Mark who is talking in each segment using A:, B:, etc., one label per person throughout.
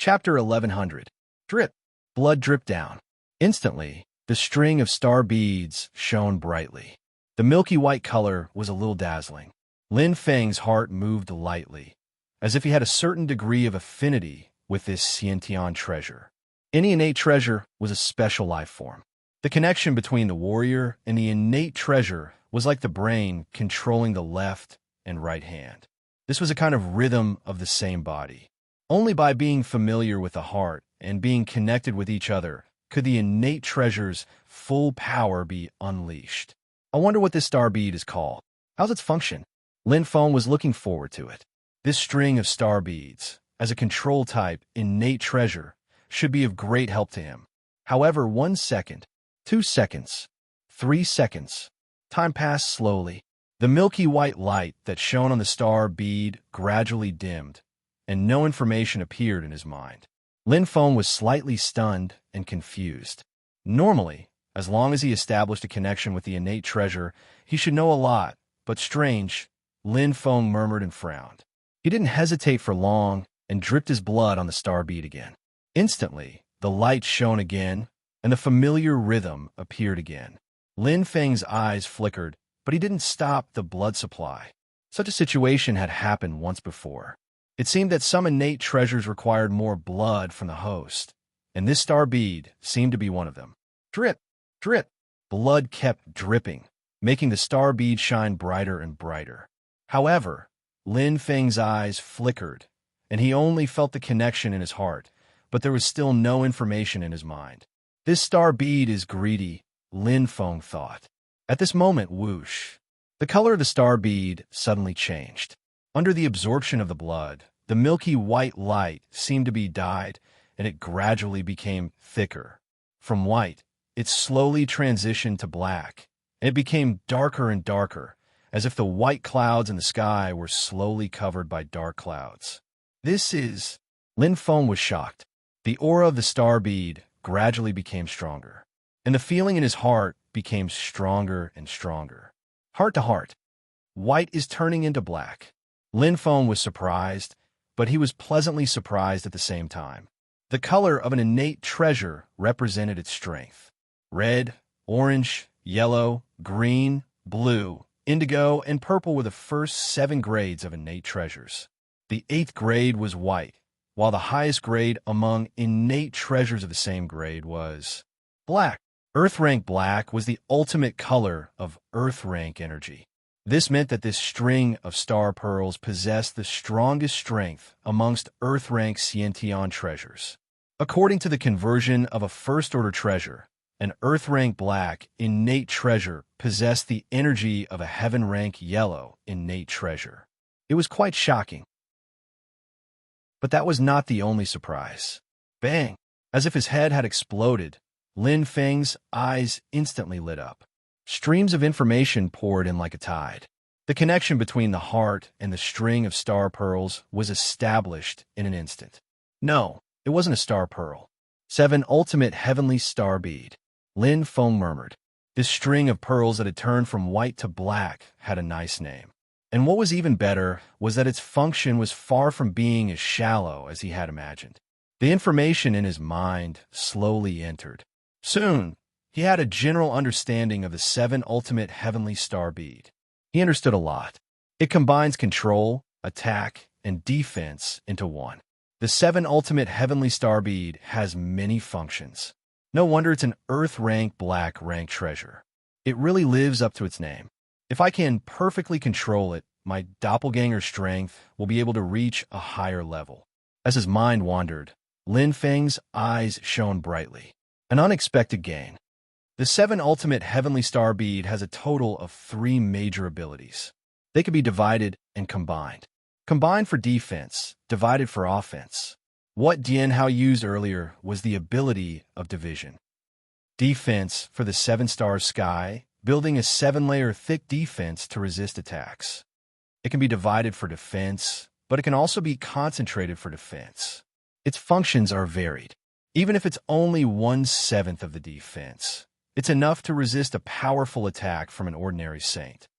A: Chapter 1100. Drip. Blood dripped down. Instantly, the string of star beads shone brightly. The milky white color was a little dazzling. Lin Feng's heart moved lightly, as if he had a certain degree of affinity with this Xiantian treasure. Any innate treasure was a special life form. The connection between the warrior and the innate treasure was like the brain controlling the left and right hand. This was a kind of rhythm of the same body. Only by being familiar with the heart and being connected with each other could the innate treasure's full power be unleashed. I wonder what this star bead is called. How's its function? Lin Feng was looking forward to it. This string of star beads, as a control-type innate treasure, should be of great help to him. However, 1 second, 2 seconds, 3 seconds. Time passed slowly. The milky white light that shone on the star bead gradually dimmed, and no information appeared in his mind. Lin Feng was slightly stunned and confused. Normally, as long as he established a connection with the innate treasure, he should know a lot, but strange, Lin Feng murmured and frowned. He didn't hesitate for long and dripped his blood on the star bead again. Instantly, the light shone again, and the familiar rhythm appeared again. Lin Feng's eyes flickered, but he didn't stop the blood supply. Such a situation had happened once before. It seemed that some innate treasures required more blood from the host, and this star bead seemed to be one of them. Drip, drip. Blood kept dripping, making the star bead shine brighter and brighter. However, Lin Feng's eyes flickered, and he only felt the connection in his heart, but there was still no information in his mind. This star bead is greedy, Lin Feng thought. At this moment, whoosh, the color of the star bead suddenly changed. Under the absorption of the blood, the milky white light seemed to be dyed, and it gradually became thicker. From white, it slowly transitioned to black, and it became darker and darker, as if the white clouds in the sky were slowly covered by dark clouds. This is... Lin Feng was shocked. The aura of the star bead gradually became stronger, and the feeling in his heart became stronger and stronger. Heart to heart. White is turning into black. Lin Feng was surprised, but he was pleasantly surprised at the same time. The color of an innate treasure represented its strength. Red, orange, yellow, green, blue, indigo, and purple were the first 7 grades of innate treasures. The 8th grade was white, while the highest grade among innate treasures of the same grade was black. Earth rank black was the ultimate color of Earth rank energy. This meant that this string of star pearls possessed the strongest strength amongst Earth rank Xiantian treasures. According to the conversion of a first-order treasure, an Earth rank black innate treasure possessed the energy of a heaven rank yellow innate treasure. It was quite shocking. But that was not the only surprise. Bang! As if his head had exploded, Lin Feng's eyes instantly lit up. Streams of information poured in like a tide. The connection between the heart and the string of star pearls was established in an instant. No, it wasn't a star pearl. 7 ultimate heavenly star bead. Lin Feng murmured. This string of pearls that had turned from white to black had a nice name. And what was even better was that its function was far from being as shallow as he had imagined. The information in his mind slowly entered. Soon, he had a general understanding of the 7 ultimate heavenly star bead. He understood a lot. It combines control, attack, and defense into one. The 7 ultimate heavenly star bead has many functions. No wonder it's an Earth rank black rank treasure. It really lives up to its name. If I can perfectly control it, my doppelganger strength will be able to reach a higher level. As his mind wandered, Lin Feng's eyes shone brightly. An unexpected gain. The 7 ultimate heavenly star bead has a total of 3 major abilities. They can be divided and combined. Combined for defense, divided for offense. What Dianhao used earlier was the ability of division. Defense for the 7-star sky, building a 7-layer thick defense to resist attacks. It can be divided for defense, but it can also be concentrated for defense. Its functions are varied. Even if it's only 1/7 of the defense, it's enough to resist a powerful attack from an ordinary saint.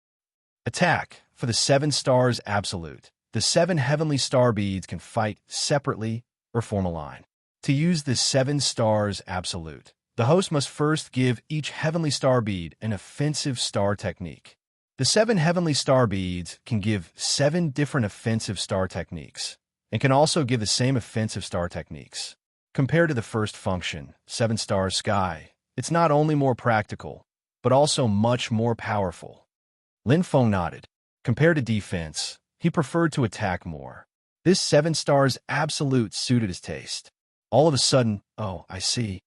A: Attack for the 7 stars absolute. The 7 heavenly star beads can fight separately or form a line. To use the 7 stars absolute, the host must first give each heavenly star bead an offensive star technique. The 7 heavenly star beads can give 7 different offensive star techniques, and can also give the same offensive star techniques. Compared to the first function, 7 stars sky, it's not only more practical, but also much more powerful. Lin Feng nodded. Compared to defense, he preferred to attack more. This 7 stars absolute suited his taste. All of a sudden, oh, I see.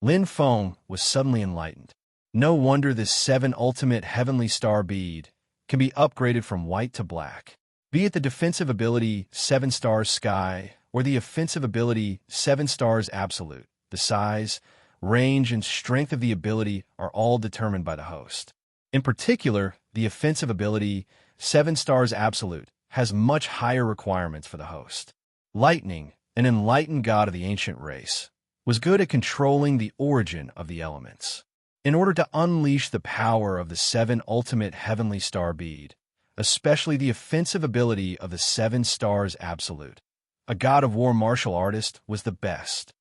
A: Lin Feng was suddenly enlightened. No wonder this 7 ultimate heavenly star bead can be upgraded from white to black. Be it the defensive ability 7 stars sky or the offensive ability 7 stars absolute, the size, range, and strength of the ability are all determined by the host. In particular, the offensive ability 7 stars absolute has much higher requirements for the host. Lightning, an enlightened god of the ancient race, was good at controlling the origin of the elements. In order to unleash the power of the 7 ultimate heavenly star bead, especially the offensive ability of the 7 stars absolute, a god of war martial artist was the best.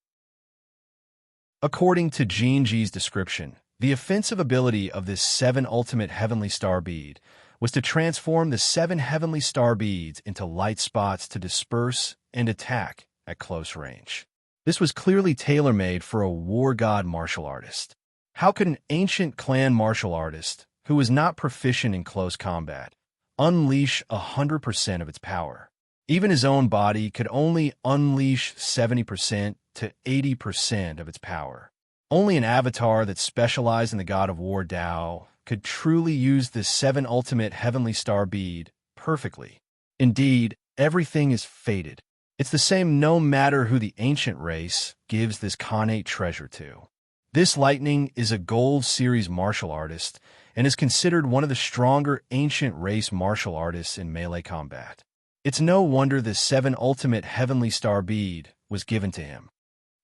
A: According to Jinji's description, the offensive ability of this 7 ultimate heavenly star bead was to transform the 7 heavenly star beads into light spots to disperse and attack at close range. This was clearly tailor-made for a war god martial artist. How could an ancient clan martial artist, who was not proficient in close combat, unleash 100% of its power? Even his own body could only unleash 70% to 80% of its power. Only an avatar that specialized in the god of war Tao could truly use this 7 ultimate heavenly star bead perfectly. Indeed, everything is fated. It's the same no matter who the ancient race gives this connate treasure to. This lightning is a gold series martial artist and is considered one of the stronger ancient race martial artists in melee combat. It's no wonder the 7 ultimate heavenly star bead was given to him.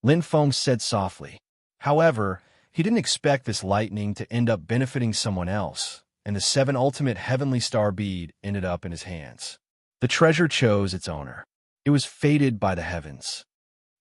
A: Lin Feng said softly. However, he didn't expect this lightning to end up benefiting someone else, and the 7 ultimate heavenly star bead ended up in his hands. The treasure chose its owner. It was fated by the heavens.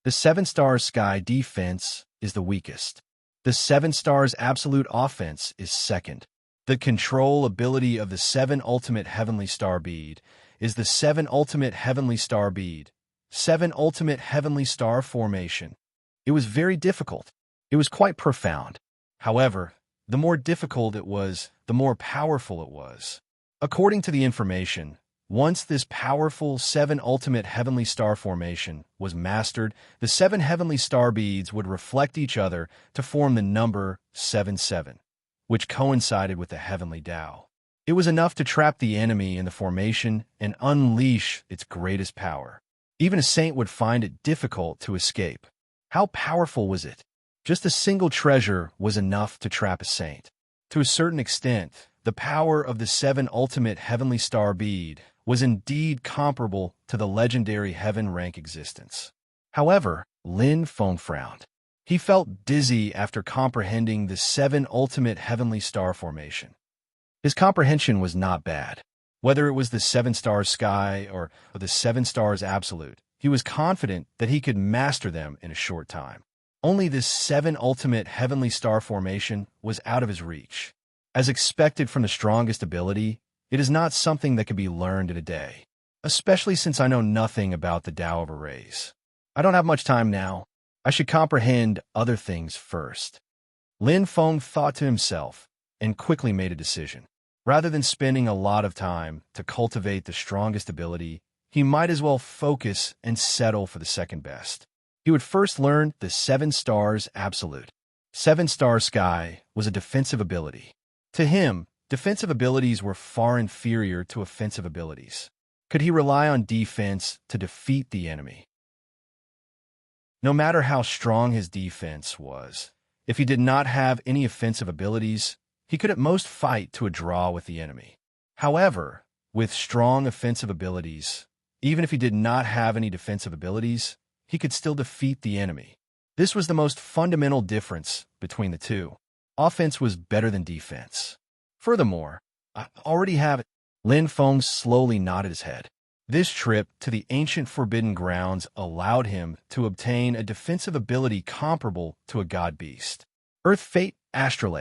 A: The 7 stars sky defense is the weakest. The 7 stars absolute offense is second. The control ability of the 7 ultimate heavenly star bead is the 7 ultimate heavenly star bead, 7 ultimate heavenly star formation. It was very difficult. It was quite profound. However, the more difficult it was, the more powerful it was. According to the information, once this powerful 7 ultimate heavenly star formation was mastered, the 7 heavenly star beads would reflect each other to form the number 77, which coincided with the heavenly Tao. It was enough to trap the enemy in the formation and unleash its greatest power. Even a saint would find it difficult to escape. How powerful was it? Just a single treasure was enough to trap a saint. To a certain extent, the power of the 7 ultimate heavenly star bead was indeed comparable to the legendary heaven rank existence. However, Lin Feng frowned. He felt dizzy after comprehending the 7 ultimate heavenly star formation. His comprehension was not bad. Whether it was the 7 stars sky or the 7 stars absolute, he was confident that he could master them in a short time. Only this 7 ultimate heavenly star formation was out of his reach. As expected from the strongest ability, it is not something that can be learned in a day, especially since I know nothing about the Tao of Arrays. I don't have much time now. I should comprehend other things first. Lin Feng thought to himself and quickly made a decision. Rather than spending a lot of time to cultivate the strongest ability, he might as well focus and settle for the second best. He would first learn the 7 stars absolute. 7 stars sky was a defensive ability. To him, defensive abilities were far inferior to offensive abilities. Could he rely on defense to defeat the enemy? No matter how strong his defense was, if he did not have any offensive abilities, he could at most fight to a draw with the enemy. However, with strong offensive abilities, even if he did not have any defensive abilities, he could still defeat the enemy. This was the most fundamental difference between the two. Offense was better than defense. Furthermore, I already have it. Lin Feng slowly nodded his head. This trip to the ancient forbidden grounds allowed him to obtain a defensive ability comparable to a god beast. Earth Fate Astral.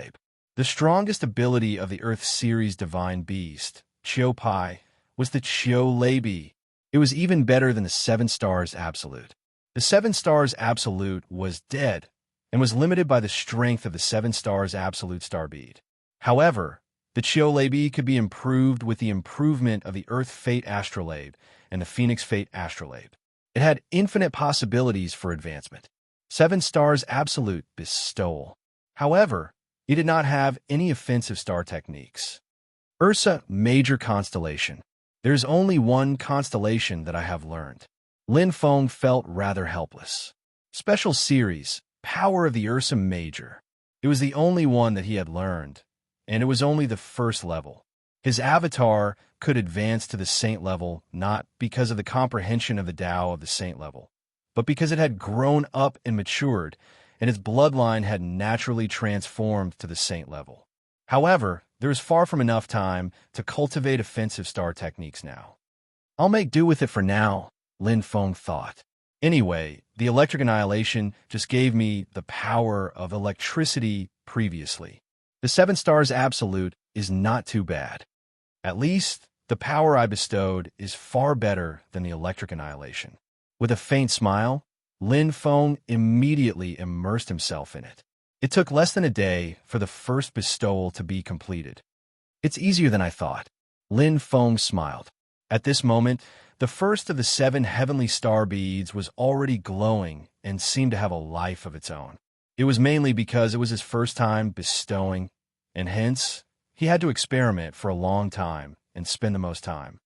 A: The strongest ability of the Earth series divine beast, Chio-Pai, was the Chio-Labi. It was even better than the 7 Stars Absolute. The 7 Stars Absolute was dead and was limited by the strength of the 7 Stars Absolute Star Bead. However, the Chio-Labi could be improved with the improvement of the Earth Fate Astrolabe and the Phoenix Fate Astrolabe. It had infinite possibilities for advancement. 7 Stars Absolute Bestowal. However, it did not have any offensive star techniques. Ursa Major Constellation. There's only one constellation that I have learned. Lin Feng felt rather helpless. Special Series, Power of the Ursa Major. It was the only one that he had learned, and it was only the first level. His avatar could advance to the saint level not because of the comprehension of the Tao of the saint level, but because it had grown up and matured, and its bloodline had naturally transformed to the saint level. However, there is far from enough time to cultivate offensive star techniques now. I'll make do with it for now, Lin Feng thought. Anyway, the electric annihilation just gave me the power of electricity previously. The 7 Stars Absolute is not too bad. At least, the power I bestowed is far better than the electric annihilation. With a faint smile, Lin Feng immediately immersed himself in it. It took less than a day for the first bestowal to be completed. It's easier than I thought. Lin Feng smiled. At this moment, the first of the 7 heavenly star beads was already glowing and seemed to have a life of its own. It was mainly because it was his first time bestowing, and hence, he had to experiment for a long time and spend the most time.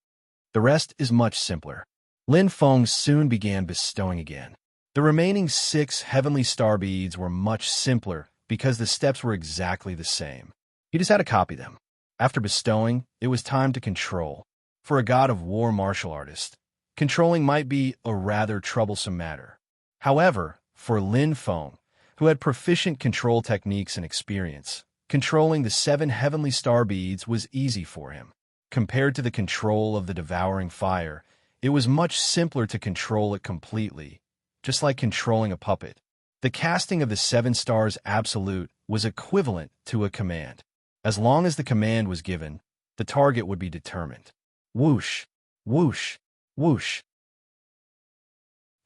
A: The rest is much simpler. Lin Feng soon began bestowing again. The remaining 6 heavenly star beads were much simpler because the steps were exactly the same. He just had to copy them. After bestowing, it was time to control. For a god of war martial artist, controlling might be a rather troublesome matter. However, for Lin Feng, who had proficient control techniques and experience, controlling the 7 heavenly star beads was easy for him. Compared to the control of the devouring fire, it was much simpler to control it completely, just like controlling a puppet. The casting of the 7 Stars Absolute was equivalent to a command. As long as the command was given, the target would be determined. Whoosh, whoosh, whoosh.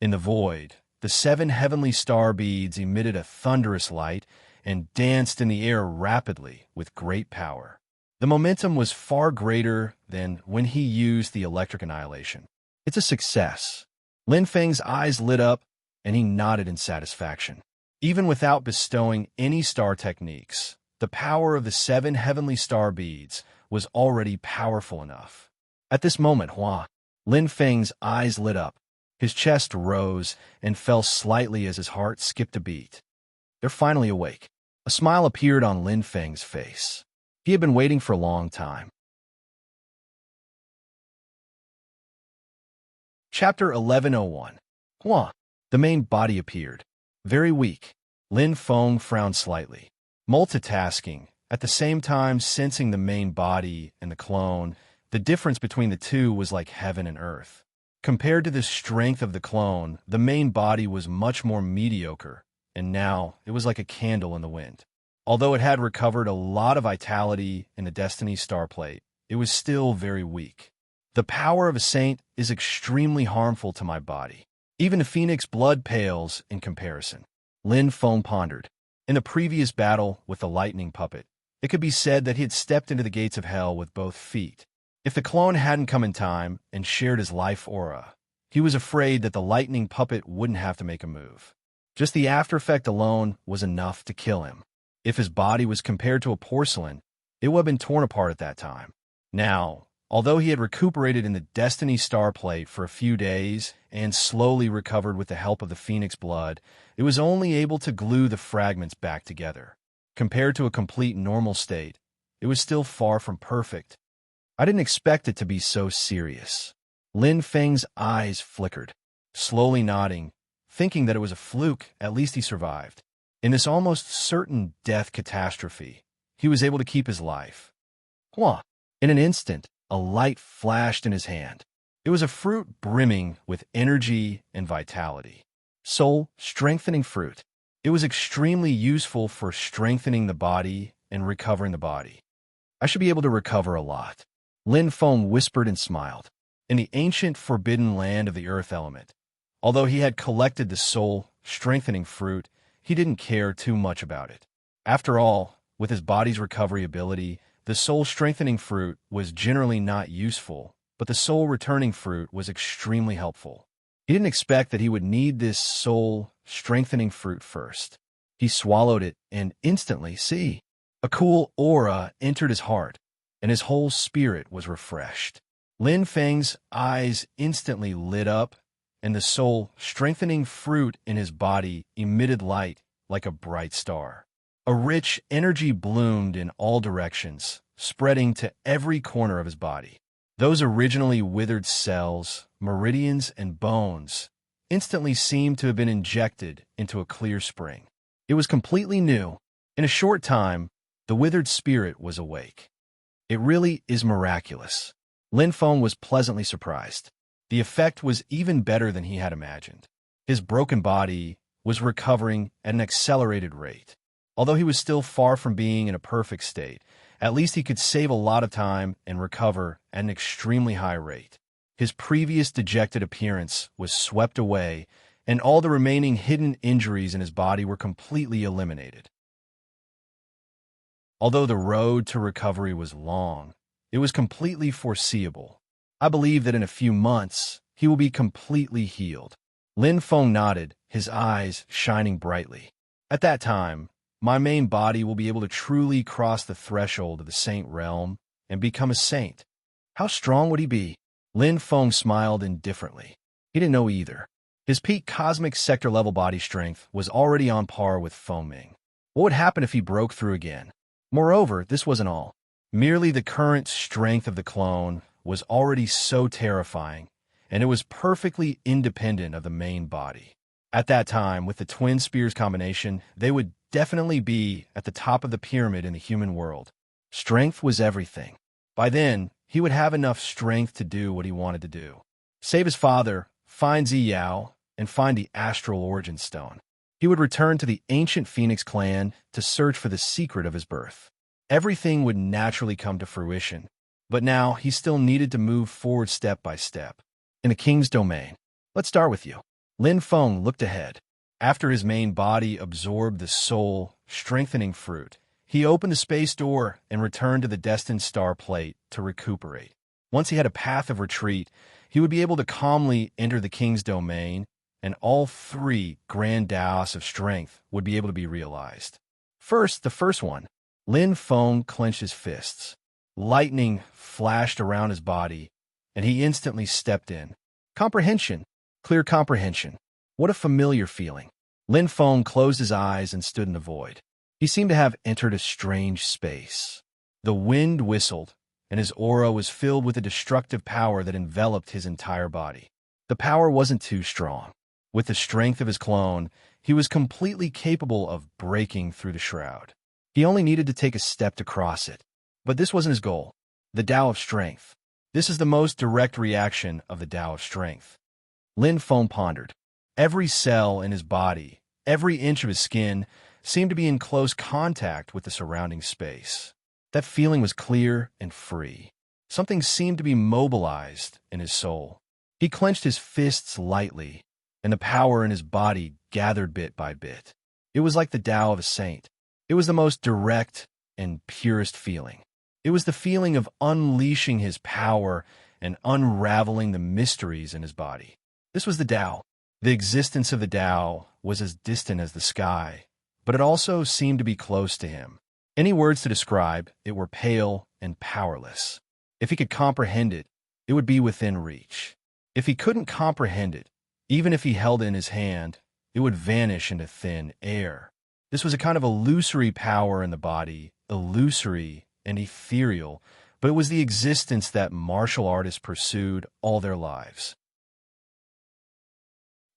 A: In the void, the 7 heavenly star beads emitted a thunderous light and danced in the air rapidly with great power. The momentum was far greater than when he used the electric annihilation. It's a success. Lin Feng's eyes lit up, and he nodded in satisfaction. Even without bestowing any star techniques, the power of the 7 heavenly star beads was already powerful enough. At this moment, Lin Feng's eyes lit up. His chest rose and fell slightly as his heart skipped a beat. They're finally awake. A smile appeared on Lin Feng's face. He had been waiting for a long time. Chapter 1101. The main body appeared. Very weak. Lin Feng frowned slightly. Multitasking, at the same time sensing the main body and the clone, the difference between the two was like heaven and earth. Compared to the strength of the clone, the main body was much more mediocre, and now it was like a candle in the wind. Although it had recovered a lot of vitality in the Destiny Star Plate, it was still very weak. The power of a saint is extremely harmful to my body. Even the Phoenix blood pales in comparison. Lin Feng pondered. In the previous battle with the lightning puppet, it could be said that he had stepped into the gates of hell with both feet. If the clone hadn't come in time and shared his life aura, he was afraid that the lightning puppet wouldn't have to make a move. Just the after effect alone was enough to kill him. If his body was compared to a porcelain, it would have been torn apart at that time. Now, although he had recuperated in the Destiny Star Plate for a few days and slowly recovered with the help of the Phoenix blood, it was only able to glue the fragments back together. Compared to a complete normal state, it was still far from perfect. I didn't expect it to be so serious. Lin Feng's eyes flickered. Slowly nodding, thinking that it was a fluke, at least he survived. In this almost certain death catastrophe, he was able to keep his life. In an instant, a light flashed in his hand. It was a fruit brimming with energy and vitality. Soul-strengthening fruit. It was extremely useful for strengthening the body and recovering the body. I should be able to recover a lot. Lin Feng whispered and smiled. In the ancient forbidden land of the earth element, although he had collected the soul-strengthening fruit, he didn't care too much about it. After all, with his body's recovery ability, the soul-strengthening fruit was generally not useful, but the soul-returning fruit was extremely helpful. He didn't expect that he would need this soul-strengthening fruit first. He swallowed it and instantly, a cool aura entered his heart, and his whole spirit was refreshed. Lin Feng's eyes instantly lit up, and the soul-strengthening fruit in his body emitted light like a bright star. A rich energy bloomed in all directions, spreading to every corner of his body. Those originally withered cells, meridians, and bones instantly seemed to have been injected into a clear spring. It was completely new. In a short time, the withered spirit was awake. It really is miraculous. Lin Feng was pleasantly surprised. The effect was even better than he had imagined. His broken body was recovering at an accelerated rate. Although he was still far from being in a perfect state, at least he could save a lot of time and recover at an extremely high rate. His previous dejected appearance was swept away, and all the remaining hidden injuries in his body were completely eliminated. Although the road to recovery was long, it was completely foreseeable. I believe that in a few months, he will be completely healed. Lin Feng nodded, his eyes shining brightly. At that time, my main body will be able to truly cross the threshold of the saint realm and become a saint. How strong would he be? Lin Feng smiled indifferently. He didn't know either. His peak cosmic sector-level body strength was already on par with Feng Ming. What would happen if he broke through again? Moreover, this wasn't all. Merely the current strength of the clone was already so terrifying, and it was perfectly independent of the main body. At that time, with the twin spears combination, they would definitely be at the top of the pyramid in the human world. Strength was everything. By then, he would have enough strength to do what he wanted to do. Save his father, find Ziyao, and find the Astral Origin Stone. He would return to the ancient Phoenix clan to search for the secret of his birth. Everything would naturally come to fruition, but now he still needed to move forward step by step. In the king's domain. Let's start with you. Lin Feng looked ahead. After his main body absorbed the soul-strengthening fruit, he opened the space door and returned to the destined star plate to recuperate. Once he had a path of retreat, he would be able to calmly enter the king's domain, and all three grand Daos of strength would be able to be realized. First, the first one. Lin Feng clenched his fists. Lightning flashed around his body, and he instantly stepped in. Comprehension. Clear comprehension. What a familiar feeling. Lin Feng closed his eyes and stood in the void. He seemed to have entered a strange space. The wind whistled, and his aura was filled with a destructive power that enveloped his entire body. The power wasn't too strong. With the strength of his clone, he was completely capable of breaking through the shroud. He only needed to take a step to cross it. But this wasn't his goal. The Tao of Strength. This is the most direct reaction of the Tao of Strength. Lin Feng pondered. Every cell in his body, every inch of his skin, seemed to be in close contact with the surrounding space. That feeling was clear and free. Something seemed to be mobilized in his soul. He clenched his fists lightly, and the power in his body gathered bit by bit. It was like the Tao of a saint. It was the most direct and purest feeling. It was the feeling of unleashing his power and unraveling the mysteries in his body. This was the Tao. The existence of the Tao was as distant as the sky, but it also seemed to be close to him. Any words to describe it were pale and powerless. If he could comprehend it, it would be within reach. If he couldn't comprehend it, even if he held it in his hand, it would vanish into thin air. This was a kind of illusory power in the body, illusory and ethereal, but it was the existence that martial artists pursued all their lives.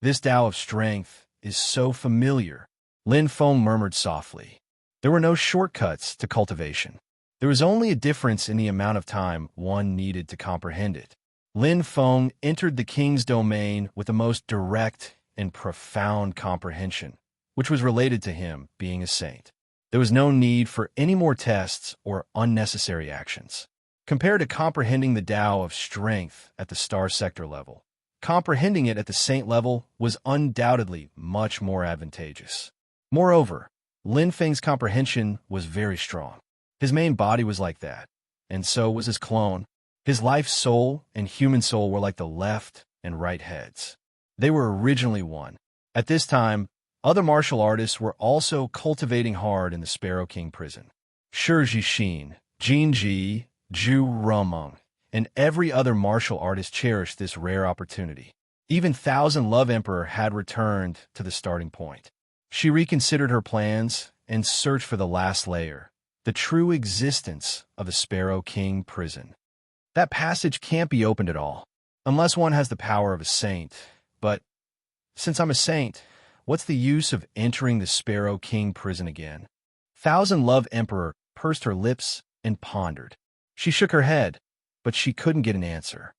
A: This Tao of Strength is so familiar, Lin Feng murmured softly. There were no shortcuts to cultivation. There was only a difference in the amount of time one needed to comprehend it. Lin Feng entered the king's domain with the most direct and profound comprehension, which was related to him being a saint. There was no need for any more tests or unnecessary actions. Compared to comprehending the Tao of strength at the star sector level, comprehending it at the saint level was undoubtedly much more advantageous. Moreover, Lin Feng's comprehension was very strong. His main body was like that, and so was his clone. His life soul and human soul were like the left and right heads. They were originally one. At this time, other martial artists were also cultivating hard in the Sparrow King prison. Shi Jixin, Jin Ji, Zhu Rumeng, and every other martial artist cherished this rare opportunity. Even Thousand Love Emperor had returned to the starting point. She reconsidered her plans and searched for the last layer, the true existence of the Sparrow King prison. That passage can't be opened at all, unless one has the power of a saint. But since I'm a saint, what's the use of entering the Sparrow King prison again? Thousand Love Emperor pursed her lips and pondered. She shook her head, but she couldn't get an answer.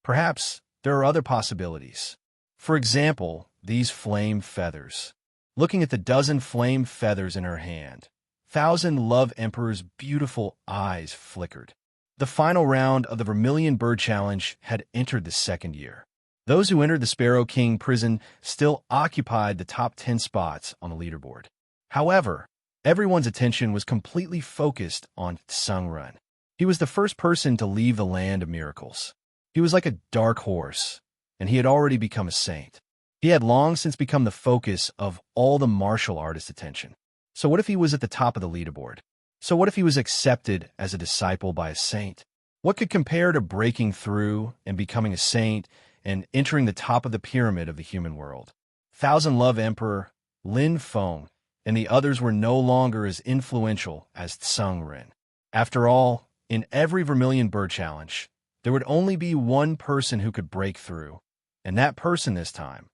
A: Perhaps there are other possibilities. For example, these flame feathers. Looking at the dozen flame feathers in her hand, Thousand Love Emperor's beautiful eyes flickered. The final round of the Vermilion Bird Challenge had entered the second year. Those who entered the Sparrow King prison still occupied the top 10 spots on the leaderboard. However, everyone's attention was completely focused on Sungren. He was the first person to leave the land of miracles. He was like a dark horse, and he had already become a saint. He had long since become the focus of all the martial artists' attention. So what if he was at the top of the leaderboard? So what if he was accepted as a disciple by a saint? What could compare to breaking through and becoming a saint and entering the top of the pyramid of the human world? Thousand Love Emperor, Lin Feng, and the others were no longer as influential as Tsungren. After all, in every Vermilion Bird Challenge, there would only be one person who could break through, and that person this time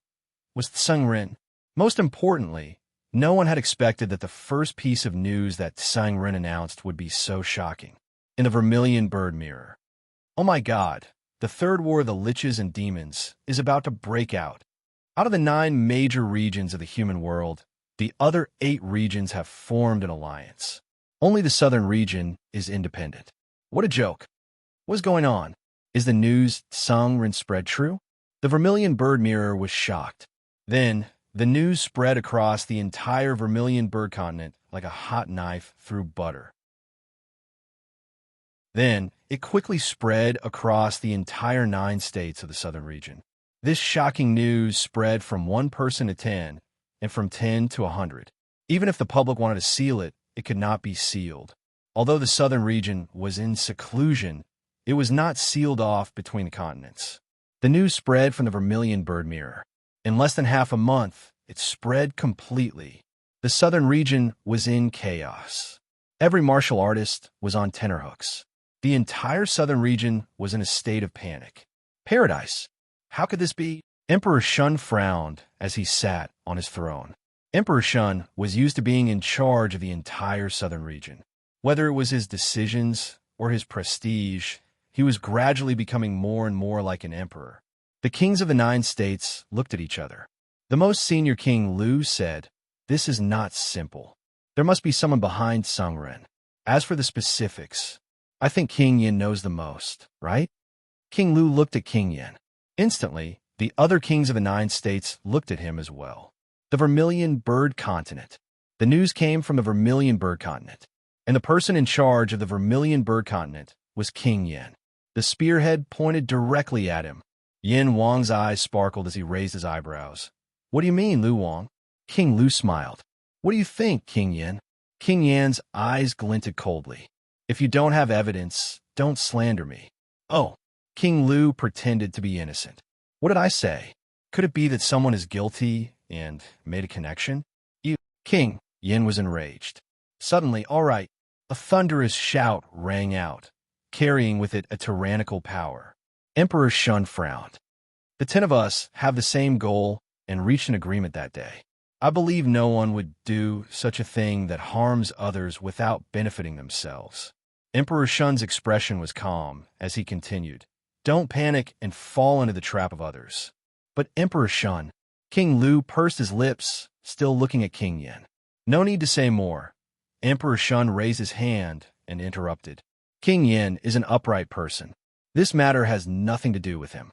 A: was Tsungren. Most importantly, no one had expected that the first piece of news that Tsungren announced would be so shocking. In the Vermilion Bird Mirror. Oh my God, the third war of the liches and demons is about to break out. Out of the 9 major regions of the human world, the other 8 regions have formed an alliance. Only the southern region is independent. What a joke. What's going on? Is the news Tsungren spread true? The Vermilion Bird Mirror was shocked. Then, the news spread across the entire Vermilion Bird continent like a hot knife through butter. Then, it quickly spread across the entire 9 states of the southern region. This shocking news spread from 1 person to 10, and from 10 to 100. Even if the public wanted to seal it, it could not be sealed. Although the southern region was in seclusion, it was not sealed off between the continents. The news spread from the Vermilion Bird Mirror. In less than half a month, it spread completely. The southern region was in chaos. Every martial artist was on tenterhooks. The entire southern region was in a state of panic. Paradise. How could this be? Emperor Shun frowned as he sat on his throne. Emperor Shun was used to being in charge of the entire southern region. Whether it was his decisions or his prestige, he was gradually becoming more and more like an emperor. The kings of the 9 states looked at each other. The most senior king, Lu, said, "This is not simple. There must be someone behind Sungren. As for the specifics, I think King Yin knows the most, right?" King Lu looked at King Yin. Instantly, the other kings of the 9 states looked at him as well. The Vermilion Bird Continent. The news came from the Vermilion Bird Continent, and the person in charge of the Vermilion Bird Continent was King Yin. The spearhead pointed directly at him. Yin Wang's eyes sparkled as he raised his eyebrows. "What do you mean, Lu Wang?" King Lu smiled. "What do you think, King Yin?" King Yan's eyes glinted coldly. "If you don't have evidence, don't slander me." "Oh." King Lu pretended to be innocent. "What did I say? Could it be that someone is guilty and made a connection?" "You..." King Yin was enraged. Suddenly, all right, a thunderous shout rang out, carrying with it a tyrannical power. Emperor Shun frowned. "The 10 of us have the same goal and reached an agreement that day. I believe no one would do such a thing that harms others without benefiting themselves." Emperor Shun's expression was calm as he continued. Don't panic and fall into the trap of others. But Emperor Shun, King Lu pursed his lips, still looking at King Yin. No need to say more. Emperor Shun raised his hand and interrupted. King Yin is an upright person. This matter has nothing to do with him.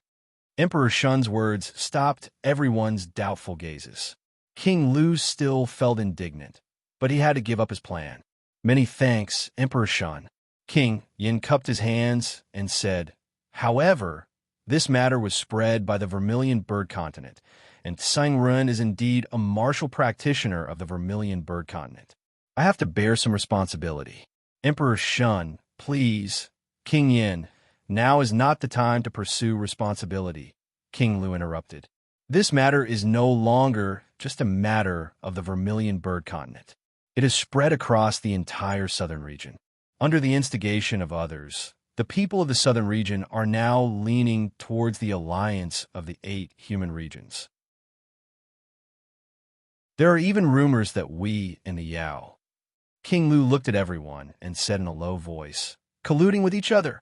A: Emperor Shun's words stopped everyone's doubtful gazes. King Lu still felt indignant, but he had to give up his plan. Many thanks, Emperor Shun. King Yin cupped his hands and said, however, this matter was spread by the Vermilion Bird Continent, and Tsang Run is indeed a martial practitioner of the Vermilion Bird Continent. I have to bear some responsibility. Emperor Shun, please. King Yin, now is not the time to pursue responsibility, King Lu interrupted. This matter is no longer just a matter of the Vermilion Bird Continent. It has spread across the entire southern region. Under the instigation of others, the people of the southern region are now leaning towards the alliance of the 8 human regions. There are even rumors that we in the Yao. King Lu looked at everyone and said in a low voice, colluding with each other.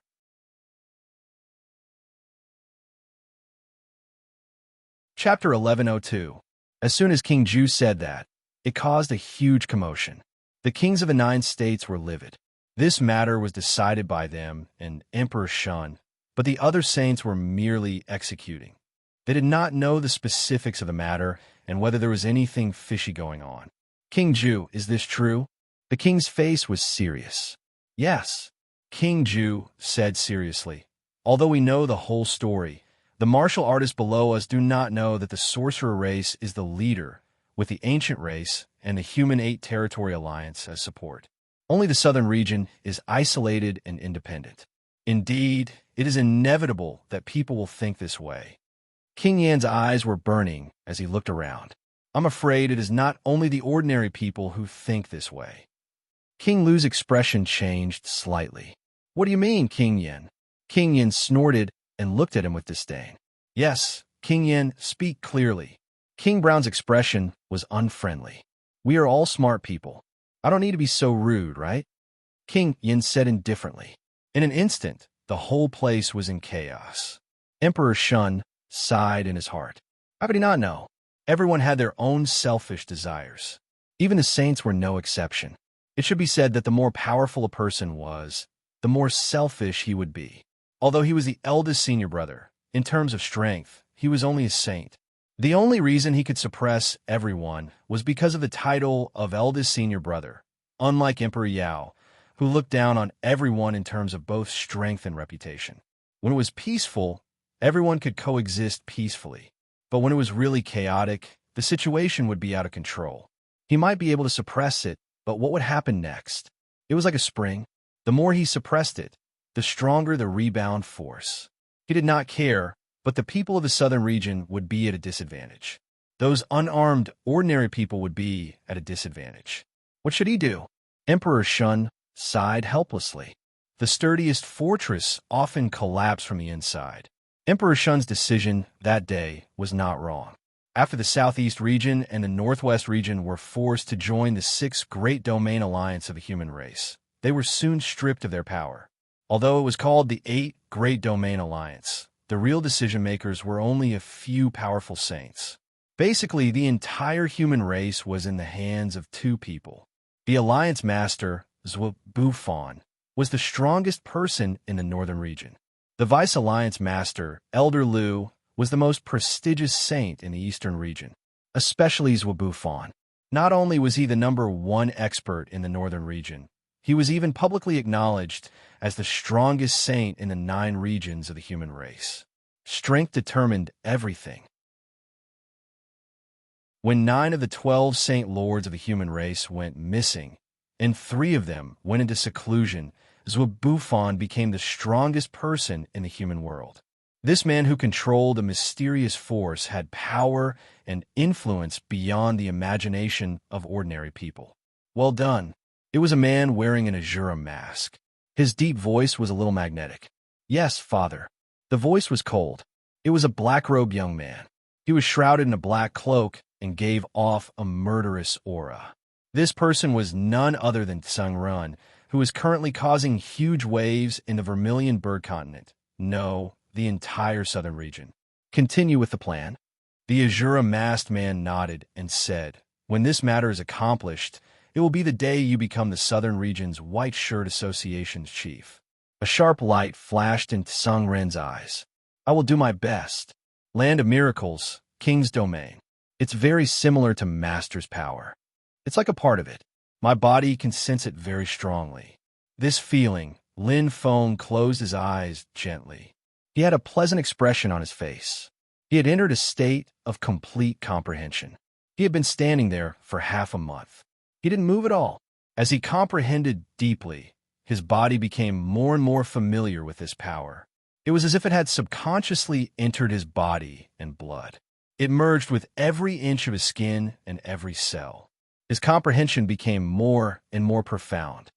A: Chapter 1102. As soon as King Ju said that, it caused a huge commotion. The kings of the 9 states were livid. This matter was decided by them and Emperor Shun, but the other saints were merely executing. They did not know the specifics of the matter and whether there was anything fishy going on. King Ju, is this true? The king's face was serious. Yes, King Ju said seriously. Although we know the whole story, the martial artists below us do not know that the sorcerer race is the leader, with the ancient race and the human 8 territory alliance as support. Only the southern region is isolated and independent. Indeed, it is inevitable that people will think this way. King Yan's eyes were burning as he looked around. I'm afraid it is not only the ordinary people who think this way. King Lu's expression changed slightly. What do you mean, King Yan? King Yan snorted and looked at him with disdain. Yes, King Yan, speak clearly. King Brown's expression was unfriendly. We are all smart people. I don't need to be so rude, right? King Yin said indifferently. In an instant, the whole place was in chaos. Emperor Shun sighed in his heart. How could he not know? Everyone had their own selfish desires. Even the saints were no exception. It should be said that the more powerful a person was, the more selfish he would be. Although he was the eldest senior brother, in terms of strength, he was only a saint. The only reason he could suppress everyone was because of the title of eldest senior brother, unlike Emperor Yao, who looked down on everyone in terms of both strength and reputation. When it was peaceful, everyone could coexist peacefully. But when it was really chaotic, the situation would be out of control. He might be able to suppress it, but what would happen next? It was like a spring. The more he suppressed it, the stronger the rebound force. He did not care, but the people of the southern region would be at a disadvantage. Those unarmed, ordinary people would be at a disadvantage. What should he do? Emperor Shun sighed helplessly. The sturdiest fortress often collapsed from the inside. Emperor Shun's decision that day was not wrong. After the southeast region and the northwest region were forced to join the 6th Great Domain Alliance of the human race, they were soon stripped of their power. Although it was called the 8th Great Domain Alliance, the real decision-makers were only a few powerful saints. Basically, the entire human race was in the hands of 2 people. The Alliance Master, Zhuo Bufan, was the strongest person in the northern region. The Vice Alliance Master, Elder Lu, was the most prestigious saint in the eastern region, especially Zhuo Bufan. Not only was he the #1 expert in the northern region, he was even publicly acknowledged as the strongest saint in the 9 regions of the human race. Strength determined everything. When 9 of the 12 saint lords of the human race went missing, and 3 of them went into seclusion, Zhuo Bufan became the strongest person in the human world. This man who controlled a mysterious force had power and influence beyond the imagination of ordinary people. Well done. It was a man wearing an Azura mask. His deep voice was a little magnetic. Yes, father. The voice was cold. It was a black-robed young man. He was shrouded in a black cloak and gave off a murderous aura. This person was none other than Tsang Run, who is currently causing huge waves in the Vermilion Bird Continent. No, the entire southern region. Continue with the plan. The Azura masked man nodded and said, when this matter is accomplished, it will be the day you become the southern region's White Shirt Association's chief. A sharp light flashed into Sung Ren's eyes. I will do my best. Land of Miracles, King's Domain. It's very similar to Master's power. It's like a part of it. My body can sense it very strongly. This feeling, Lin Feng closed his eyes gently. He had a pleasant expression on his face. He had entered a state of complete comprehension. He had been standing there for half a month. He didn't move at all. As he comprehended deeply, his body became more and more familiar with this power. It was as if it had subconsciously entered his body and blood. It merged with every inch of his skin and every cell. His comprehension became more and more profound.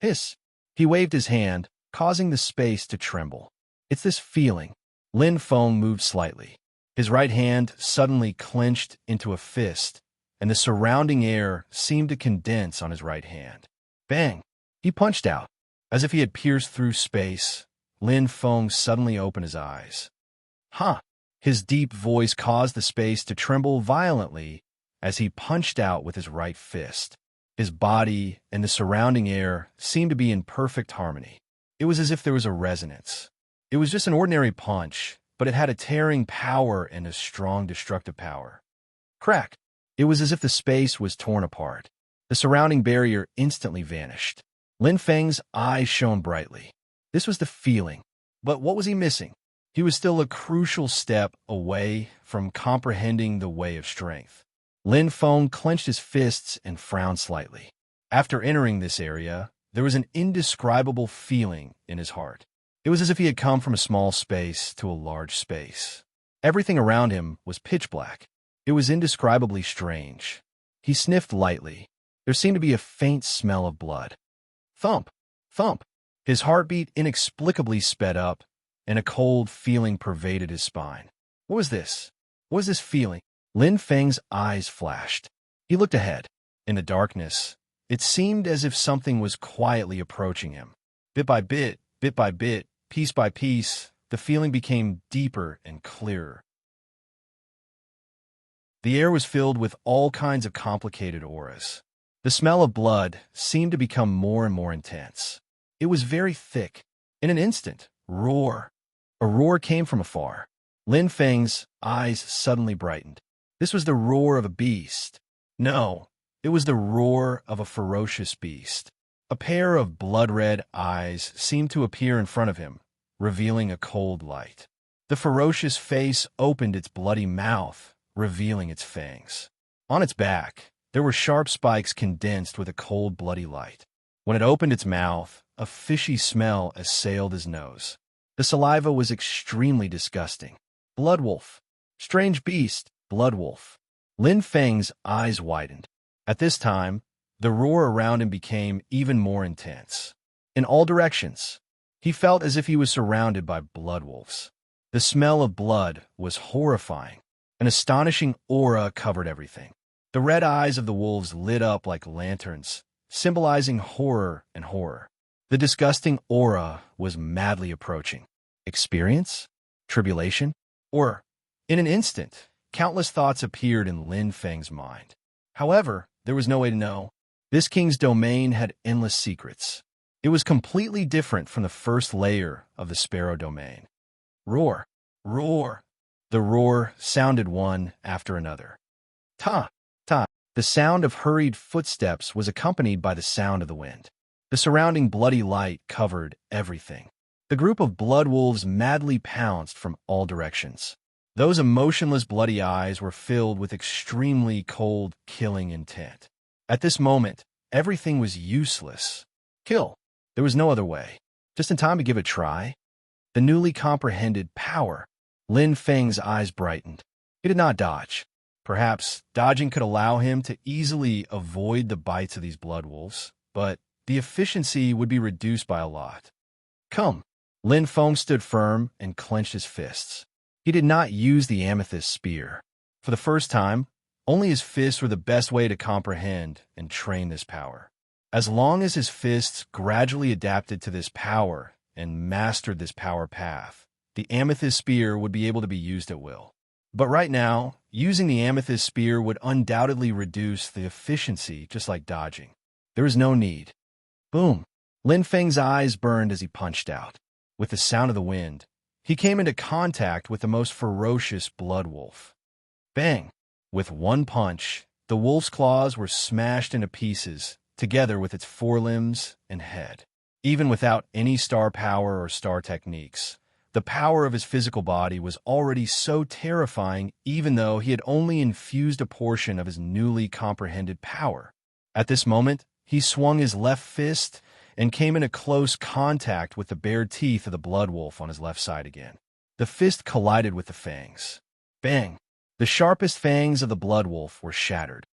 A: Hiss! He waved his hand, causing the space to tremble. It's this feeling. Lin Feng moved slightly. His right hand suddenly clenched into a fist, and the surrounding air seemed to condense on his right hand. Bang! He punched out. As if he had pierced through space, Lin Feng suddenly opened his eyes. Huh! His deep voice caused the space to tremble violently as he punched out with his right fist. His body and the surrounding air seemed to be in perfect harmony. It was as if there was a resonance. It was just an ordinary punch, but it had a tearing power and a strong destructive power. Crack! It was as if the space was torn apart. The surrounding barrier instantly vanished. Lin Feng's eyes shone brightly. This was the feeling. But what was he missing? He was still a crucial step away from comprehending the way of strength. Lin Feng clenched his fists and frowned slightly. After entering this area, there was an indescribable feeling in his heart. It was as if he had come from a small space to a large space. Everything around him was pitch black. It was indescribably strange. He sniffed lightly. There seemed to be a faint smell of blood. Thump! Thump! His heartbeat inexplicably sped up, and a cold feeling pervaded his spine. What was this? What was this feeling? Lin Feng's eyes flashed. He looked ahead. In the darkness, it seemed as if something was quietly approaching him. Bit by bit, piece by piece, the feeling became deeper and clearer. The air was filled with all kinds of complicated auras. The smell of blood seemed to become more and more intense. It was very thick. In an instant, roar. A roar came from afar. Lin Feng's eyes suddenly brightened. This was the roar of a beast. No, it was the roar of a ferocious beast. A pair of blood-red eyes seemed to appear in front of him, revealing a cold light. The ferocious face opened its bloody mouth, revealing its fangs. On its back, there were sharp spikes condensed with a cold, bloody light. When it opened its mouth, a fishy smell assailed his nose. The saliva was extremely disgusting. Bloodwolf. Strange beast, Bloodwolf. Lin Feng's eyes widened. At this time, the roar around him became even more intense. In all directions, he felt as if he was surrounded by bloodwolves. The smell of blood was horrifying. An astonishing aura covered everything. The red eyes of the wolves lit up like lanterns, symbolizing horror and horror. The disgusting aura was madly approaching. Experience? Tribulation? Or, in an instant, countless thoughts appeared in Lin Feng's mind. However, there was no way to know. This king's domain had endless secrets. It was completely different from the first layer of the Sparrow domain. Roar! Roar! The roar sounded one after another. Ta! Ta! The sound of hurried footsteps was accompanied by the sound of the wind. The surrounding bloody light covered everything. The group of blood wolves madly pounced from all directions. Those emotionless bloody eyes were filled with extremely cold, killing intent. At this moment, everything was useless. Kill. There was no other way. Just in time to give it a try. The newly comprehended power. Lin Feng's eyes brightened. He did not dodge. Perhaps dodging could allow him to easily avoid the bites of these blood wolves, but the efficiency would be reduced by a lot. Come. Lin Feng stood firm and clenched his fists. He did not use the amethyst spear. For the first time, only his fists were the best way to comprehend and train this power. As long as his fists gradually adapted to this power and mastered this power path, the amethyst spear would be able to be used at will. But right now, using the amethyst spear would undoubtedly reduce the efficiency, just like dodging. There was no need. Boom! Lin Feng's eyes burned as he punched out. With the sound of the wind, he came into contact with the most ferocious blood wolf. Bang! With one punch, the wolf's claws were smashed into pieces, together with its forelimbs and head. Even without any star power or star techniques, the power of his physical body was already so terrifying, even though he had only infused a portion of his newly comprehended power. At this moment, he swung his left fist and came into close contact with the bared teeth of the blood wolf on his left side again. The fist collided with the fangs. Bang! The sharpest fangs of the blood wolf were shattered.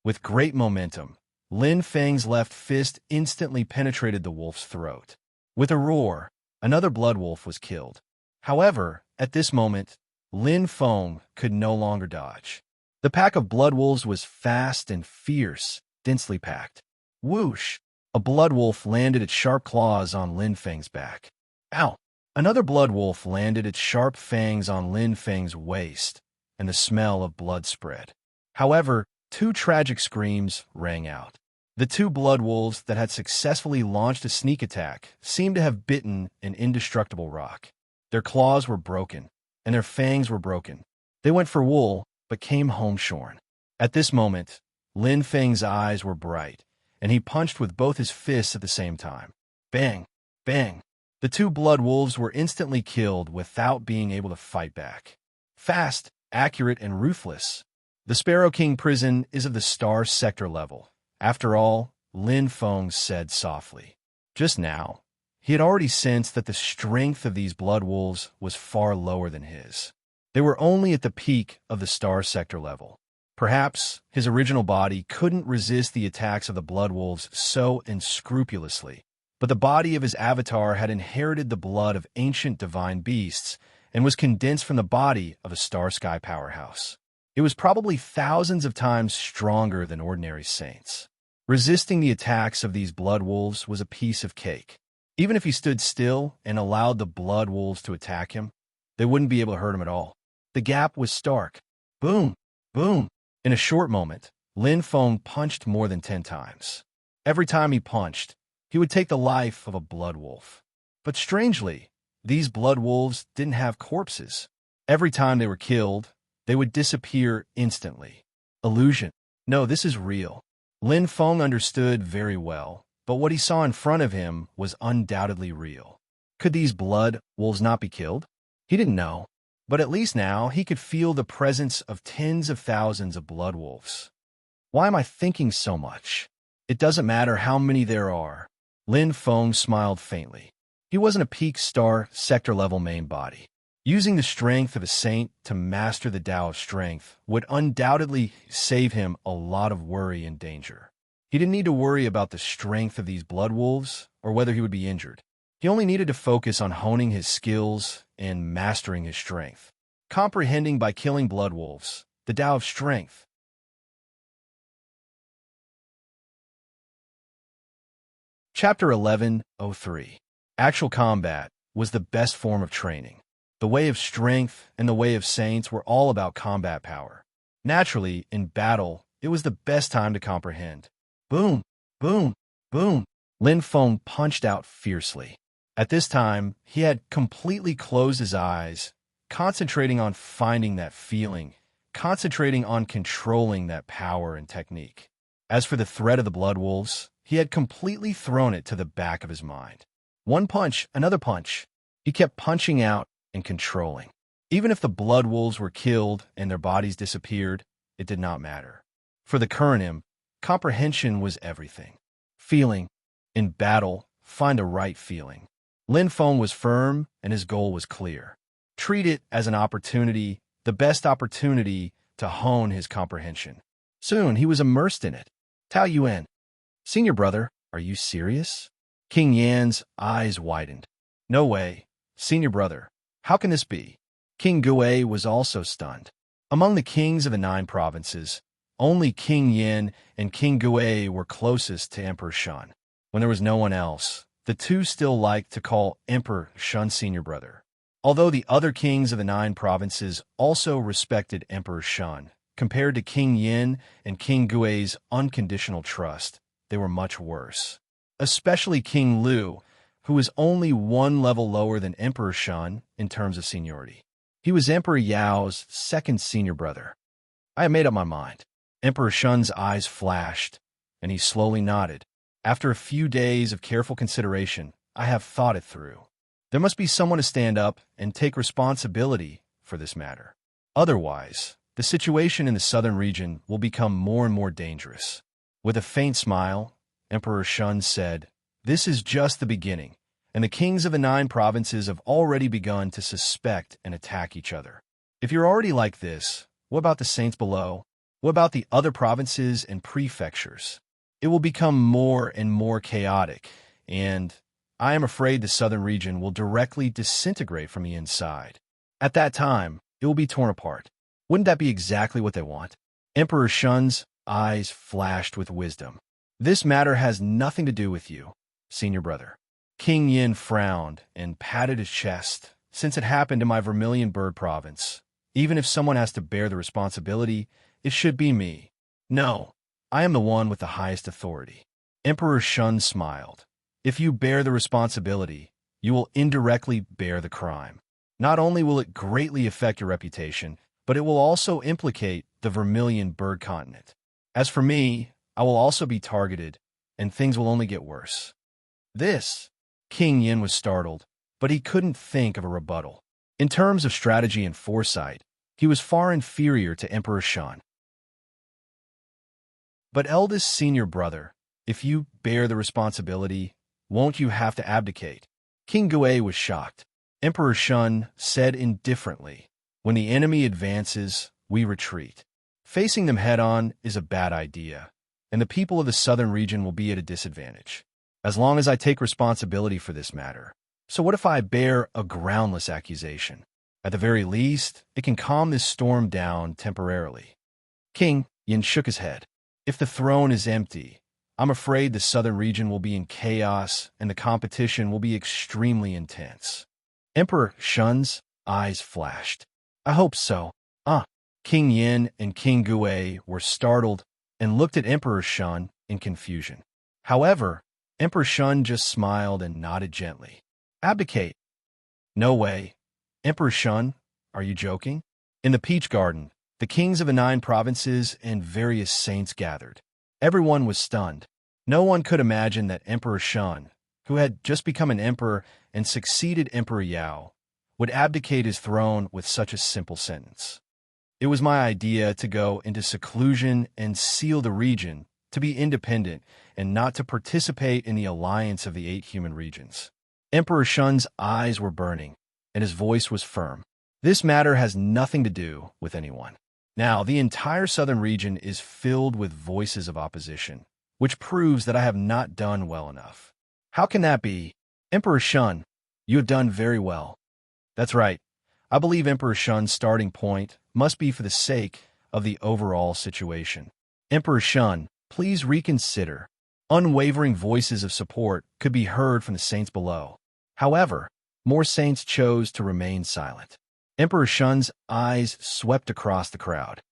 A: With great momentum, Lin Feng's left fist instantly penetrated the wolf's throat. With a roar, another blood wolf was killed. However, at this moment, Lin Feng could no longer dodge. The pack of blood wolves was fast and fierce, densely packed. Whoosh! A blood wolf landed its sharp claws on Lin Feng's back. Ow! Another blood wolf landed its sharp fangs on Lin Feng's waist, and the smell of blood spread. However, two tragic screams rang out. The two blood wolves that had successfully launched a sneak attack seemed to have bitten an indestructible rock. Their claws were broken, and their fangs were broken. They went for wool, but came home shorn. At this moment, Lin Feng's eyes were bright, and he punched with both his fists at the same time. Bang! Bang! The two blood wolves were instantly killed without being able to fight back. Fast, accurate, and ruthless. The Sparrow King prison is of the star sector level. After all, Lin Feng said softly. Just now, he had already sensed that the strength of these blood wolves was far lower than his. They were only at the peak of the star sector level. Perhaps his original body couldn't resist the attacks of the blood wolves so unscrupulously, but the body of his avatar had inherited the blood of ancient divine beasts and was condensed from the body of a star sky powerhouse. It was probably thousands of times stronger than ordinary saints. Resisting the attacks of these blood wolves was a piece of cake. Even if he stood still and allowed the blood wolves to attack him, they wouldn't be able to hurt him at all. The gap was stark. Boom! Boom! In a short moment, Lin Feng punched more than 10 times. Every time he punched, he would take the life of a blood wolf. But strangely, these blood wolves didn't have corpses. Every time they were killed, they would disappear instantly. Illusion. No, this is real. Lin Feng understood very well, but what he saw in front of him was undoubtedly real. Could these blood wolves not be killed? He didn't know, but at least now he could feel the presence of tens of thousands of blood wolves. Why am I thinking so much? It doesn't matter how many there are. Lin Feng smiled faintly. He wasn't a peak star sector level main body. Using the strength of a saint to master the Tao of strength would undoubtedly save him a lot of worry and danger. He didn't need to worry about the strength of these blood wolves or whether he would be injured. He only needed to focus on honing his skills and mastering his strength, comprehending by killing blood wolves the Tao of strength. Chapter 11:03. Actual combat was the best form of training. The way of strength and the way of saints were all about combat power. Naturally, in battle, it was the best time to comprehend. Boom! Boom! Boom! Lin Feng punched out fiercely. At this time, he had completely closed his eyes, concentrating on finding that feeling, concentrating on controlling that power and technique. As for the threat of the blood wolves, he had completely thrown it to the back of his mind. One punch, another punch. He kept punching out and controlling. Even if the blood wolves were killed and their bodies disappeared, it did not matter. For the Kurinim, comprehension was everything. Feeling. In battle, find a right feeling. Lin Feng was firm and his goal was clear. Treat it as an opportunity, the best opportunity to hone his comprehension. Soon he was immersed in it. Tao Yuan. Senior brother, are you serious? King Yan's eyes widened. No way. Senior brother. How can this be? King Gui was also stunned. Among the kings of the 9 provinces, only King Yin and King Gui were closest to Emperor Shun. When there was no one else, the two still liked to call Emperor Shun's senior brother. Although the other kings of the 9 provinces also respected Emperor Shun, compared to King Yin and King Gui's unconditional trust, they were much worse. Especially King Lu, who was only 1 level lower than Emperor Shun in terms of seniority. He was Emperor Yao's second senior brother. I had made up my mind. Emperor Shun's eyes flashed, and he slowly nodded. After a few days of careful consideration, I have thought it through. There must be someone to stand up and take responsibility for this matter. Otherwise, the situation in the southern region will become more and more dangerous. With a faint smile, Emperor Shun said, "This is just the beginning, and the kings of the 9 provinces have already begun to suspect and attack each other. If you're already like this, what about the saints below? What about the other provinces and prefectures? It will become more and more chaotic, and I am afraid the southern region will directly disintegrate from the inside. At that time, it will be torn apart. Wouldn't that be exactly what they want?" Emperor Shun's eyes flashed with wisdom. "This matter has nothing to do with you, senior brother." King Yin frowned and patted his chest. "Since it happened in my Vermilion Bird province, even if someone has to bear the responsibility, it should be me. No, I am the one with the highest authority." Emperor Shun smiled. "If you bear the responsibility, you will indirectly bear the crime. Not only will it greatly affect your reputation, but it will also implicate the Vermilion Bird continent. As for me, I will also be targeted, and things will only get worse." This, King Yin was startled, but he couldn't think of a rebuttal. In terms of strategy and foresight, he was far inferior to Emperor Shun. "But eldest senior brother, if you bear the responsibility, won't you have to abdicate?" King Gui was shocked. Emperor Shun said indifferently, "When the enemy advances, we retreat. Facing them head-on is a bad idea, and the people of the southern region will be at a disadvantage, as long as I take responsibility for this matter. So what if I bear a groundless accusation? At the very least, it can calm this storm down temporarily." King Yin shook his head. "If the throne is empty, I'm afraid the southern region will be in chaos and the competition will be extremely intense." Emperor Shun's eyes flashed. "I hope so." King Yin and King Gui were startled and looked at Emperor Shun in confusion. However, Emperor Shun just smiled and nodded gently. "Abdicate? No way. Emperor Shun, are you joking?" In the Peach Garden, the kings of the 9 provinces and various saints gathered. Everyone was stunned. No one could imagine that Emperor Shun, who had just become an emperor and succeeded Emperor Yao, would abdicate his throne with such a simple sentence. "It was my idea to go into seclusion and seal the region, to be independent and not to participate in the alliance of the 8 human regions." Emperor Shun's eyes were burning, and his voice was firm. "This matter has nothing to do with anyone. Now, the entire southern region is filled with voices of opposition, which proves that I have not done well enough." "How can that be?" "Emperor Shun, you have done very well." "That's right. I believe Emperor Shun's starting point must be for the sake of the overall situation. Emperor Shun, please reconsider." Unwavering voices of support could be heard from the saints below. However, more saints chose to remain silent. Emperor Shun's eyes swept across the crowd.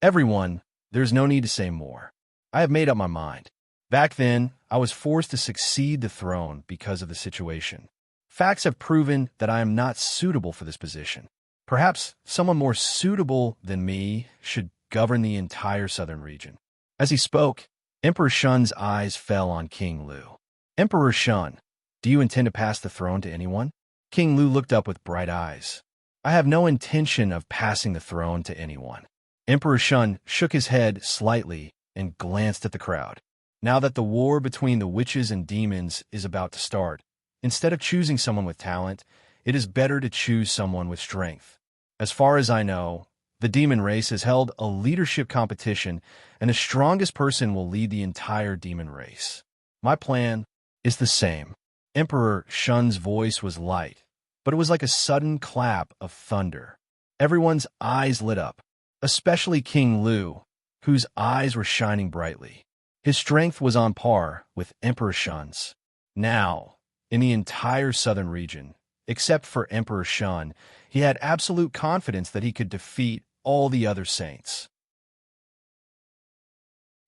A: "Everyone, there's no need to say more. I have made up my mind. Back then, I was forced to succeed the throne because of the situation. Facts have proven that I am not suitable for this position. Perhaps someone more suitable than me should govern the entire southern region." As he spoke, Emperor Shun's eyes fell on King Lu. "Emperor Shun, do you intend to pass the throne to anyone?" King Lu looked up with bright eyes. "I have no intention of passing the throne to anyone." Emperor Shun shook his head slightly and glanced at the crowd. Now that the war between the witches and demons is about to start, instead of choosing someone with talent, it is better to choose someone with strength. As far as I know, the demon race has held a leadership competition, and the strongest person will lead the entire demon race. My plan is the same. Emperor Shun's voice was light, but it was like a sudden clap of thunder. Everyone's eyes lit up, especially King Lu, whose eyes were shining brightly. His strength was on par with Emperor Shun's. Now, in the entire southern region. Except for Emperor Shun, he had absolute confidence that he could defeat all the other saints.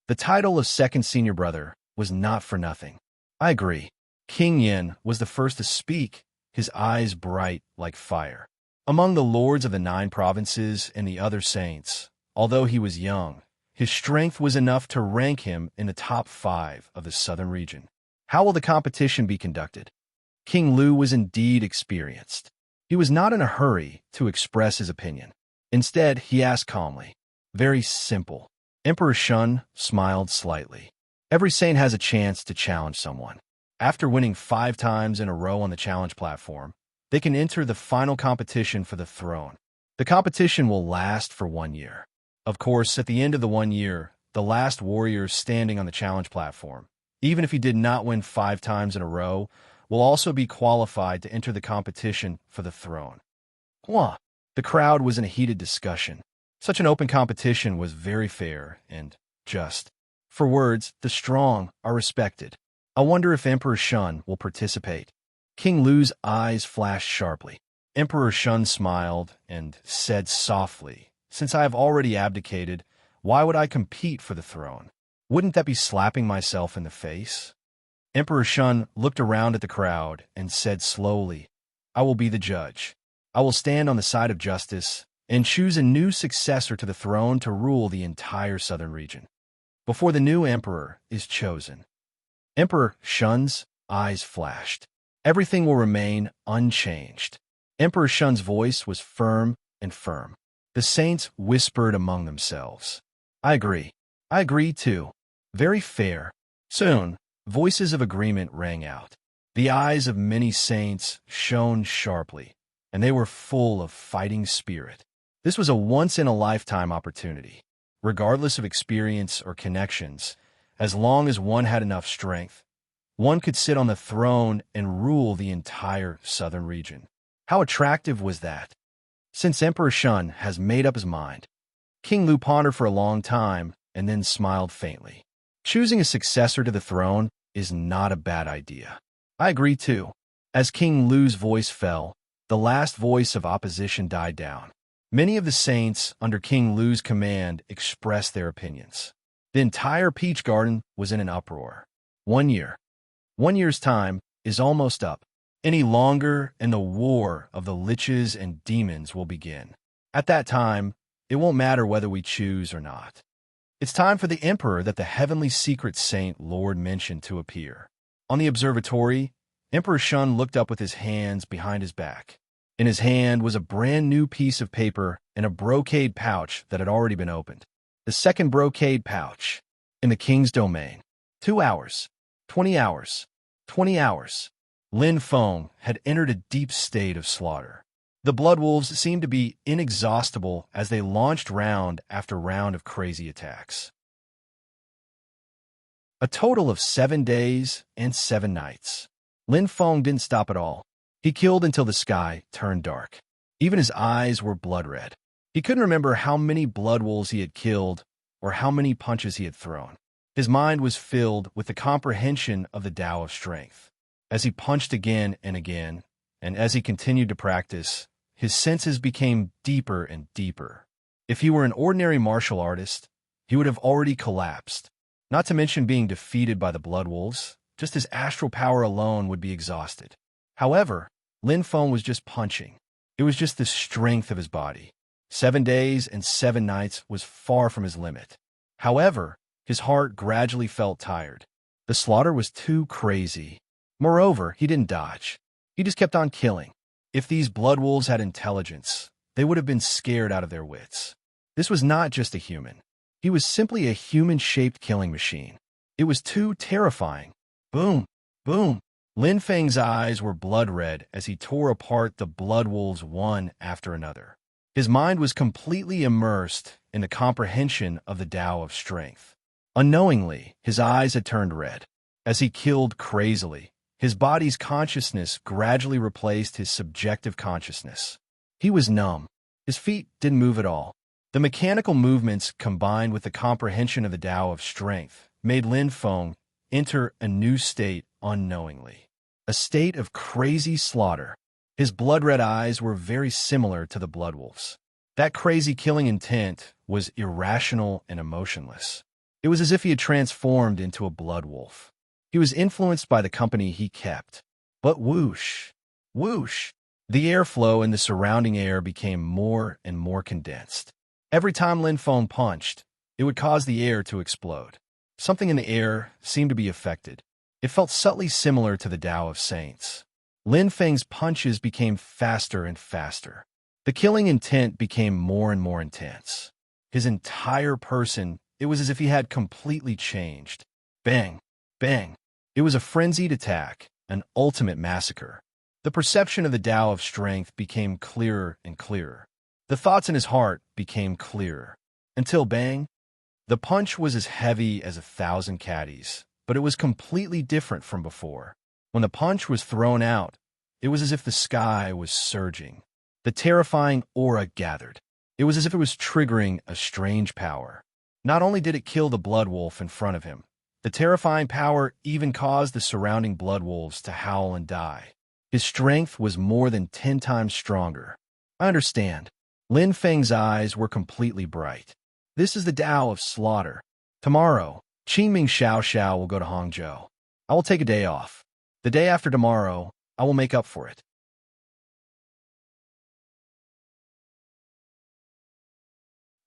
A: The title of second senior brother was not for nothing. I agree. King Yin was the first to speak, his eyes bright like fire. Among the lords of the 9 provinces and the other saints, although he was young, his strength was enough to rank him in the top 5 of the southern region. How will the competition be conducted? King Lu was indeed experienced. He was not in a hurry to express his opinion. Instead, he asked calmly. Very simple. Emperor Shun smiled slightly. Every saint has a chance to challenge someone. After winning 5 times in a row on the challenge platform, they can enter the final competition for the throne. The competition will last for 1 year. Of course, at the end of the 1 year, the last warrior standing on the challenge platform, even if he did not win 5 times in a row, will also be qualified to enter the competition for the throne. What? The crowd was in a heated discussion. Such an open competition was very fair and just. For words, the strong are respected. I wonder if Emperor Shun will participate. King Lu's eyes flashed sharply. Emperor Shun smiled and said softly, "Since I have already abdicated, why would I compete for the throne? Wouldn't that be slapping myself in the face?" Emperor Shun looked around at the crowd and said slowly, "I will be the judge. I will stand on the side of justice and choose a new successor to the throne to rule the entire southern region. Before the new emperor is chosen." Emperor Shun's eyes flashed. Everything will remain unchanged. Emperor Shun's voice was firm and firm. The saints whispered among themselves. I agree. I agree too. Very fair. Soon, voices of agreement rang out. The eyes of many saints shone sharply, and they were full of fighting spirit. This was a once-in-a-lifetime opportunity. Regardless of experience or connections, as long as one had enough strength, one could sit on the throne and rule the entire southern region. How attractive was that? Since Emperor Shun has made up his mind, King Lu pondered for a long time and then smiled faintly. Choosing a successor to the throne is not a bad idea. I agree too. As King Lu's voice fell, the last voice of opposition died down. Many of the saints under King Lu's command expressed their opinions. The entire Peach Garden was in an uproar. 1 year. 1 year's time is almost up. Any longer, and the war of the liches and demons will begin. At that time, it won't matter whether we choose or not. It's time for the emperor that the heavenly secret saint Lord mentioned to appear. On the observatory, Emperor Shun looked up with his hands behind his back. In his hand was a brand new piece of paper and a brocade pouch that had already been opened. The second brocade pouch. In the king's domain. 2 hours. 20 hours. 20 hours. Lin Feng had entered a deep state of slaughter. The blood wolves seemed to be inexhaustible as they launched round after round of crazy attacks. A total of 7 days and 7 nights. Lin Feng didn't stop at all. He killed until the sky turned dark. Even his eyes were blood red. He couldn't remember how many blood wolves he had killed or how many punches he had thrown. His mind was filled with the comprehension of the Tao of strength. As he punched again and again, and as he continued to practice, his senses became deeper and deeper. If he were an ordinary martial artist, he would have already collapsed. Not to mention being defeated by the blood wolves, just his astral power alone would be exhausted. However, Lin Feng was just punching. It was just the strength of his body. 7 days and 7 nights was far from his limit. However, his heart gradually felt tired. The slaughter was too crazy. Moreover, he didn't dodge. He just kept on killing. If these blood wolves had intelligence, they would have been scared out of their wits. This was not just a human. He was simply a human-shaped killing machine. It was too terrifying. Boom! Boom! Lin Feng's eyes were blood red as he tore apart the blood wolves one after another. His mind was completely immersed in the comprehension of the Tao of strength. Unknowingly, his eyes had turned red. As he killed crazily, his body's consciousness gradually replaced his subjective consciousness. He was numb. His feet didn't move at all. The mechanical movements combined with the comprehension of the Tao of strength made Lin Feng enter a new state unknowingly. a state of crazy slaughter. His blood-red eyes were very similar to the bloodwolf's. That crazy killing intent was irrational and emotionless. It was as if he had transformed into a blood wolf. He was influenced by the company he kept. But whoosh, whoosh, the airflow in the surrounding air became more and more condensed. Every time Lin Feng punched, it would cause the air to explode. Something in the air seemed to be affected. It felt subtly similar to the Tao of Saints. Lin Feng's punches became faster and faster. The killing intent became more and more intense. His entire person, it was as if he had completely changed. Bang, bang. It was a frenzied attack, an ultimate massacre. The perception of the Tao of Strength became clearer and clearer. The thoughts in his heart became clearer. Until bang, the punch was as heavy as 1,000 caddies, but it was completely different from before. When the punch was thrown out, it was as if the sky was surging. The terrifying aura gathered. It was as if it was triggering a strange power. Not only did it kill the blood wolf in front of him, the terrifying power even caused the surrounding blood wolves to howl and die. His strength was more than 10 times stronger. I understand. Lin Feng's eyes were completely bright. This is the Tao of slaughter. Tomorrow, Qingming Xiao Xiao will go to Hangzhou. I will take a day off. The day after tomorrow, I will make up for it.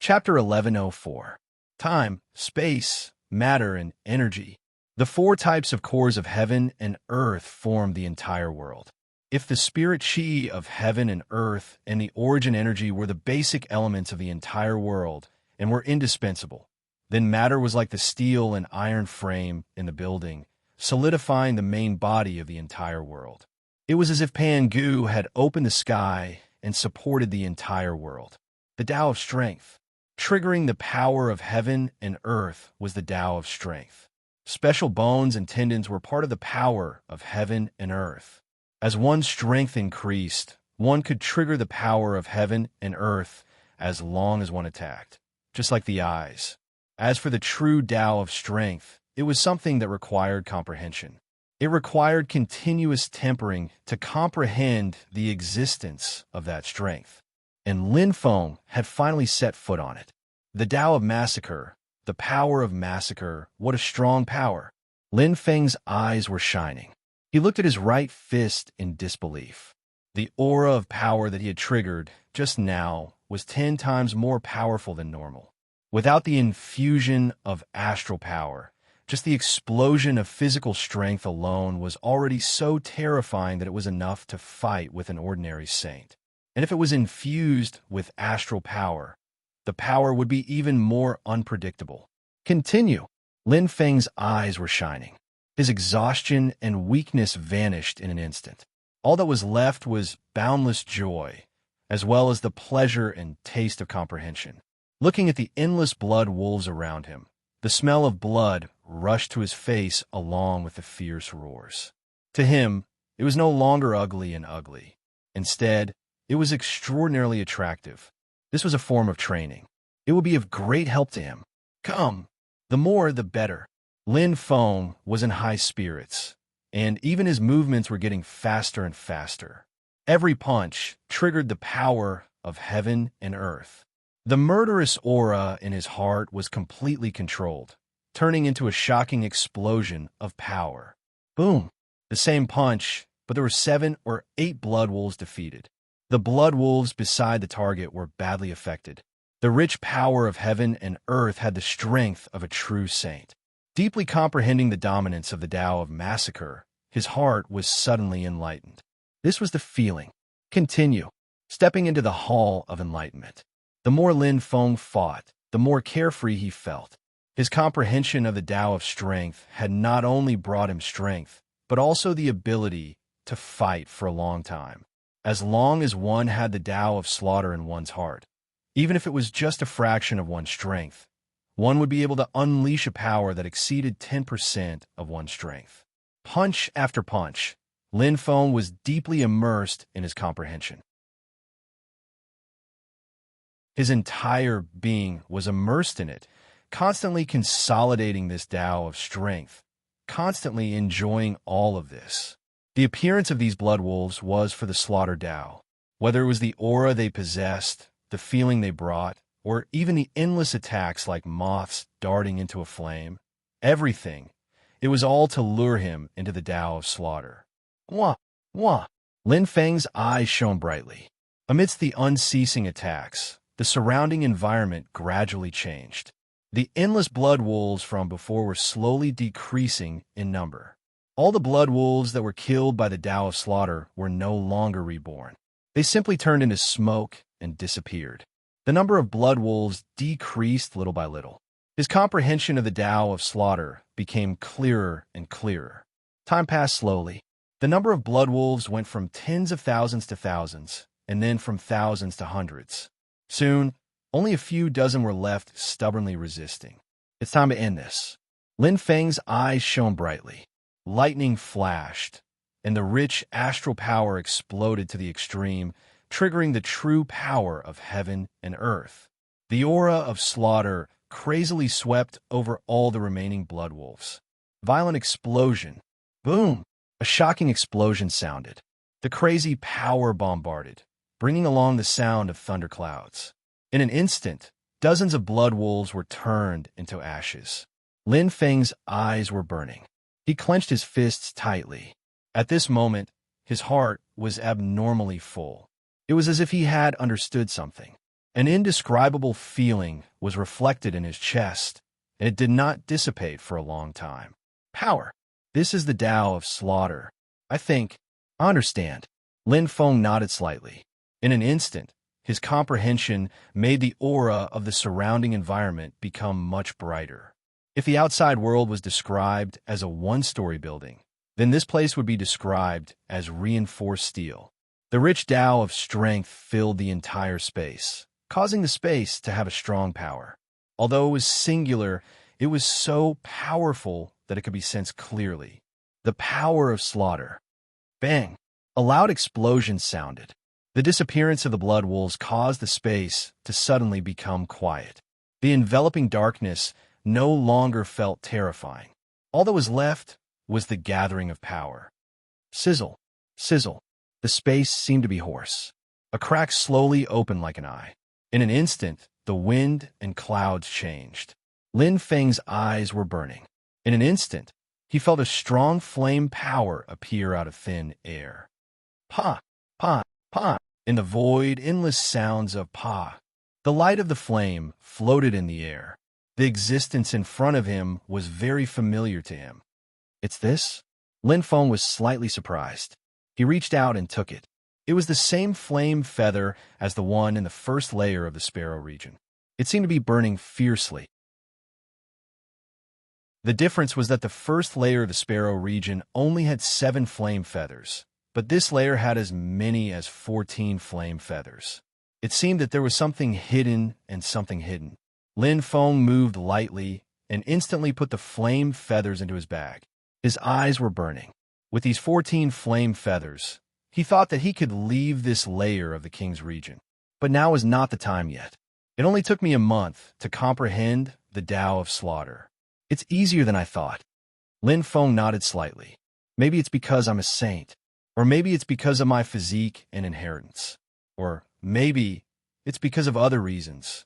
A: Chapter 1104. Time, Space, Matter, and Energy. The 4 types of cores of heaven and earth form the entire world. If the spirit chi of heaven and earth and the origin energy were the basic elements of the entire world and were indispensable, then matter was like the steel and iron frame in the building, solidifying the main body of the entire world. It was as if Pangu had opened the sky and supported the entire world. The Tao of Strength. Triggering the power of heaven and earth was the Tao of Strength. Special bones and tendons were part of the power of heaven and earth. As one's strength increased, one could trigger the power of heaven and earth as long as one attacked, just like the eyes. As for the true Tao of Strength, it was something that required comprehension. It required continuous tempering to comprehend the existence of that strength. And Lin Feng had finally set foot on it. The Tao of Massacre, the power of massacre, what a strong power. Lin Feng's eyes were shining. He looked at his right fist in disbelief. The aura of power that he had triggered just now was 10 times more powerful than normal. Without the infusion of astral power, just the explosion of physical strength alone was already so terrifying that it was enough to fight with an ordinary saint. And if it was infused with astral power, the power would be even more unpredictable. Continue. Lin Feng's eyes were shining. His exhaustion and weakness vanished in an instant. All that was left was boundless joy, as well as the pleasure and taste of comprehension. Looking at the endless blood wolves around him, the smell of blood rushed to his face along with the fierce roars. To him, it was no longer ugly and ugly. Instead, it was extraordinarily attractive. This was a form of training. It would be of great help to him. Come, the more the better. Lin Feng was in high spirits, and even his movements were getting faster and faster. Every punch triggered the power of heaven and earth. The murderous aura in his heart was completely controlled, turning into a shocking explosion of power. Boom! The same punch, but there were 7 or 8 blood wolves defeated. The blood wolves beside the target were badly affected. The rich power of heaven and earth had the strength of a true saint. Deeply comprehending the dominance of the Tao of Massacre, his heart was suddenly enlightened. This was the feeling. Continue. Stepping into the Hall of Enlightenment. The more Lin Feng fought, the more carefree he felt. His comprehension of the Tao of Strength had not only brought him strength, but also the ability to fight for a long time. As long as one had the Tao of Slaughter in one's heart, even if it was just a fraction of one's strength, one would be able to unleash a power that exceeded 10% of one's strength. Punch after punch, Lin Feng was deeply immersed in his comprehension. His entire being was immersed in it, constantly consolidating this Tao of Strength, constantly enjoying all of this. The appearance of these blood wolves was for the slaughter Tao. Whether it was the aura they possessed, the feeling they brought, or even the endless attacks like moths darting into a flame, everything, it was all to lure him into the Tao of slaughter. Wah! Wah! Lin Feng's eyes shone brightly. Amidst the unceasing attacks, the surrounding environment gradually changed. The endless blood wolves from before were slowly decreasing in number. All the blood wolves that were killed by the Tao of slaughter were no longer reborn. They simply turned into smoke and disappeared. The number of blood wolves decreased little by little. His comprehension of the Tao of slaughter became clearer and clearer. Time passed slowly. The number of blood wolves went from tens of thousands to thousands, and then from thousands to hundreds. Soon, only a few dozen were left stubbornly resisting. It's time to end this. Lin Feng's eyes shone brightly. Lightning flashed, and the rich astral power exploded to the extreme, triggering the true power of heaven and earth. The aura of slaughter crazily swept over all the remaining blood wolves. Violent explosion. Boom! A shocking explosion sounded. The crazy power bombarded, bringing along the sound of thunderclouds. In an instant, dozens of blood wolves were turned into ashes. Lin Feng's eyes were burning. He clenched his fists tightly. At this moment, his heart was abnormally full. It was as if he had understood something. An indescribable feeling was reflected in his chest, and it did not dissipate for a long time. Power. This is the Tao of slaughter. I understand. Lin Feng nodded slightly. In an instant, his comprehension made the aura of the surrounding environment become much brighter. If the outside world was described as a one-story building, then this place would be described as reinforced steel. The rich Tao of strength filled the entire space, causing the space to have a strong power. Although it was singular, it was so powerful that it could be sensed clearly. The power of slaughter. Bang! A loud explosion sounded. The disappearance of the blood wolves caused the space to suddenly become quiet. The enveloping darkness no longer felt terrifying. All that was left was the gathering of power. Sizzle, sizzle. The space seemed to be hoarse. A crack slowly opened like an eye. In an instant, the wind and clouds changed. Lin Feng's eyes were burning. In an instant, he felt a strong flame power appear out of thin air. Pa, pa, pa. In the void, endless sounds of pa. The light of the flame floated in the air. The existence in front of him was very familiar to him. It's this? Lin Feng was slightly surprised. He reached out and took it. It was the same flame feather as the one in the first layer of the Sparrow region. It seemed to be burning fiercely. The difference was that the first layer of the Sparrow region only had 7 flame feathers, but this layer had as many as 14 flame feathers. It seemed that there was something hidden and something hidden. Lin Feng moved lightly and instantly put the flame feathers into his bag. His eyes were burning. With these 14 flame feathers, he thought that he could leave this layer of the king's region. But now was not the time yet. It only took me a month to comprehend the Tao of slaughter. It's easier than I thought. Lin Feng nodded slightly. Maybe it's because I'm a saint. Or maybe it's because of my physique and inheritance. Or maybe it's because of other reasons.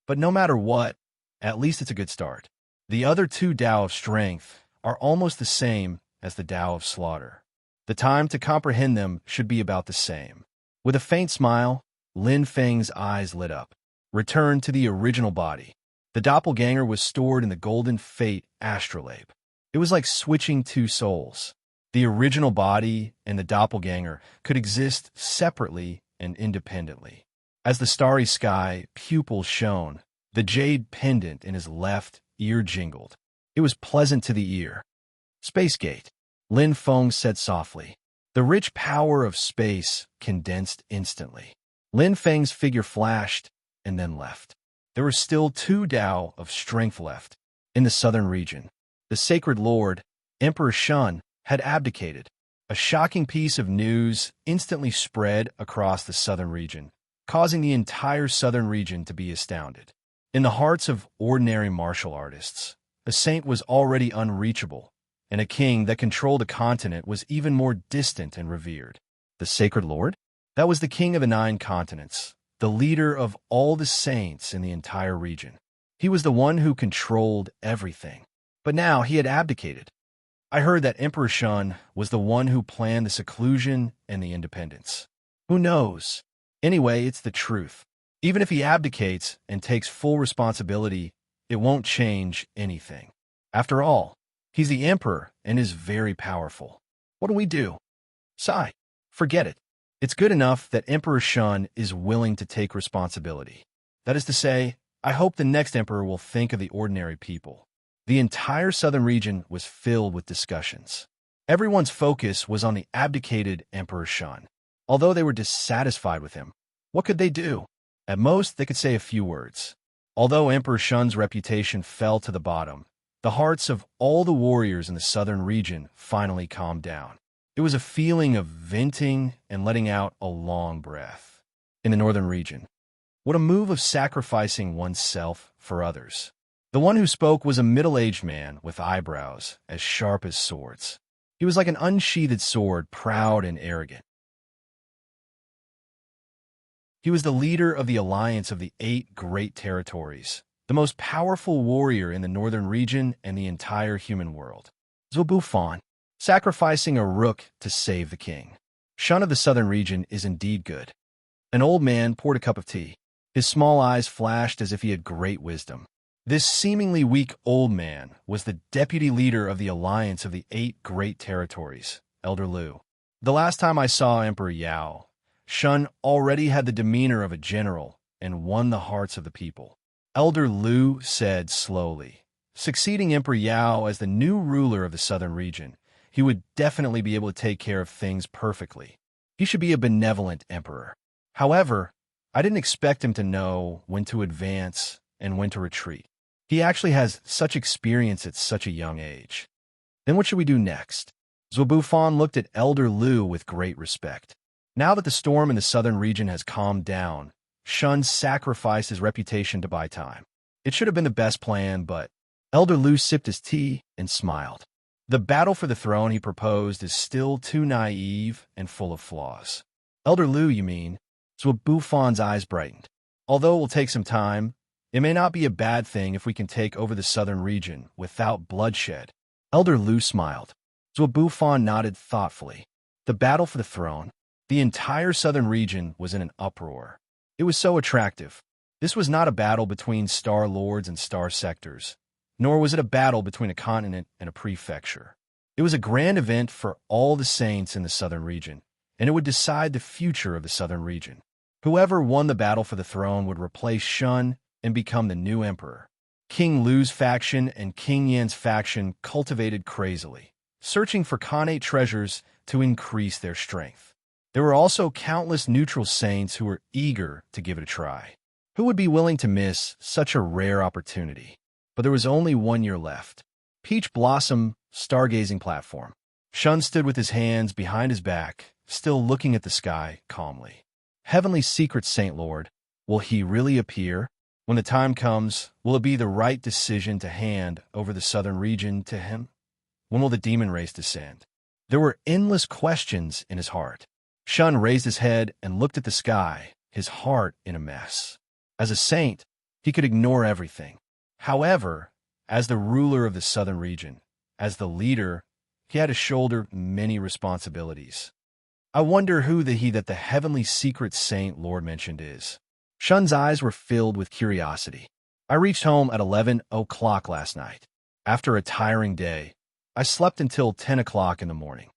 A: But no matter what, at least it's a good start. The other 2 Tao of strength are almost the same as the Tao of slaughter. The time to comprehend them should be about the same. With a faint smile, Lin Feng's eyes lit up. Return to the original body. The doppelganger was stored in the Golden Fate astrolabe. It was like switching 2 souls. The original body and the doppelganger could exist separately and independently. As the starry sky pupils shone, the jade pendant in his left ear jingled. It was pleasant to the ear. Space Gate, Lin Feng said softly. The rich power of space condensed instantly. Lin Feng's figure flashed and then left. There were still 2 Tao of strength left. In the southern region, the sacred lord, Emperor Shun, had abdicated. A shocking piece of news instantly spread across the southern region, causing the entire southern region to be astounded. In the hearts of ordinary martial artists, a saint was already unreachable, and a king that controlled a continent was even more distant and revered. The Sacred Lord? That was the king of the 9 continents, the leader of all the saints in the entire region. He was the one who controlled everything. But now he had abdicated. I heard that Emperor Shun was the one who planned the seclusion and the independence. Who knows? Anyway, it's the truth. Even if he abdicates and takes full responsibility, it won't change anything. After all, he's the emperor and is very powerful. What do we do? Sigh. Forget it. It's good enough that Emperor Shun is willing to take responsibility. That is to say, I hope the next emperor will think of the ordinary people. The entire southern region was filled with discussions. Everyone's focus was on the abdicated Emperor Shun. Although they were dissatisfied with him, what could they do? At most, they could say a few words. Although Emperor Shun's reputation fell to the bottom, the hearts of all the warriors in the southern region finally calmed down. It was a feeling of venting and letting out a long breath. In the northern region, what a move of sacrificing oneself for others. The one who spoke was a middle-aged man with eyebrows as sharp as swords. He was like an unsheathed sword, proud and arrogant. He was the leader of the alliance of the 8 great territories, the most powerful warrior in the northern region and the entire human world. Zobufon, sacrificing a rook to save the king. Shun of the southern region is indeed good. An old man poured a cup of tea. His small eyes flashed as if he had great wisdom. This seemingly weak old man was the deputy leader of the alliance of the 8 great territories, Elder Lu. The last time I saw Emperor Yao, Shun already had the demeanor of a general and won the hearts of the people. Elder Lu said slowly, succeeding Emperor Yao as the new ruler of the southern region, he would definitely be able to take care of things perfectly. He should be a benevolent emperor. However, I didn't expect him to know when to advance and when to retreat. He actually has such experience at such a young age. Then what should we do next? Zobufon looked at Elder Lu with great respect. Now that the storm in the southern region has calmed down, Shun sacrificed his reputation to buy time. It should have been the best plan, but Elder Lu sipped his tea and smiled. The battle for the throne he proposed is still too naive and full of flaws. Elder Lu, you mean? Zwobufon's eyes brightened. Although it will take some time, it may not be a bad thing if we can take over the southern region without bloodshed. Elder Lu smiled. Zwobufon nodded thoughtfully. The battle for the throne. The entire southern region was in an uproar. It was so attractive. This was not a battle between star lords and star sectors, nor was it a battle between a continent and a prefecture. It was a grand event for all the saints in the southern region, and it would decide the future of the southern region. Whoever won the battle for the throne would replace Shun and become the new emperor. King Lu's faction and King Yan's faction cultivated crazily, searching for Khanate treasures to increase their strength. There were also countless neutral saints who were eager to give it a try. Who would be willing to miss such a rare opportunity? But there was only 1 year left. Peach Blossom Stargazing Platform. Shun stood with his hands behind his back, still looking at the sky calmly. Heavenly Secret Saint Lord, will he really appear? When the time comes, will it be the right decision to hand over the southern region to him? When will the demon race descend? There were endless questions in his heart. Shun raised his head and looked at the sky, his heart in a mess. As a saint, he could ignore everything. However, as the ruler of the southern region, as the leader, he had to shoulder many responsibilities. I wonder who that the Heavenly Secret Saint Lord mentioned is. Shun's eyes were filled with curiosity. I reached home at 11 o'clock last night. After a tiring day, I slept until 10 o'clock in the morning.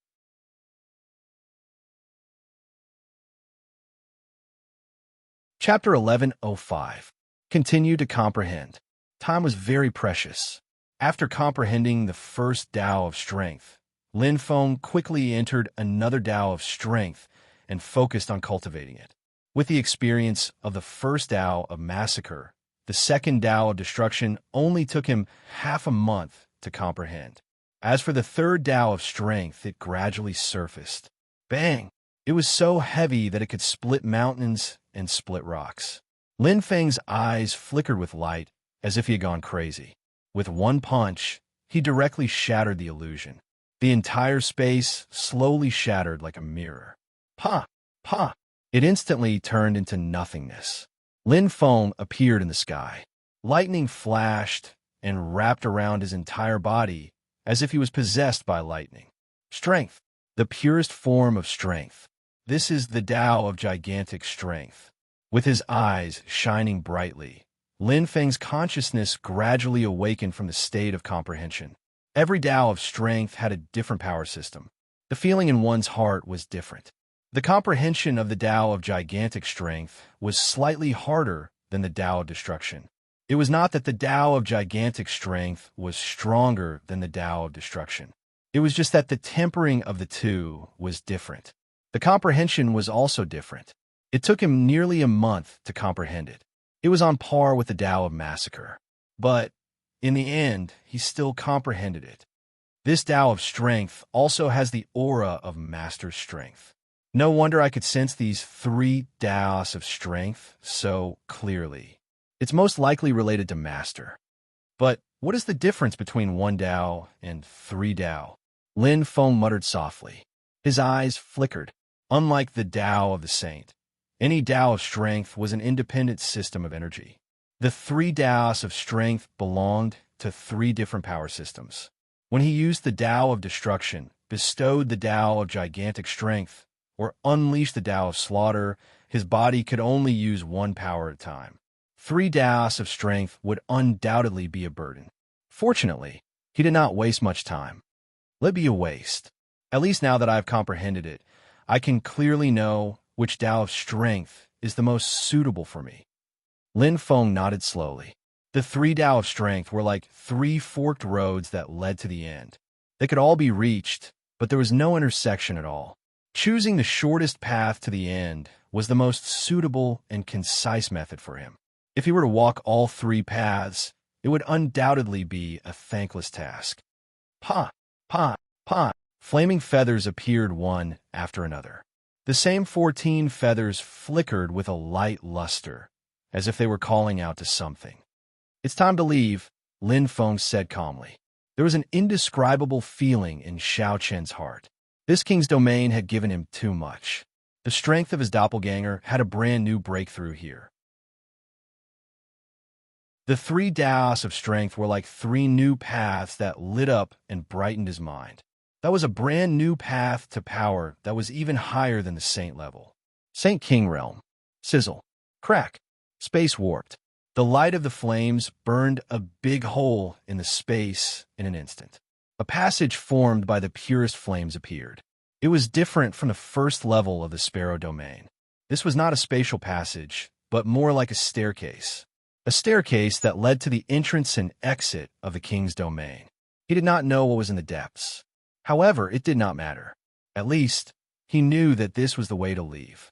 A: Chapter 11:05. Continue to comprehend. Time was very precious. After comprehending the first Tao of strength, Lin Feng quickly entered another Tao of strength and focused on cultivating it. With the experience of the first Tao of massacre, the second Tao of destruction only took him half a month to comprehend. As for the third Tao of strength, it gradually surfaced. Bang! It was so heavy that it could split mountains and split rocks. Lin Feng's eyes flickered with light as if he had gone crazy. With one punch, he directly shattered the illusion. The entire space slowly shattered like a mirror. Pa! Pa! It instantly turned into nothingness. Lin Feng appeared in the sky. Lightning flashed and wrapped around his entire body as if he was possessed by lightning. Strength, the purest form of strength. This is the Tao of gigantic strength. With his eyes shining brightly, Lin Feng's consciousness gradually awakened from the state of comprehension. Every Tao of strength had a different power system. The feeling in one's heart was different. The comprehension of the Tao of gigantic strength was slightly harder than the Tao of destruction. It was not that the Tao of gigantic strength was stronger than the Tao of destruction. It was just that the tempering of the two was different. The comprehension was also different. It took him nearly a month to comprehend it. It was on par with the Tao of massacre. But, in the end, he still comprehended it. This Tao of strength also has the aura of master strength. No wonder I could sense these three Taos of strength so clearly. It's most likely related to master. But what is the difference between one Tao and three Tao? Lin Feng muttered softly. His eyes flickered. Unlike the Tao of the saint, any Tao of strength was an independent system of energy. The three Taos of strength belonged to three different power systems. When he used the Tao of destruction, bestowed the Tao of gigantic strength, or unleashed the Tao of slaughter, his body could only use one power at a time. Three Taos of strength would undoubtedly be a burden. Fortunately, he did not waste much time. Let be a waste. At least now that I have comprehended it, I can clearly know which Tao of strength is the most suitable for me. Lin Feng nodded slowly. The three Tao of strength were like three forked roads that led to the end. They could all be reached, but there was no intersection at all. Choosing the shortest path to the end was the most suitable and concise method for him. If he were to walk all three paths, it would undoubtedly be a thankless task. Pa! Pa! Pa! Flaming feathers appeared one after another. The same 14 feathers flickered with a light luster, as if they were calling out to something. It's time to leave, Lin Feng said calmly. There was an indescribable feeling in Xiao Chen's heart. This king's domain had given him too much. The strength of his doppelganger had a brand new breakthrough here. The three Taos of strength were like three new paths that lit up and brightened his mind. That was a brand new path to power that was even higher than the saint level. Saint King realm. Sizzle. Crack. Space warped. The light of the flames burned a big hole in the space in an instant. A passage formed by the purest flames appeared. It was different from the first level of the Sparrow domain. This was not a spatial passage, but more like a staircase. A staircase that led to the entrance and exit of the king's domain. He did not know what was in the depths. However, it did not matter. At least, he knew that this was the way to leave.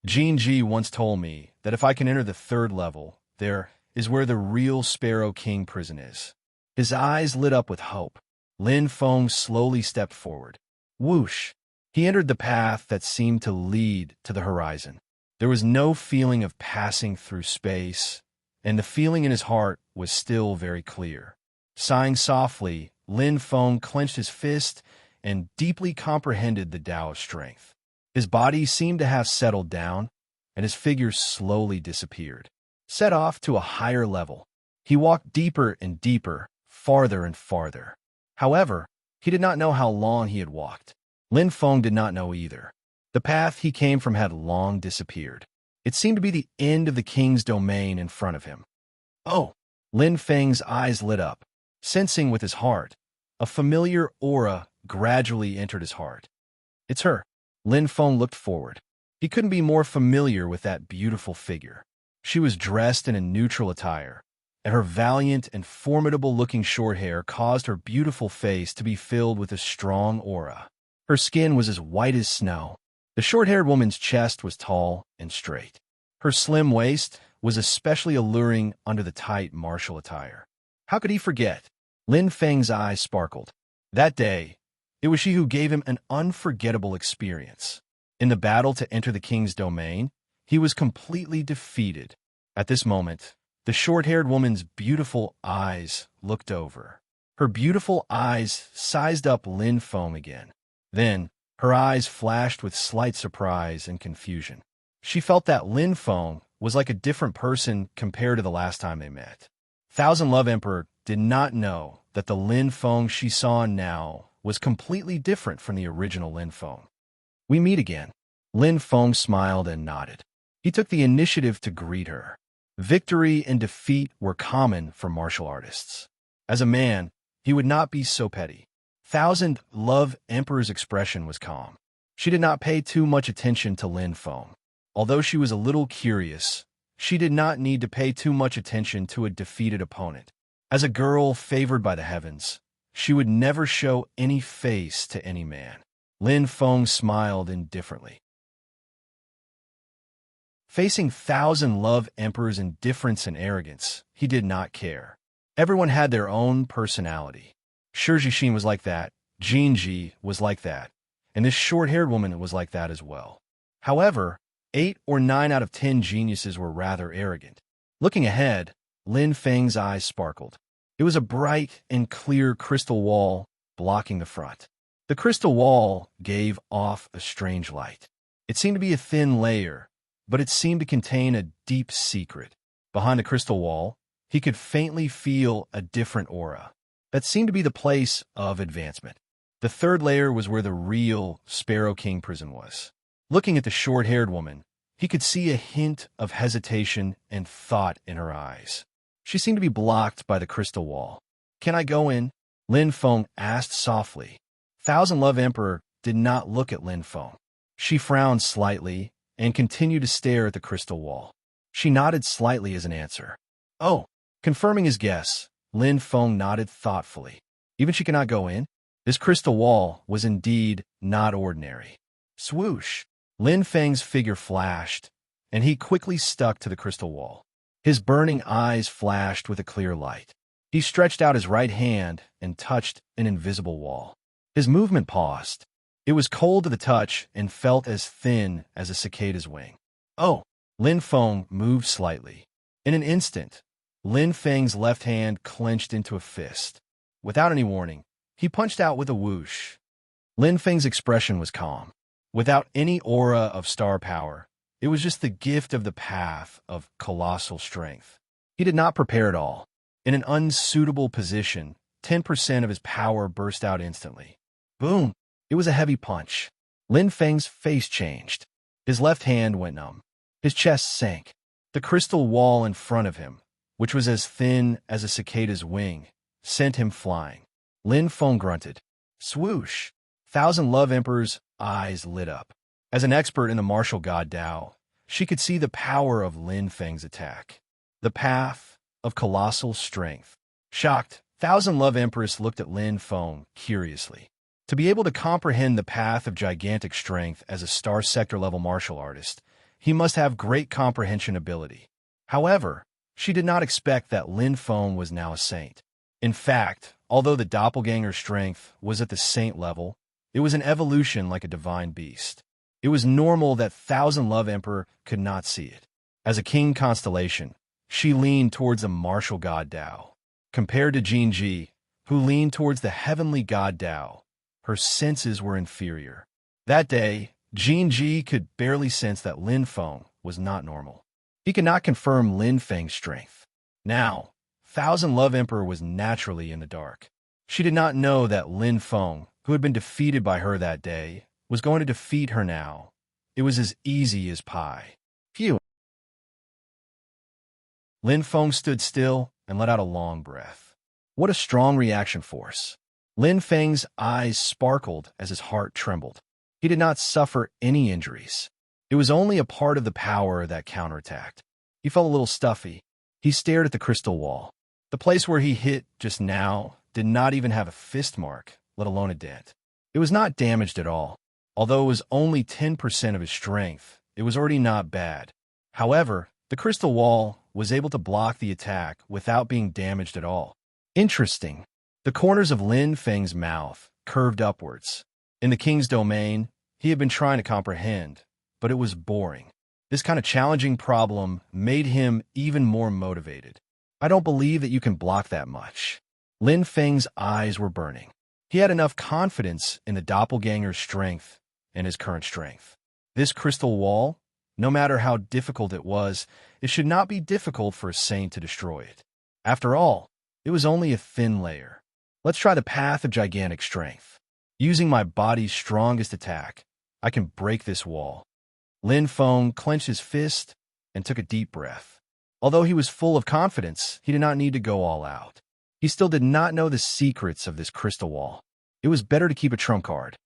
A: Jean Ji once told me that if I can enter the third level, there is where the real Sparrow King prison is. His eyes lit up with hope. Lin Feng slowly stepped forward. Whoosh! He entered the path that seemed to lead to the horizon. There was no feeling of passing through space, and the feeling in his heart was still very clear. Sighing softly, Lin Feng clenched his fist and deeply comprehended the Tao of strength. His body seemed to have settled down, and his figure slowly disappeared. Set off to a higher level, he walked deeper and deeper, farther and farther. However, he did not know how long he had walked. Lin Feng did not know either. The path he came from had long disappeared. It seemed to be the end of the king's domain in front of him. Oh! Lin Feng's eyes lit up. Sensing with his heart, a familiar aura gradually entered his heart. It's her. Lin Feng looked forward. He couldn't be more familiar with that beautiful figure. She was dressed in a neutral attire, and her valiant and formidable-looking short hair caused her beautiful face to be filled with a strong aura. Her skin was as white as snow. The short-haired woman's chest was tall and straight. Her slim waist was especially alluring under the tight martial attire. How could he forget? Lin Feng's eyes sparkled. That day, it was she who gave him an unforgettable experience. In the battle to enter the king's domain, he was completely defeated. At this moment, the short-haired woman's beautiful eyes looked over. Her beautiful eyes sized up Lin Feng again. Then, her eyes flashed with slight surprise and confusion. She felt that Lin Feng was like a different person compared to the last time they met. Thousand Love Emperor did not know that the Lin Feng she saw now was completely different from the original Lin Feng. "We meet again." Lin Feng smiled and nodded. He took the initiative to greet her. Victory and defeat were common for martial artists. As a man, he would not be so petty. Thousand Love Emperor's expression was calm. She did not pay too much attention to Lin Feng. Although she was a little curious, she did not need to pay too much attention to a defeated opponent. As a girl favored by the heavens, she would never show any face to any man. Lin Feng smiled indifferently. Facing Thousand Love Emperor's indifference and arrogance, he did not care. Everyone had their own personality. Shijin was like that, Jinji was like that, and this short-haired woman was like that as well. However, 8 or 9 out of 10 geniuses were rather arrogant. Looking ahead, Lin Feng's eyes sparkled. It was a bright and clear crystal wall blocking the front. The crystal wall gave off a strange light. It seemed to be a thin layer, but it seemed to contain a deep secret. Behind the crystal wall, he could faintly feel a different aura. That seemed to be the place of advancement. The third layer was where the real Sparrow King prison was. Looking at the short-haired woman, he could see a hint of hesitation and thought in her eyes. She seemed to be blocked by the crystal wall. "Can I go in?" Lin Feng asked softly. Thousand Love Emperor did not look at Lin Feng. She frowned slightly and continued to stare at the crystal wall. She nodded slightly as an answer. "Oh." Confirming his guess, Lin Feng nodded thoughtfully. Even she cannot go in? This crystal wall was indeed not ordinary. Swoosh! Lin Feng's figure flashed, and he quickly stuck to the crystal wall. His burning eyes flashed with a clear light. He stretched out his right hand and touched an invisible wall. His movement paused. It was cold to the touch and felt as thin as a cicada's wing. "Oh!" Lin Feng moved slightly. In an instant, Lin Feng's left hand clenched into a fist. Without any warning, he punched out with a whoosh. Lin Feng's expression was calm. Without any aura of star power, it was just the gift of the path of colossal strength. He did not prepare at all. In an unsuitable position, 10% of his power burst out instantly. Boom! It was a heavy punch. Lin Feng's face changed. His left hand went numb. His chest sank. The crystal wall in front of him, which was as thin as a cicada's wing, sent him flying. Lin Feng grunted. Swoosh! Thousand Love Emperor's eyes lit up. As an expert in the martial god Dao, she could see the power of Lin Feng's attack. The path of colossal strength. Shocked, Thousand Love Empress looked at Lin Feng curiously. To be able to comprehend the path of gigantic strength as a star sector level martial artist, he must have great comprehension ability. However, she did not expect that Lin Feng was now a saint. In fact, although the doppelganger strength was at the saint level, it was an evolution like a divine beast. It was normal that Thousand Love Emperor could not see it. As a king constellation, she leaned towards the martial god Dao. Compared to Jinji, who leaned towards the heavenly god Dao, her senses were inferior. That day, Jinji could barely sense that Lin Feng was not normal. He could not confirm Lin Feng's strength. Now, Thousand Love Emperor was naturally in the dark. She did not know that Lin Feng, who had been defeated by her that day, was going to defeat her now. It was as easy as pie. Phew! Lin Feng stood still and let out a long breath. What a strong reaction force. Lin Feng's eyes sparkled as his heart trembled. He did not suffer any injuries. It was only a part of the power that counterattacked. He felt a little stuffy. He stared at the crystal wall. The place where he hit just now did not even have a fist mark, let alone a dent. It was not damaged at all. Although it was only 10% of his strength, it was already not bad. However, the crystal wall was able to block the attack without being damaged at all. Interesting. The corners of Lin Feng's mouth curved upwards. In the king's domain, he had been trying to comprehend, but it was boring. This kind of challenging problem made him even more motivated. I don't believe that you can block that much. Lin Feng's eyes were burning. He had enough confidence in the doppelganger's strength and his current strength. This crystal wall, no matter how difficult it should not be difficult for a saint to destroy it. After all, it was only a thin layer. Let's try the path of gigantic strength. Using my body's strongest attack, I can break this wall. Lin Feng clenched his fist and took a deep breath. Although he was full of confidence, he did not need to go all out. He still did not know the secrets of this crystal wall. It was better to keep a trump card.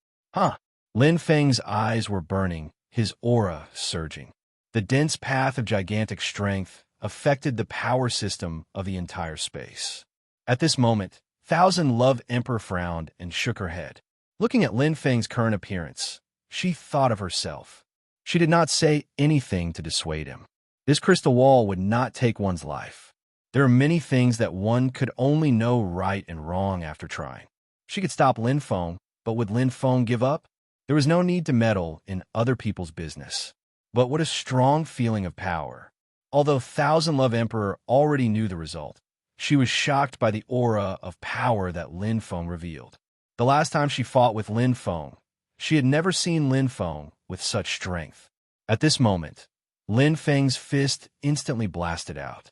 A: Lin Feng's eyes were burning, his aura surging. The dense path of gigantic strength affected the power system of the entire space. At this moment, Thousand Love Emperor frowned and shook her head. Looking at Lin Feng's current appearance, she thought of herself. She did not say anything to dissuade him. This crystal wall would not take one's life. There are many things that one could only know right and wrong after trying. She could stop Lin Feng, but would Lin Feng give up? There was no need to meddle in other people's business. But what a strong feeling of power. Although Thousand Love Emperor already knew the result, she was shocked by the aura of power that Lin Feng revealed. The last time she fought with Lin Feng, she had never seen Lin Feng with such strength. At this moment, Lin Feng's fist instantly blasted out.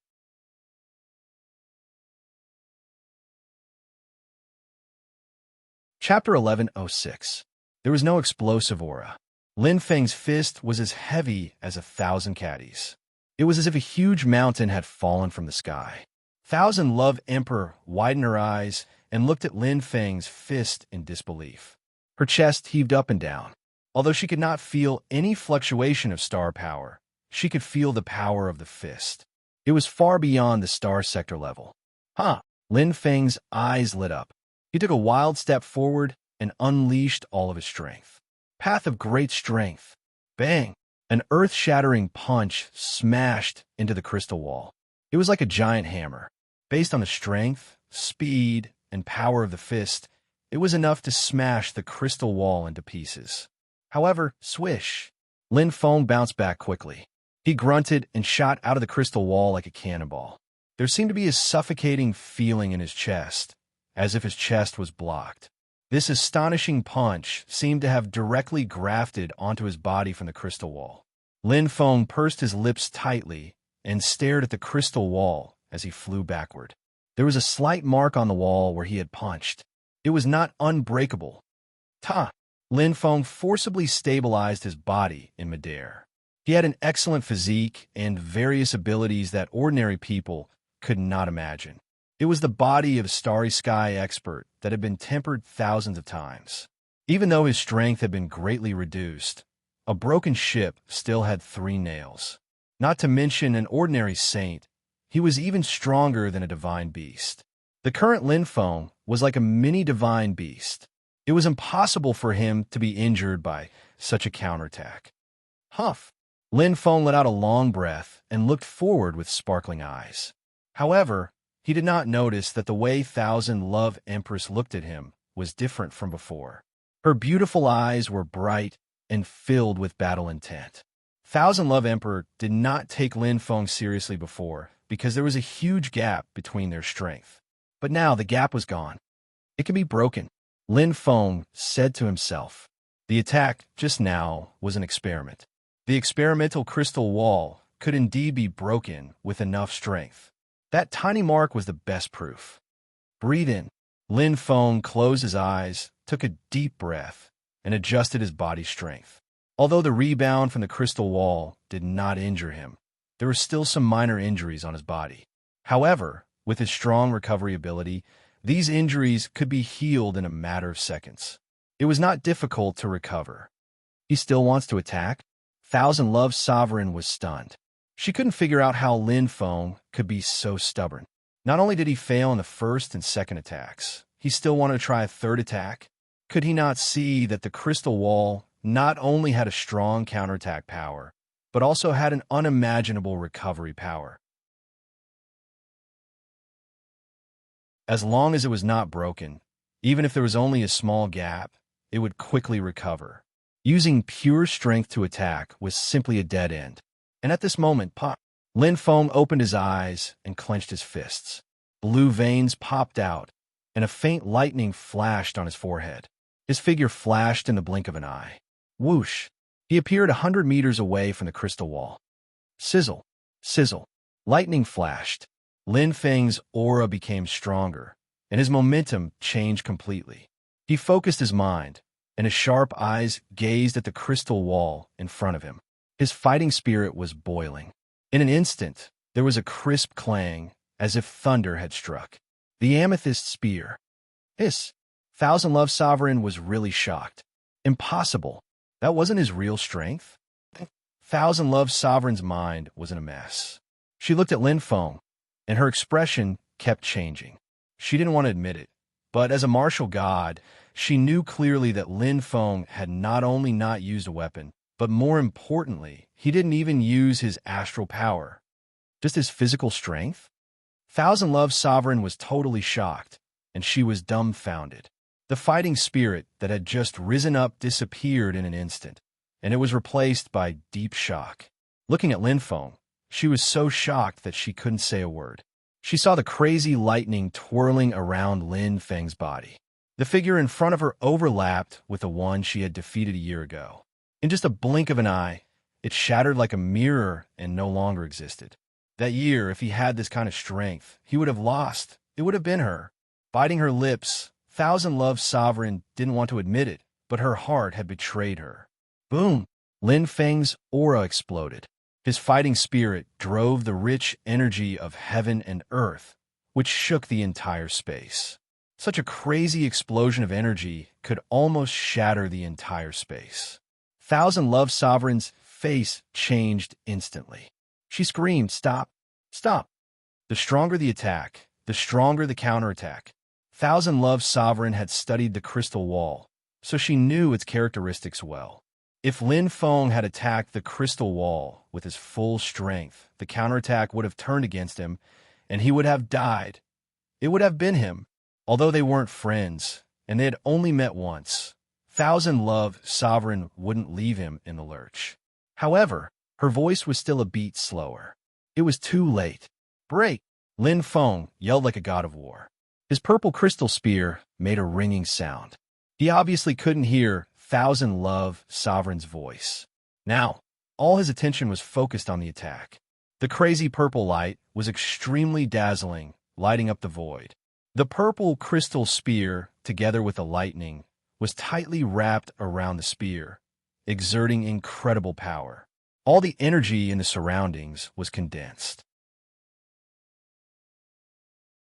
A: Chapter 1106. There was no explosive aura. Lin Feng's fist was as heavy as 1,000 caddies. It was as if a huge mountain had fallen from the sky. Thousand Love Emperor widened her eyes and looked at Lin Feng's fist in disbelief. Her chest heaved up and down. Although she could not feel any fluctuation of star power, she could feel the power of the fist. It was far beyond the star sector level. Lin Feng's eyes lit up. He took a wild step forward and unleashed all of his strength. Path of great strength. Bang! An earth-shattering punch smashed into the crystal wall. It was like a giant hammer. Based on the strength, speed, and power of the fist, it was enough to smash the crystal wall into pieces. However, swish! Lin Feng bounced back quickly. He grunted and shot out of the crystal wall like a cannonball. There seemed to be a suffocating feeling in his chest, as if his chest was blocked. This astonishing punch seemed to have directly grafted onto his body from the crystal wall. Lin Feng pursed his lips tightly and stared at the crystal wall as he flew backward. There was a slight mark on the wall where he had punched. It was not unbreakable. Lin Feng forcibly stabilized his body in midair. He had an excellent physique and various abilities that ordinary people could not imagine. It was the body of a starry sky expert that had been tempered thousands of times. Even though his strength had been greatly reduced, a broken ship still had 3 nails. Not to mention an ordinary saint, he was even stronger than a divine beast. The current Lin Feng was like a mini divine beast. It was impossible for him to be injured by such a counterattack. Huff! Lin Feng let out a long breath and looked forward with sparkling eyes. However, he did not notice that the way Thousand Love Empress looked at him was different from before. Her beautiful eyes were bright and filled with battle intent. Thousand Love Emperor did not take Lin Feng seriously before because there was a huge gap between their strength. But now the gap was gone. It can be broken, Lin Feng said to himself. The attack just now was an experiment. The experimental crystal wall could indeed be broken with enough strength. That tiny mark was the best proof. Breathe in. Lin Feng closed his eyes, took a deep breath, and adjusted his body's strength. Although the rebound from the crystal wall did not injure him, there were still some minor injuries on his body. However, with his strong recovery ability, these injuries could be healed in a matter of seconds. It was not difficult to recover. He still wants to attack? Thousand Love's sovereign was stunned. She couldn't figure out how Lin Feng could be so stubborn. Not only did he fail in the first and second attacks, he still wanted to try a third attack. Could he not see that the crystal wall not only had a strong counterattack power, but also had an unimaginable recovery power? As long as it was not broken, even if there was only a small gap, it would quickly recover. Using pure strength to attack was simply a dead end. And at this moment, Lin Feng opened his eyes and clenched his fists. Blue veins popped out, and a faint lightning flashed on his forehead. His figure flashed in the blink of an eye. Whoosh! He appeared 100 meters away from the crystal wall. Sizzle! Sizzle! Lightning flashed. Lin Feng's aura became stronger, and his momentum changed completely. He focused his mind, and his sharp eyes gazed at the crystal wall in front of him. His fighting spirit was boiling. In an instant, there was a crisp clang, as if thunder had struck. The amethyst spear. Hiss! Thousand Love Sovereign was really shocked. Impossible. That wasn't his real strength? Thousand Love Sovereign's mind was in a mess. She looked at Lin Feng, and her expression kept changing. She didn't want to admit it, but as a martial god, she knew clearly that Lin Feng had not only not used a weapon, but more importantly, he didn't even use his astral power. Just his physical strength? Thousand Love Sovereign was totally shocked, and she was dumbfounded. The fighting spirit that had just risen up disappeared in an instant, and it was replaced by deep shock. Looking at Lin Feng, she was so shocked that she couldn't say a word. She saw the crazy lightning twirling around Lin Feng's body. The figure in front of her overlapped with the one she had defeated a year ago. In just a blink of an eye, it shattered like a mirror and no longer existed. That year, if he had this kind of strength, he would have lost. It would have been her. Biting her lips, Thousand Love Sovereign didn't want to admit it, but her heart had betrayed her. Boom! Lin Feng's aura exploded. His fighting spirit drove the rich energy of heaven and earth, which shook the entire space. Such a crazy explosion of energy could almost shatter the entire space. Thousand Love Sovereign's face changed instantly. She screamed, "Stop! Stop!" The stronger the attack, the stronger the counterattack. Thousand Love Sovereign had studied the crystal wall, so she knew its characteristics well. If Lin Feng had attacked the crystal wall with his full strength, the counterattack would have turned against him, and he would have died. It would have been him. Although they weren't friends, and they had only met once, Thousand Love Sovereign wouldn't leave him in the lurch. However, her voice was still a beat slower. It was too late. Break! Lin Feng yelled like a god of war. His purple crystal spear made a ringing sound. He obviously couldn't hear Thousand Love Sovereign's voice. Now, all his attention was focused on the attack. The crazy purple light was extremely dazzling, lighting up the void. The purple crystal spear, together with the lightning, was tightly wrapped around the spear, exerting incredible power. All the energy in the surroundings was condensed.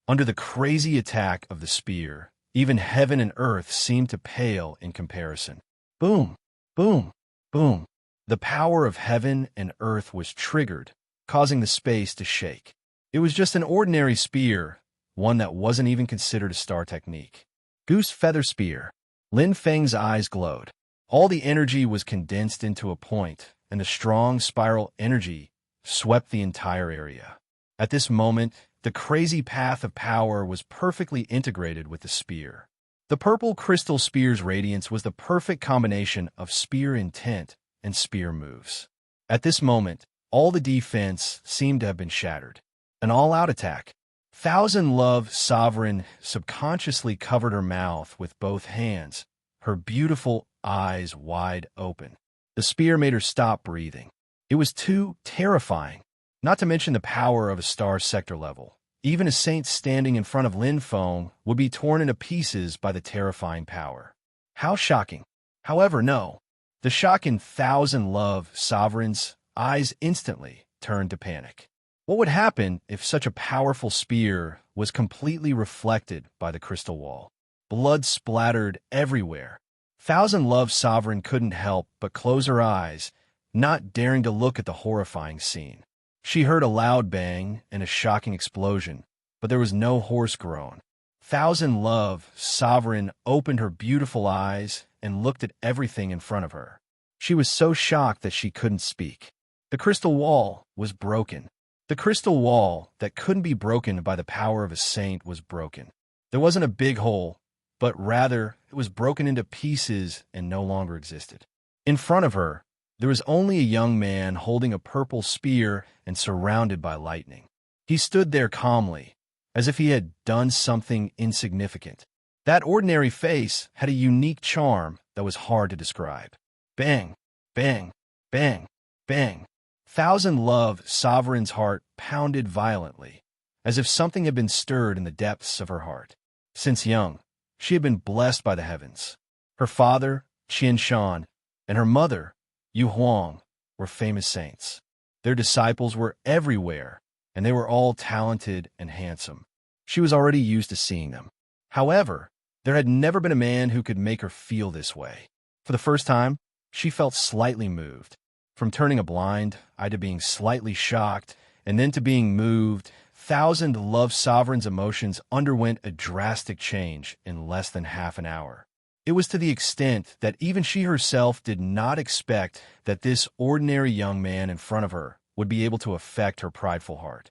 A: Under the crazy attack of the spear, even heaven and earth seemed to pale in comparison. Boom! Boom! Boom! The power of heaven and earth was triggered, causing the space to shake. It was just an ordinary spear, one that wasn't even considered a star technique. Goose Feather Spear. Lin Feng's eyes glowed. All the energy was condensed into a point, and the strong spiral energy swept the entire area. At this moment, the crazy path of power was perfectly integrated with the spear. The purple crystal spear's radiance was the perfect combination of spear intent and spear moves. At this moment, all the defense seemed to have been shattered. An all-out attack. Thousand Love Sovereign subconsciously covered her mouth with both hands, her beautiful eyes wide open. The spear made her stop breathing. It was too terrifying, not to mention the power of a star sector level. Even a saint standing in front of Lin Feng would be torn into pieces by the terrifying power. How shocking. However, no. The shock in Thousand Love Sovereign's eyes instantly turned to panic. What would happen if such a powerful spear was completely reflected by the crystal wall? Blood splattered everywhere. Thousand Love Sovereign couldn't help but close her eyes, not daring to look at the horrifying scene. She heard a loud bang and a shocking explosion, but there was no hoarse groan. Thousand Love Sovereign opened her beautiful eyes and looked at everything in front of her. She was so shocked that she couldn't speak. The crystal wall was broken. The crystal wall that couldn't be broken by the power of a saint was broken. There wasn't a big hole, but rather it was broken into pieces and no longer existed. In front of her, there was only a young man holding a purple spear and surrounded by lightning. He stood there calmly, as if he had done something insignificant. That ordinary face had a unique charm that was hard to describe. Bang, bang, bang, bang. Thousand Love Sovereign's heart pounded violently, as if something had been stirred in the depths of her heart. Since young, she had been blessed by the heavens. Her father, Qian Shan, and her mother, Yu Huang, were famous saints. Their disciples were everywhere, and they were all talented and handsome. She was already used to seeing them. However, there had never been a man who could make her feel this way. For the first time, she felt slightly moved. From turning a blind eye to being slightly shocked, and then to being moved, Thousand Love Sovereign's emotions underwent a drastic change in less than half an hour. It was to the extent that even she herself did not expect that this ordinary young man in front of her would be able to affect her prideful heart.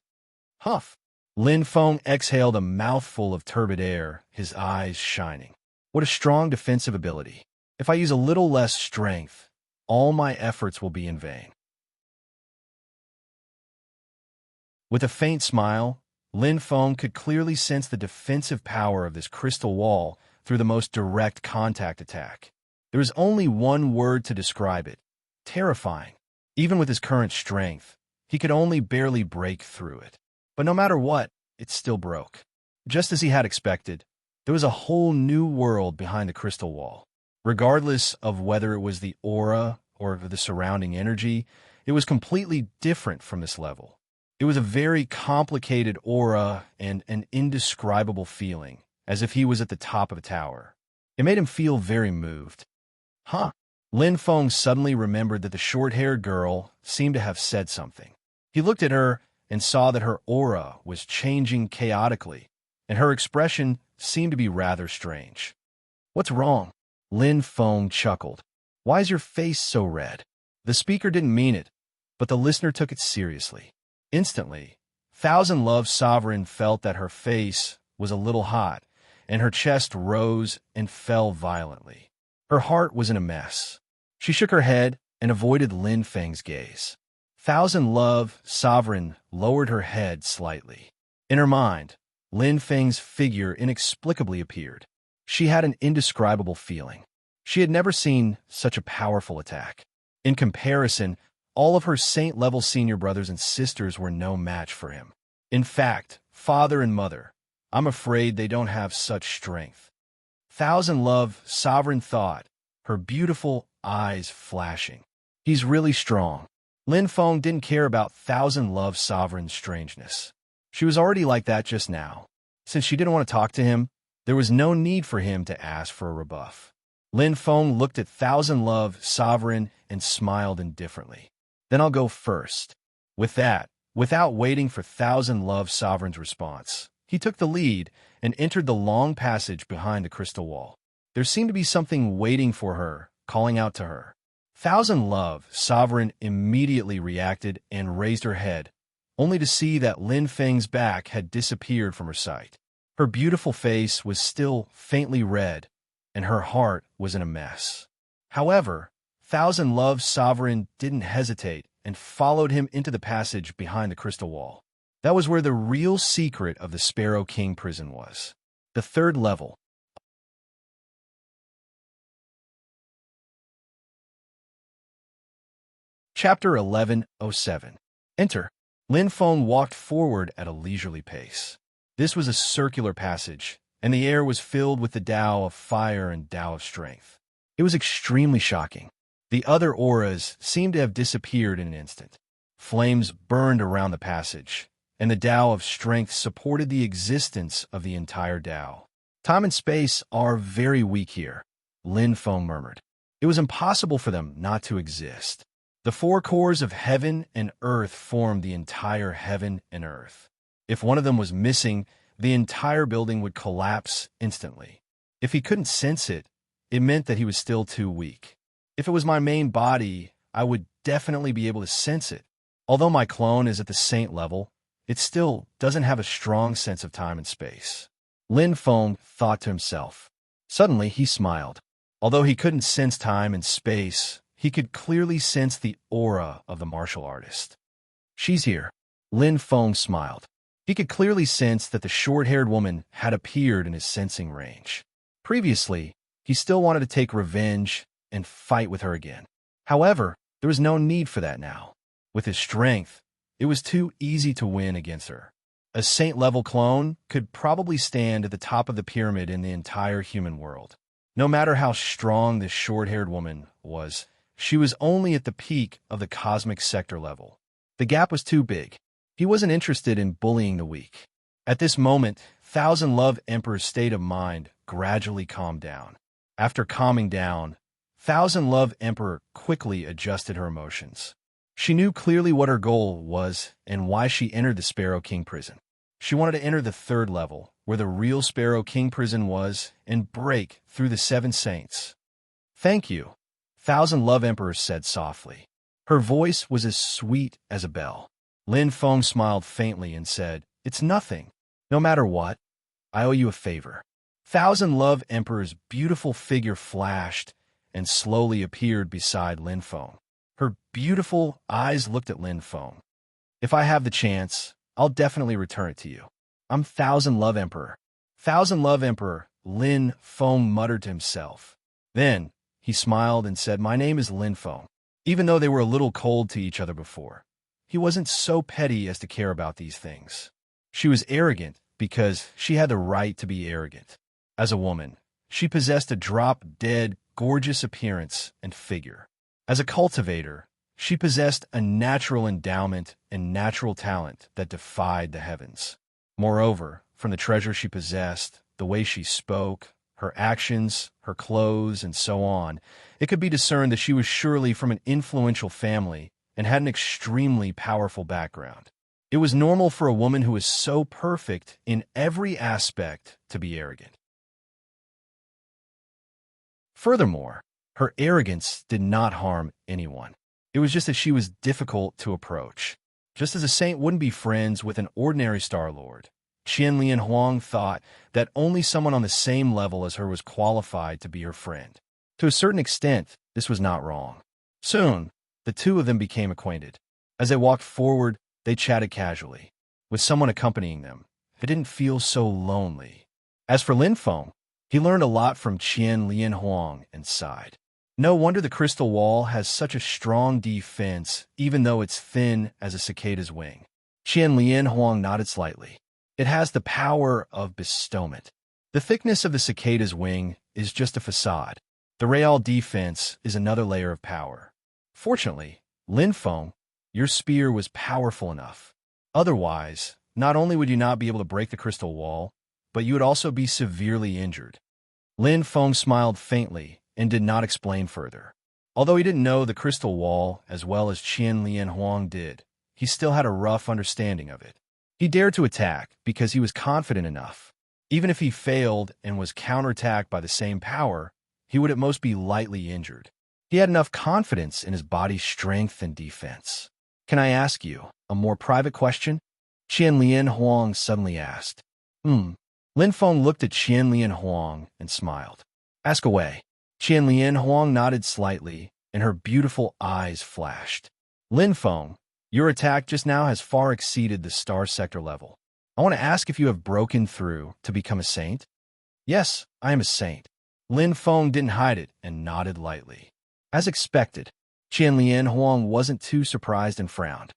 A: Huff! Lin Feng exhaled a mouthful of turbid air, his eyes shining. What a strong defensive ability. If I use a little less strength, all my efforts will be in vain. With a faint smile, Lin Feng could clearly sense the defensive power of this crystal wall through the most direct contact attack. There is only one word to describe it: terrifying. Even with his current strength, he could only barely break through it. But no matter what, it still broke. Just as he had expected, there was a whole new world behind the crystal wall. Regardless of whether it was the aura or the surrounding energy, it was completely different from this level. It was a very complicated aura and an indescribable feeling, as if he was at the top of a tower. It made him feel very moved. Huh. Lin Feng suddenly remembered that the short-haired girl seemed to have said something. He looked at her and saw that her aura was changing chaotically, and her expression seemed to be rather strange. What's wrong? Lin Feng chuckled. Why is your face so red? The speaker didn't mean it, but the listener took it seriously. Instantly, Thousand Love Sovereign felt that her face was a little hot, and her chest rose and fell violently. Her heart was in a mess. She shook her head and avoided Lin Feng's gaze. Thousand Love Sovereign lowered her head slightly. In her mind, Lin Feng's figure inexplicably appeared. She had an indescribable feeling. She had never seen such a powerful attack. In comparison, all of her saint-level senior brothers and sisters were no match for him. In fact, father and mother, I'm afraid they don't have such strength. Thousand Love Sovereign thought, her beautiful eyes flashing. He's really strong. Lin Feng didn't care about Thousand Love Sovereign's strangeness. She was already like that just now. Since she didn't want to talk to him, there was no need for him to ask for a rebuff. Lin Feng looked at Thousand Love Sovereign and smiled indifferently. Then I'll go first. With that, without waiting for Thousand Love Sovereign's response, he took the lead and entered the long passage behind the crystal wall. There seemed to be something waiting for her, calling out to her. Thousand Love Sovereign immediately reacted and raised her head, only to see that Lin Feng's back had disappeared from her sight. Her beautiful face was still faintly red, and her heart was in a mess. However, Thousand Love Sovereign didn't hesitate and followed him into the passage behind the crystal wall. That was where the real secret of the Sparrow King prison was. The third level. Chapter 1107. Enter. Lin Feng walked forward at a leisurely pace. This was a circular passage, and the air was filled with the Tao of fire and Tao of strength. It was extremely shocking. The other auras seemed to have disappeared in an instant. Flames burned around the passage, and the Tao of strength supported the existence of the entire Tao. Time and space are very weak here, Lin Feng murmured. It was impossible for them not to exist. The four cores of heaven and earth formed the entire heaven and earth. If one of them was missing, the entire building would collapse instantly. If he couldn't sense it, it meant that he was still too weak. If it was my main body, I would definitely be able to sense it. Although my clone is at the saint level, it still doesn't have a strong sense of time and space. Lin Feng thought to himself. Suddenly, he smiled. Although he couldn't sense time and space, he could clearly sense the aura of the martial artist. She's here. Lin Feng smiled. He could clearly sense that the short-haired woman had appeared in his sensing range. Previously, he still wanted to take revenge and fight with her again. However, there was no need for that now. With his strength, it was too easy to win against her. A saint-level clone could probably stand at the top of the pyramid in the entire human world. No matter how strong this short-haired woman was, she was only at the peak of the cosmic sector level. The gap was too big. He wasn't interested in bullying the weak. At this moment, Thousand Love Emperor's state of mind gradually calmed down. After calming down, Thousand Love Emperor quickly adjusted her emotions. She knew clearly what her goal was and why she entered the Sparrow King prison. She wanted to enter the third level, where the real Sparrow King prison was, and break through the seven saints. "Thank you," Thousand Love Emperor said softly. Her voice was as sweet as a bell. Lin Feng smiled faintly and said, "It's nothing. No matter what, I owe you a favor." Thousand Love Emperor's beautiful figure flashed and slowly appeared beside Lin Feng. Her beautiful eyes looked at Lin Feng. "If I have the chance, I'll definitely return it to you. I'm Thousand Love Emperor." Thousand Love Emperor, Lin Feng muttered to himself. Then, he smiled and said, "My name is Lin Feng." Even though they were a little cold to each other before, he wasn't so petty as to care about these things. She was arrogant because she had the right to be arrogant. As a woman, she possessed a drop-dead, gorgeous appearance and figure. As a cultivator, she possessed a natural endowment and natural talent that defied the heavens. Moreover, from the treasure she possessed, the way she spoke, her actions, her clothes, and so on, it could be discerned that she was surely from an influential family and had an extremely powerful background. It was normal for a woman who was so perfect in every aspect to be arrogant. Furthermore, her arrogance did not harm anyone. It was just that she was difficult to approach. Just as a saint wouldn't be friends with an ordinary Star Lord, Qian Lian Huang thought that only someone on the same level as her was qualified to be her friend. To a certain extent, this was not wrong. Soon, the two of them became acquainted. As they walked forward, they chatted casually. With someone accompanying them, it didn't feel so lonely. As for Lin Feng, he learned a lot from Qian Lian Huang and sighed. No wonder the crystal wall has such a strong defense, even though it's thin as a cicada's wing. Qian Lian Huang nodded slightly. It has the power of bestowment. The thickness of the cicada's wing is just a facade. The real defense is another layer of power. Fortunately, Lin Feng, your spear was powerful enough. Otherwise, not only would you not be able to break the crystal wall, but you would also be severely injured. Lin Feng smiled faintly and did not explain further. Although he didn't know the crystal wall as well as Qian Lian Huang did, he still had a rough understanding of it. He dared to attack because he was confident enough. Even if he failed and was counterattacked by the same power, he would at most be lightly injured. He had enough confidence in his body's strength and defense. "Can I ask you a more private question?" Qian Lian Huang suddenly asked. Lin Feng looked at Qian Lian Huang and smiled. "Ask away." Qian Lian Huang nodded slightly, and her beautiful eyes flashed. "Lin Feng, your attack just now has far exceeded the star sector level. I want to ask if you have broken through to become a saint?" "Yes, I am a saint." Lin Feng didn't hide it and nodded lightly. As expected, Qian Lian Huang wasn't too surprised and frowned.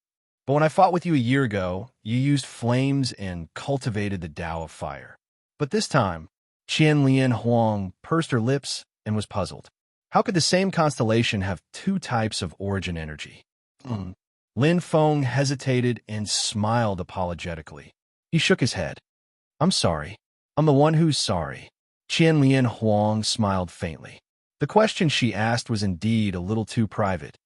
A: "But when I fought with you a year ago, you used flames and cultivated the Tao of fire. But this time," Qian Lian Huang pursed her lips and was puzzled. How could the same constellation have two types of origin energy? Lin Feng hesitated and smiled apologetically. He shook his head. "I'm sorry. I'm the one who's sorry." Qian Lian Huang smiled faintly. The question she asked was indeed a little too private.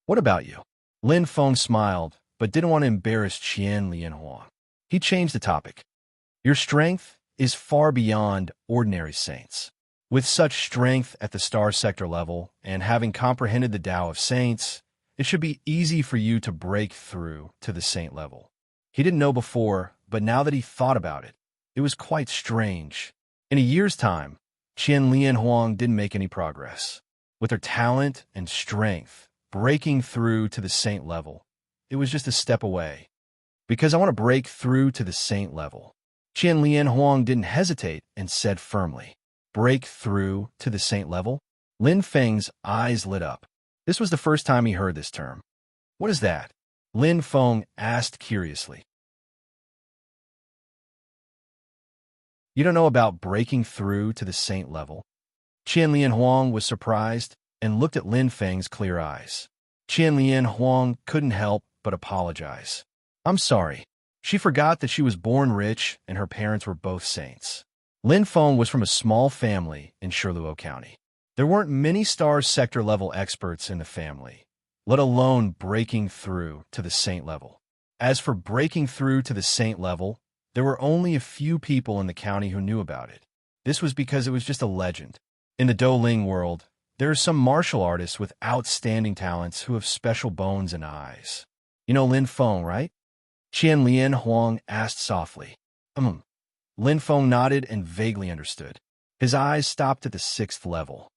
A: "What about you?" Lin Feng smiled, but didn't want to embarrass Qian Lian Huang. He changed the topic. "Your strength is far beyond ordinary saints. With such strength at the star sector level, and having comprehended the Tao of saints, it should be easy for you to break through to the saint level." He didn't know before, but now that he thought about it, it was quite strange. In a year's time, Qian Lian Huang didn't make any progress. With her talent and strength, breaking through to the saint level, it was just a step away. Because I want to break through to the saint level. Qian Lian Huang didn't hesitate and said firmly, break through to the saint level? Lin Feng's eyes lit up. This was the first time he heard this term. What is that? Lin Feng asked curiously. You don't know about breaking through to the saint level? Qian Lian Huang was surprised and looked at Lin Feng's clear eyes. Qian Lian Huang couldn't help but apologize. I'm sorry. She forgot that she was born rich and her parents were both saints. Lin Feng was from a small family in Shiluo County. There weren't many star sector level experts in the family, let alone breaking through to the saint level. As for breaking through to the saint level, there were only a few people in the county who knew about it. This was because it was just a legend. In the Douling world, there are some martial artists with outstanding talents who have special bones and eyes. You know Lin Feng, right? Qian Lian Huang asked softly. Lin Feng nodded and vaguely understood. His eyes stopped at the 6th level.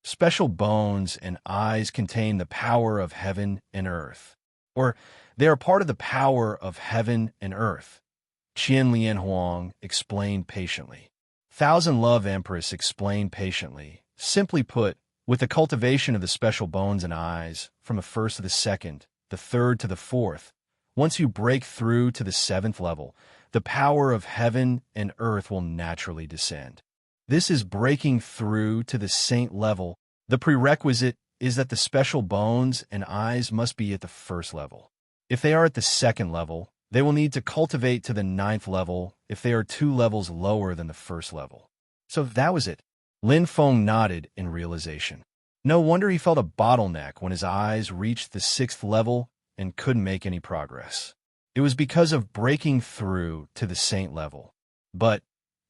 A: Special bones and eyes contain the power of heaven and earth. Or, they are part of the power of heaven and earth. Qian Lian Huang explained patiently. Thousand Love Empress explained patiently. Simply put, with the cultivation of the special bones and eyes, from the 1st to the 2nd, the 3rd to the 4th, once you break through to the 7th level, the power of heaven and earth will naturally descend. This is breaking through to the saint level. The prerequisite is that the special bones and eyes must be at the 1st level. If they are at the 2nd level, they will need to cultivate to the 9th level if they are 2 levels lower than the 1st level. So that was it. Lin Feng nodded in realization. No wonder he felt a bottleneck when his eyes reached the 6th level and couldn't make any progress. It was because of breaking through to the saint level. But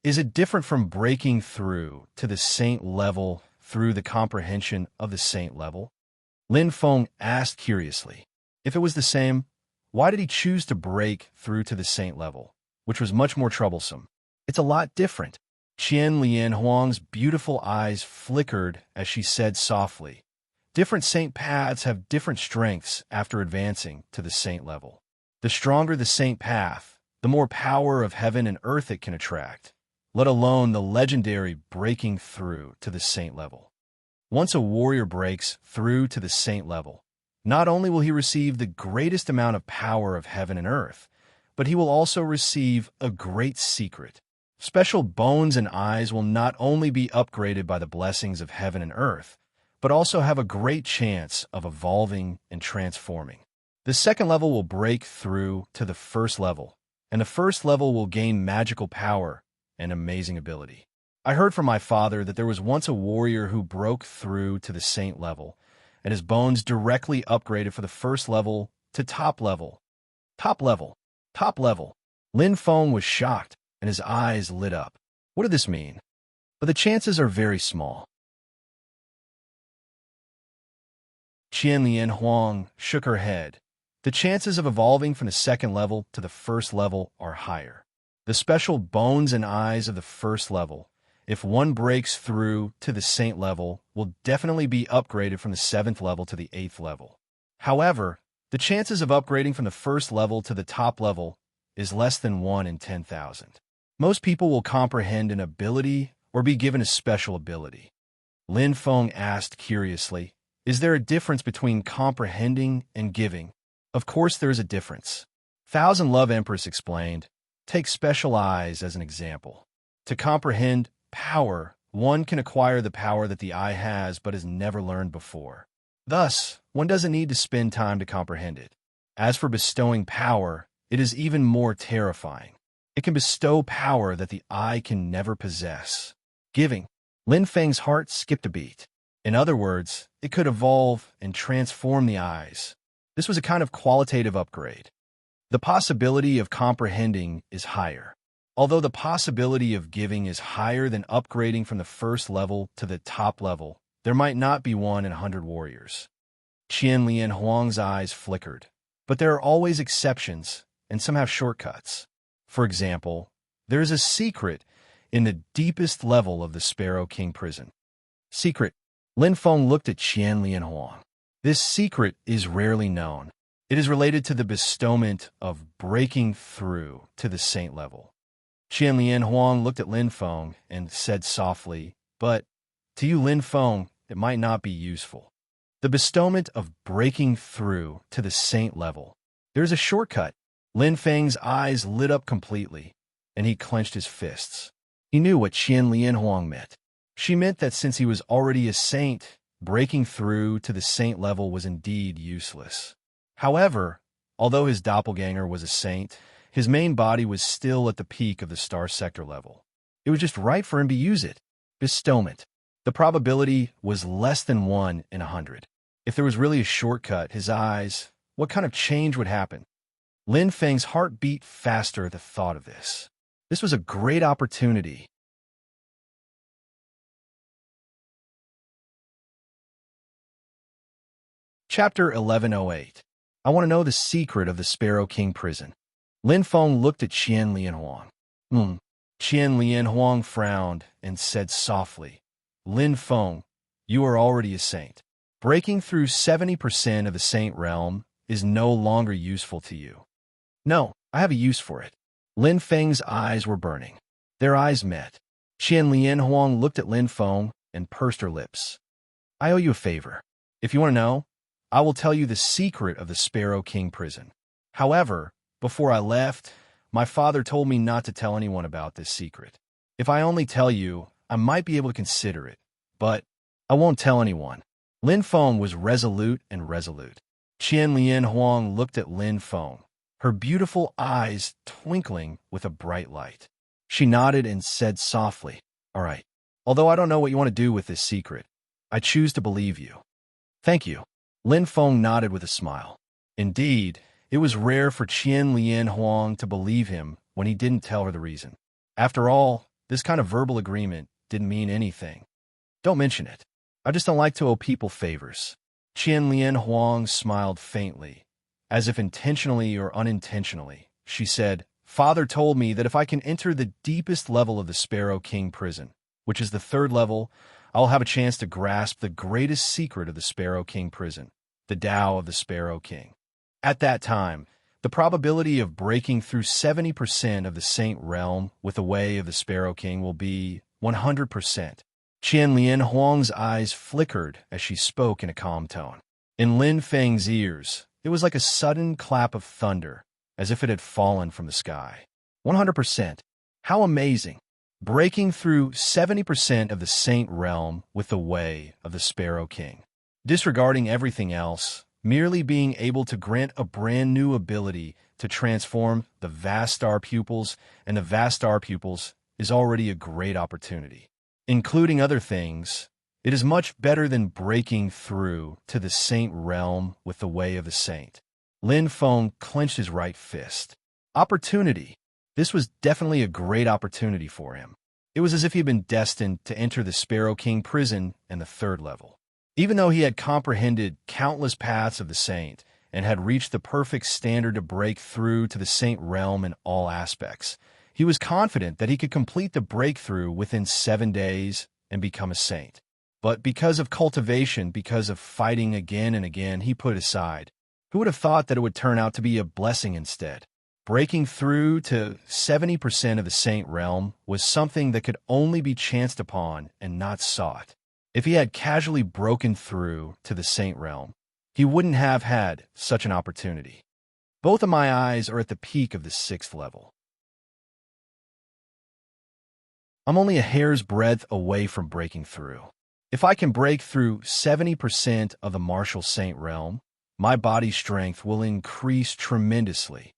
A: is it different from breaking through to the saint level through the comprehension of the saint level? Lin Feng asked curiously. If it was the same, why did he choose to break through to the saint level, which was much more troublesome? It's a lot different. Qian Lian Huang's beautiful eyes flickered as she said softly, different saint paths have different strengths after advancing to the saint level. The stronger the saint path, the more power of heaven and earth it can attract, let alone the legendary breaking through to the saint level. Once a warrior breaks through to the saint level, not only will he receive the greatest amount of power of heaven and earth, but he will also receive a great secret. Special bones and eyes will not only be upgraded by the blessings of heaven and earth, but also have a great chance of evolving and transforming. The 2nd level will break through to the 1st level, and the 1st level will gain magical power and amazing ability. I heard from my father that there was once a warrior who broke through to the saint level, and his bones directly upgraded for the 1st level to top level. Top level. Top level. Lin Feng was shocked, and his eyes lit up. What did this mean? But the chances are very small. Qian Lian Huang shook her head. The chances of evolving from the 2nd level to the 1st level are higher. The special bones and eyes of the 1st level, if one breaks through to the saint level, will definitely be upgraded from the 7th level to the 8th level. However, the chances of upgrading from the 1st level to the top level is less than 1 in 10,000. Most people will comprehend an ability or be given a special ability. Lin Feng asked curiously, is there a difference between comprehending and giving? Of course there is a difference. Thousand Love Empress explained. Take special eyes as an example. To comprehend power, one can acquire the power that the eye has but has never learned before. Thus, one doesn't need to spend time to comprehend it. As for bestowing power, it is even more terrifying. It can bestow power that the eye can never possess. Giving. Lin Feng's heart skipped a beat. In other words, it could evolve and transform the eyes. This was a kind of qualitative upgrade. The possibility of comprehending is higher. Although the possibility of giving is higher than upgrading from the 1st level to the top level, there might not be 1 in 100 warriors. Qian Lian Huang's eyes flickered. But there are always exceptions, and some have shortcuts. For example, there is a secret in the deepest level of the Sparrow King prison. Secret. Lin Feng looked at Qian Lian Huang. This secret is rarely known. It is related to the bestowment of breaking through to the saint level. Qian Lian Huang looked at Lin Feng and said softly, "But to you, Lin Feng, it might not be useful. The bestowment of breaking through to the saint level. There's a shortcut." Lin Feng's eyes lit up completely, and he clenched his fists. He knew what Qian Lian Huang meant. She meant that since he was already a saint, breaking through to the saint level was indeed useless. However, although his doppelganger was a saint, his main body was still at the peak of the star sector level. It was just right for him to use it. Bestowment. The probability was less than 1 in 100. If there was really a shortcut, his eyes, what kind of change would happen? Lin Feng's heart beat faster at the thought of this. This was a great opportunity. Chapter 1108. I want to know the secret of the Sparrow King prison. Lin Feng looked at Qian Lian Huang. Qian Lian Huang frowned and said softly, "Lin Feng, you are already a saint. Breaking through 70% of the saint realm is no longer useful to you." "No, I have a use for it." Lin Feng's eyes were burning. Their eyes met. Qian Lian Huang looked at Lin Feng and pursed her lips. "I owe you a favor. If you want to know, I will tell you the secret of the Sparrow King prison. However, before I left, my father told me not to tell anyone about this secret. If I only tell you, I might be able to consider it, but I won't tell anyone." Lin Feng was resolute and resolute. Qian Lian Huang looked at Lin Feng, her beautiful eyes twinkling with a bright light. She nodded and said softly, "All right. Although I don't know what you want to do with this secret, I choose to believe you." "Thank you." Lin Feng nodded with a smile. Indeed, it was rare for Qian Lian Huang to believe him when he didn't tell her the reason. After all, this kind of verbal agreement didn't mean anything. "Don't mention it. I just don't like to owe people favors." Qian Lian Huang smiled faintly, as if intentionally or unintentionally. She said, "Father told me that if I can enter the deepest level of the Sparrow King prison, which is the 3rd level, I'll have a chance to grasp the greatest secret of the Sparrow King prison, the Tao of the Sparrow King. At that time, the probability of breaking through 70% of the saint realm with the way of the Sparrow King will be 100%. Qian Lian Huang's eyes flickered as she spoke in a calm tone. In Lin Feng's ears, it was like a sudden clap of thunder, as if it had fallen from the sky. 100%. How amazing! Breaking through 70% of the saint realm with the way of the Sparrow King. Disregarding everything else, merely being able to grant a brand new ability to transform the vast star pupils and the vast star pupils is already a great opportunity. Including other things, it is much better than breaking through to the saint realm with the way of the saint. Lin Feng clenched his right fist. Opportunity. This was definitely a great opportunity for him. It was as if he had been destined to enter the Sparrow King prison and the 3rd level. Even though he had comprehended countless paths of the saint and had reached the perfect standard to break through to the saint realm in all aspects, he was confident that he could complete the breakthrough within 7 days and become a saint. But because of cultivation, because of fighting again and again, he put aside. Who would have thought that it would turn out to be a blessing instead? Breaking through to 70% of the saint realm was something that could only be chanced upon and not sought. If he had casually broken through to the saint realm, he wouldn't have had such an opportunity. Both of my eyes are at the peak of the 6th level. I'm only a hair's breadth away from breaking through. If I can break through 70% of the martial saint realm, my body strength will increase tremendously.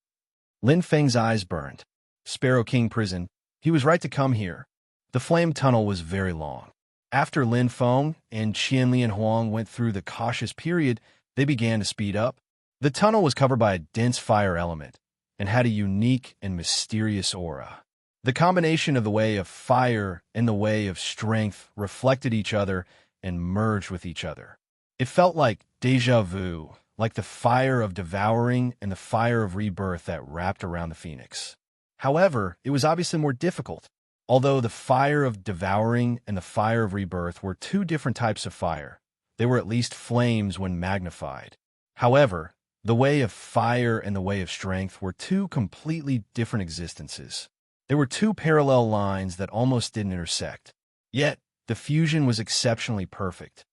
A: Lin Feng's eyes burned. Sparrow King prison. He was right to come here. The flame tunnel was very long. After Lin Feng and Qian Lian Huang went through the cautious period, they began to speed up. The tunnel was covered by a dense fire element and had a unique and mysterious aura. The combination of the way of fire and the way of strength reflected each other and merged with each other. It felt like déjà vu, like the fire of devouring and the fire of rebirth that wrapped around the phoenix. However, it was obviously more difficult. Although the fire of devouring and the fire of rebirth were 2 different types of fire, they were at least flames when magnified. However, The way of fire and the way of strength were two completely different existences. There were two parallel lines that almost didn't intersect. Yet, the fusion was exceptionally perfect.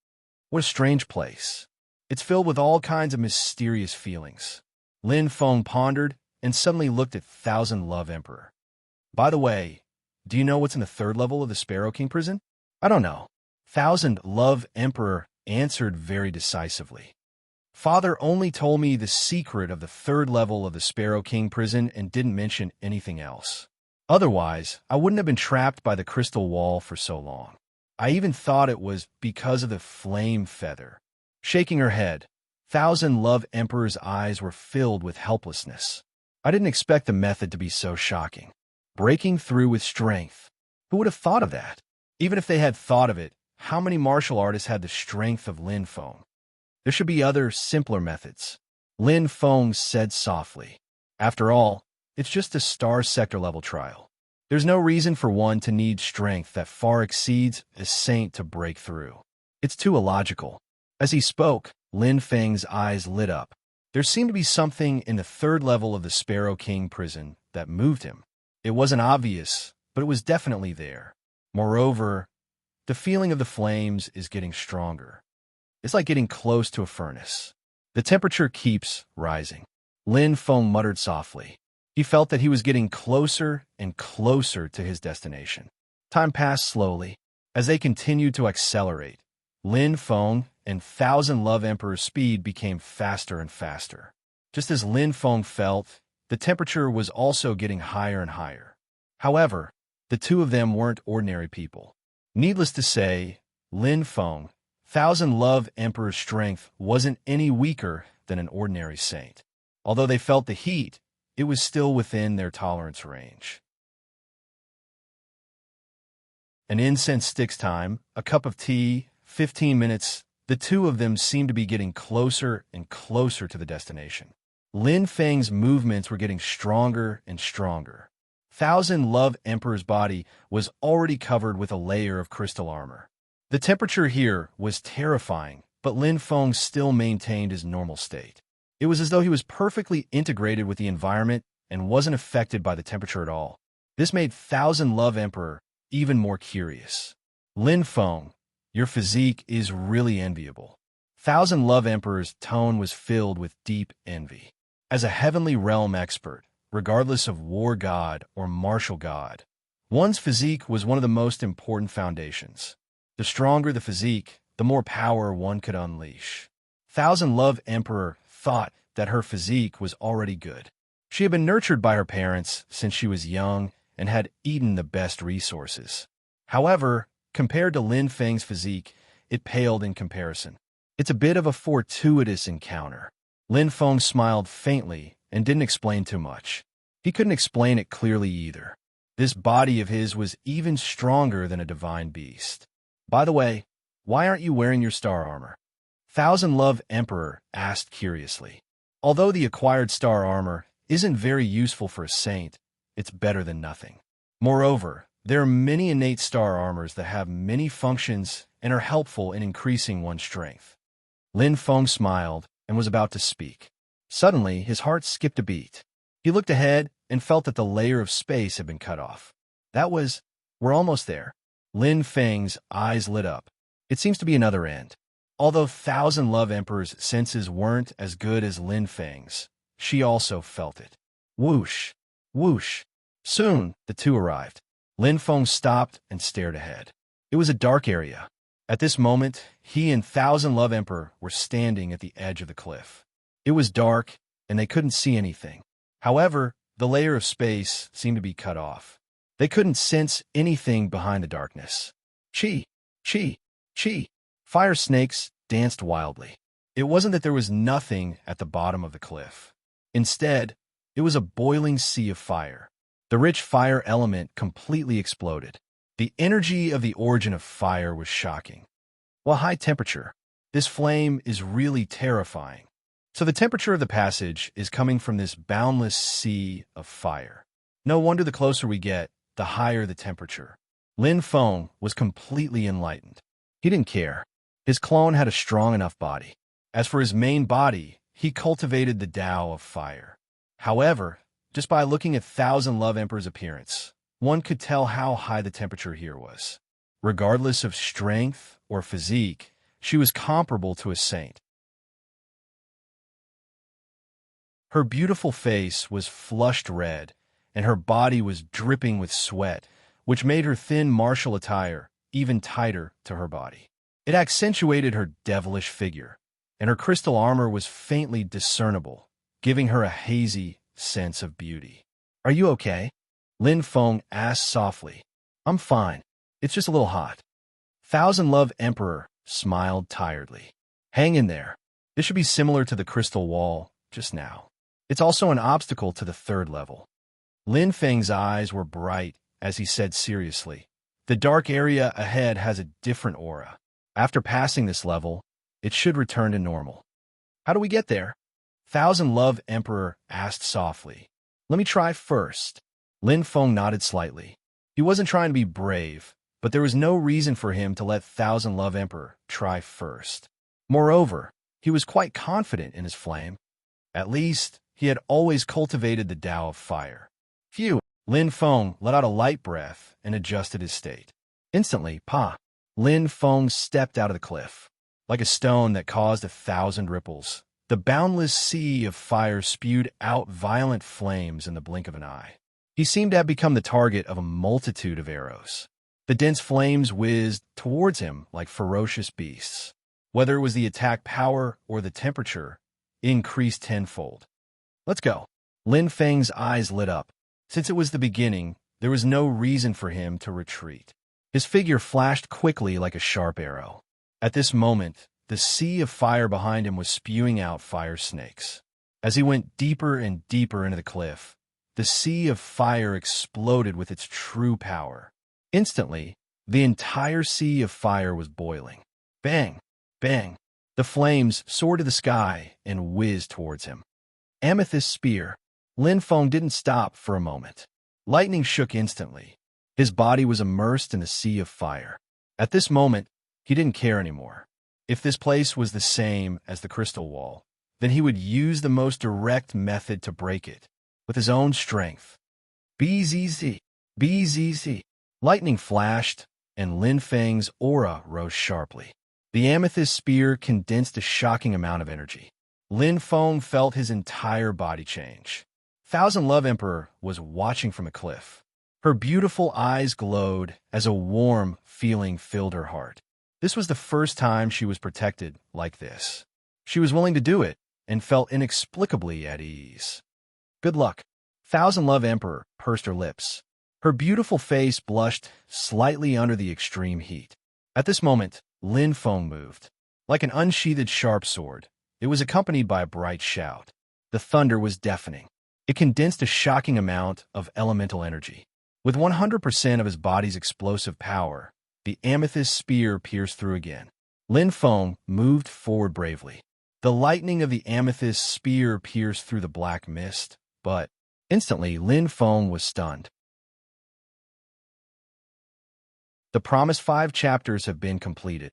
A: What a strange place. It's filled with all kinds of mysterious feelings. Lin Feng pondered and suddenly looked at Thousand Love Emperor. By the way, do you know what's in the third level of the Sparrow King prison? I don't know. Thousand Love Emperor answered very decisively. Father only told me the secret of the third level of the Sparrow King prison and didn't mention anything else. Otherwise, I wouldn't have been trapped by the crystal wall for so long. I even thought it was because of the flame feather. Shaking her head, Thousand Love Emperor's eyes were filled with helplessness. I didn't expect the method to be so shocking. Breaking through with strength. Who would have thought of that? Even if they had thought of it, how many martial artists had the strength of Lin Feng? There should be other, simpler methods. Lin Feng said softly. After all, it's just a star sector level trial. There's no reason for one to need strength that far exceeds a saint to break through. It's too illogical. As he spoke, Lin Feng's eyes lit up. There seemed to be something in the third level of the Sparrow King prison that moved him. It wasn't obvious, but it was definitely there. Moreover, the feeling of the flames is getting stronger. It's like getting close to a furnace. The temperature keeps rising. Lin Feng muttered softly. He felt that he was getting closer and closer to his destination. Time passed slowly. As they continued to accelerate, Lin Feng and Thousand Love Emperor's speed became faster and faster. Just as Lin Feng felt, the temperature was also getting higher and higher. However, the two of them weren't ordinary people. Needless to say, Lin Feng, Thousand Love Emperor's strength wasn't any weaker than an ordinary saint. Although they felt the heat, it was still within their tolerance range. An incense sticks time, a cup of tea, 15 minutes. The two of them seemed to be getting closer and closer to the destination. Lin Feng's movements were getting stronger and stronger. Thousand Love Emperor's body was already covered with a layer of crystal armor. The temperature here was terrifying, but Lin Feng still maintained his normal state. It was as though he was perfectly integrated with the environment and wasn't affected by the temperature at all. This made Thousand Love Emperor even more curious. Lin Feng, your physique is really enviable. Thousand Love Emperor's tone was filled with deep envy. As a heavenly realm expert, regardless of war god or martial god, one's physique was one of the most important foundations. The stronger the physique, the more power one could unleash. Thousand Love Emperor thought that her physique was already good. She had been nurtured by her parents since she was young and had eaten the best resources. However, compared to Lin Feng's physique, it paled in comparison. It's a bit of a fortuitous encounter. Lin Feng smiled faintly and didn't explain too much. He couldn't explain it clearly either. This body of his was even stronger than a divine beast. By the way, why aren't you wearing your star armor? Thousand Love Emperor asked curiously. Although the acquired star armor isn't very useful for a saint, it's better than nothing. Moreover, there are many innate star armors that have many functions and are helpful in increasing one's strength. Lin Feng smiled and was about to speak. Suddenly, his heart skipped a beat. He looked ahead and felt that the layer of space had been cut off. We're almost there. Lin Feng's eyes lit up. It seems to be another end. Although Thousand Love Emperor's senses weren't as good as Lin Feng's, she also felt it. Whoosh! Whoosh! Soon, the two arrived. Lin Feng stopped and stared ahead. It was a dark area. At this moment, he and Thousand Love Emperor were standing at the edge of the cliff. It was dark, and they couldn't see anything. However, the layer of space seemed to be cut off. They couldn't sense anything behind the darkness. Chi! Chi! Chi! Fire snakes danced wildly. It wasn't that there was nothing at the bottom of the cliff. Instead, it was a boiling sea of fire. The rich fire element completely exploded. The energy of the origin of fire was shocking. While high temperature, this flame is really terrifying. So the temperature of the passage is coming from this boundless sea of fire. No wonder the closer we get, the higher the temperature. Lin Feng was completely enlightened. He didn't care. His clone had a strong enough body. As for his main body, he cultivated the Tao of fire. However, just by looking at Thousand Love Emperor's appearance, one could tell how high the temperature here was. Regardless of strength or physique, she was comparable to a saint. Her beautiful face was flushed red, and her body was dripping with sweat, which made her thin martial attire even tighter to her body. It accentuated her devilish figure, and her crystal armor was faintly discernible, giving her a hazy sense of beauty. "Are you okay?" Lin Feng asked softly. "I'm fine. It's just a little hot." Thousand Love Emperor smiled tiredly. "Hang in there. This should be similar to the crystal wall just now. It's also an obstacle to the third level." Lin Feng's eyes were bright as he said seriously, "The dark area ahead has a different aura. After passing this level, it should return to normal." "How do we get there?" Thousand Love Emperor asked softly. "Let me try first." Lin Feng nodded slightly. He wasn't trying to be brave, but there was no reason for him to let Thousand Love Emperor try first. Moreover, he was quite confident in his flame. At least, he had always cultivated the Tao of fire. Phew! Lin Feng let out a light breath and adjusted his state. Instantly, Lin Feng stepped out of the cliff. Like a stone that caused 1,000 ripples, the boundless sea of fire spewed out violent flames in the blink of an eye. He seemed to have become the target of a multitude of arrows. The dense flames whizzed towards him like ferocious beasts. Whether it was the attack power or the temperature, it increased tenfold. "Let's go." Lin Feng's eyes lit up. Since it was the beginning, there was no reason for him to retreat. His figure flashed quickly like a sharp arrow. At this moment, the sea of fire behind him was spewing out fire snakes. As he went deeper and deeper into the cliff, the sea of fire exploded with its true power. Instantly, the entire sea of fire was boiling. Bang! Bang! The flames soared to the sky and whizzed towards him. Amethyst spear. Lin Feng didn't stop for a moment. Lightning shook instantly. His body was immersed in the sea of fire. At this moment, he didn't care anymore. If this place was the same as the crystal wall, then he would use the most direct method to break it, with his own strength. BZZ! BZZ! Lightning flashed, and Lin Feng's aura rose sharply. The amethyst spear condensed a shocking amount of energy. Lin Feng felt his entire body change. Thousand Love Emperor was watching from a cliff. Her beautiful eyes glowed as a warm feeling filled her heart. This was the first time she was protected like this. She was willing to do it and felt inexplicably at ease. "Good luck." Thousand Love Emperor pursed her lips. Her beautiful face blushed slightly under the extreme heat. At this moment, Lin Feng moved. Like an unsheathed sharp sword, it was accompanied by a bright shout. The thunder was deafening. It condensed a shocking amount of elemental energy. With 100% of his body's explosive power, the amethyst spear pierced through again. Lin Feng moved forward bravely. The lightning of the amethyst spear pierced through the black mist, but instantly Lin Feng was stunned. The promised 5 chapters have been completed.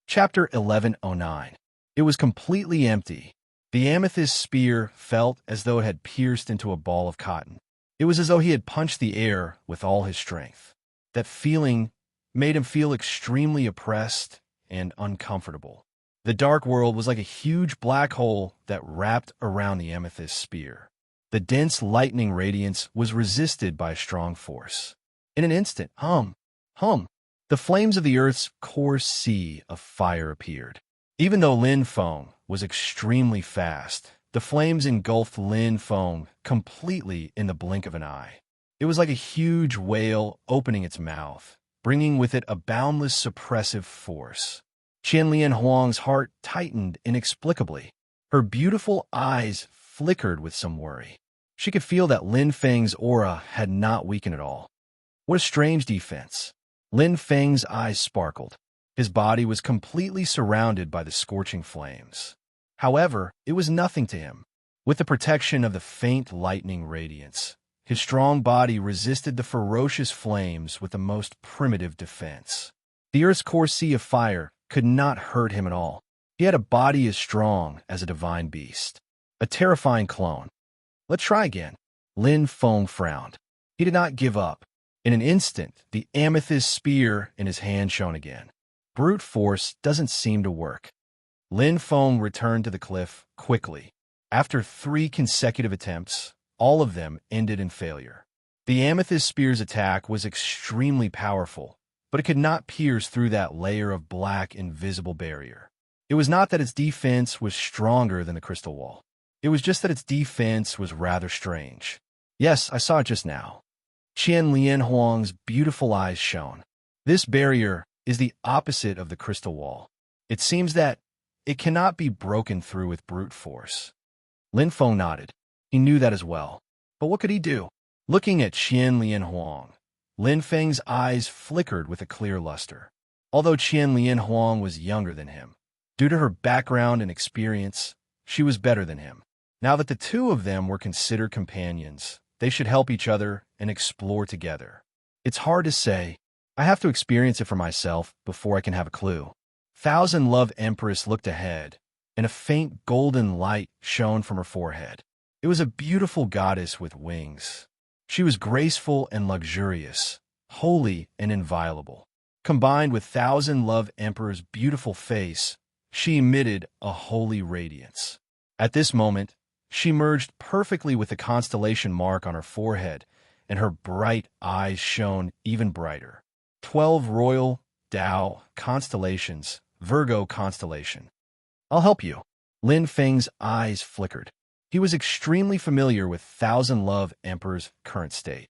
A: Chapter 1109. It was completely empty. The amethyst spear felt as though it had pierced into a ball of cotton. It was as though he had punched the air with all his strength. That feeling made him feel extremely oppressed and uncomfortable. The dark world was like a huge black hole that wrapped around the amethyst spear. The dense lightning radiance was resisted by a strong force. In an instant, the flames of the Earth's core sea of fire appeared. Even though Lin Feng was extremely fast, the flames engulfed Lin Feng completely in the blink of an eye. It was like a huge whale opening its mouth, bringing with it a boundless suppressive force. Qianlian Huang's heart tightened inexplicably. Her beautiful eyes flickered with some worry. She could feel that Lin Feng's aura had not weakened at all. What a strange defense. Lin Feng's eyes sparkled. His body was completely surrounded by the scorching flames. However, it was nothing to him. With the protection of the faint lightning radiance, his strong body resisted the ferocious flames with the most primitive defense. The Earth's core sea of fire could not hurt him at all. He had a body as strong as a divine beast. A terrifying clone. Let's try again. Lin Feng frowned. He did not give up. In an instant, the amethyst spear in his hand shone again. Brute force doesn't seem to work. Lin Feng returned to the cliff quickly. After 3 consecutive attempts, all of them ended in failure. The amethyst spear's attack was extremely powerful, but it could not pierce through that layer of black, invisible barrier. It was not that its defense was stronger than the crystal wall. It was just that its defense was rather strange. Yes, I saw it just now. Qian Lian Huang's beautiful eyes shone. This barrier is the opposite of the crystal wall. It seems that it cannot be broken through with brute force. Lin Feng nodded. He knew that as well. But what could he do? Looking at Qian Lian Huang, Lin Feng's eyes flickered with a clear luster. Although Qian Lian Huang was younger than him, due to her background and experience, she was better than him. Now that the two of them were considered companions, they should help each other and explore together. It's hard to say. I have to experience it for myself before I can have a clue. Thousand Love Empress looked ahead, and a faint golden light shone from her forehead. It was a beautiful goddess with wings. She was graceful and luxurious, holy and inviolable. Combined with Thousand Love Emperor's beautiful face, she emitted a holy radiance. At this moment, she merged perfectly with the constellation mark on her forehead, and her bright eyes shone even brighter. 12 royal Tao constellations, Virgo constellation. I'll help you. Lin Feng's eyes flickered. He was extremely familiar with Thousand Love Emperor's current state.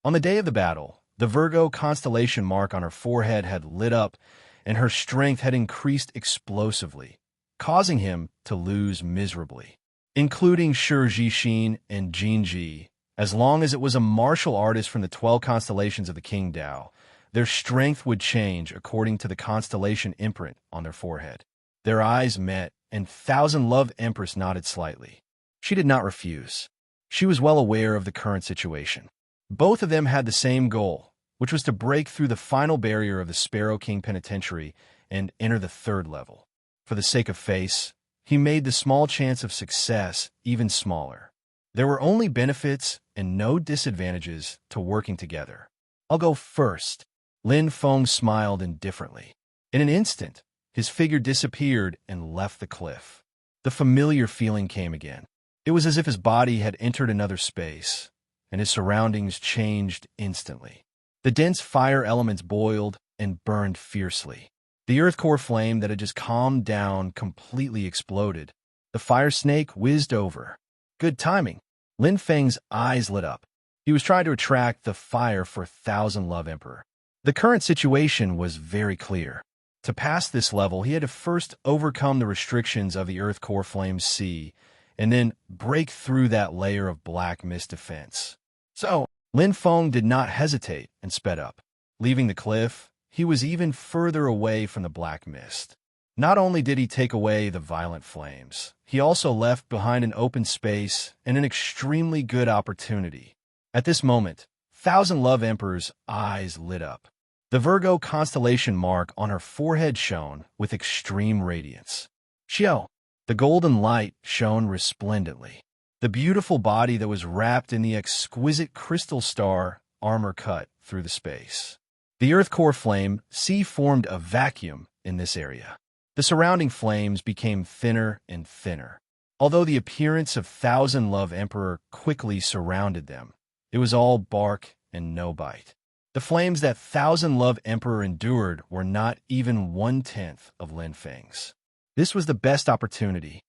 A: On the day of the battle, the Virgo constellation mark on her forehead had lit up, and her strength had increased explosively, causing him to lose miserably. Including Shi Jixin and Jin Ji, as long as it was a martial artist from the 12 constellations of the King Tao, their strength would change according to the constellation imprint on their forehead. Their eyes met, and Thousand Love Empress nodded slightly. She did not refuse. She was well aware of the current situation. Both of them had the same goal, which was to break through the final barrier of the Sparrow King Penitentiary and enter the 3rd level. For the sake of face, he made the small chance of success even smaller. There were only benefits and no disadvantages to working together. I'll go first. Lin Feng smiled indifferently. In an instant, his figure disappeared and left the cliff. The familiar feeling came again. It was as if his body had entered another space, and his surroundings changed instantly. The dense fire elements boiled and burned fiercely. The earth core flame that had just calmed down completely exploded. The fire snake whizzed over. Good timing. Lin Feng's eyes lit up. He was trying to attract the fire for Thousand Love Emperor. The current situation was very clear. To pass this level, he had to first overcome the restrictions of the earth core flame's sea, and then break through that layer of black mist defense. So, Lin Feng did not hesitate and sped up. Leaving the cliff, he was even further away from the black mist. Not only did he take away the violent flames, he also left behind an open space and an extremely good opportunity. At this moment, Thousand Love Emperor's eyes lit up. The Virgo constellation mark on her forehead shone with extreme radiance. Xiao, the golden light shone resplendently. The beautiful body that was wrapped in the exquisite crystal star armor cut through the space. The earth core flame sea formed a vacuum in this area. The surrounding flames became thinner and thinner. Although the appearance of Thousand Love Emperor quickly surrounded them, it was all bark and no bite. The flames that Thousand Love Emperor endured were not even 1/10 of Lin Feng's. This was the best opportunity.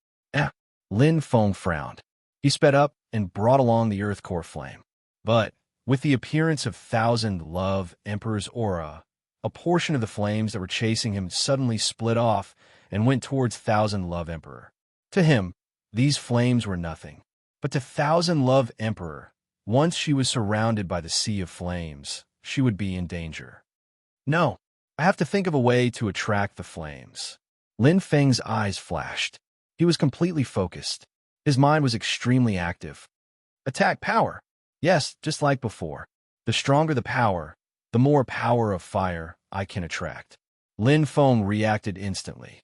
A: Lin Feng frowned. He sped up and brought along the earth core flame. But with the appearance of Thousand Love Emperor's aura, a portion of the flames that were chasing him suddenly split off and went towards Thousand Love Emperor. To him, these flames were nothing. But to Thousand Love Emperor, once she was surrounded by the sea of flames, she would be in danger. No, I have to think of a way to attract the flames. Lin Feng's eyes flashed. He was completely focused. His mind was extremely active. Attack power. Yes, just like before. The stronger the power, the more power of fire I can attract. Lin Feng reacted instantly.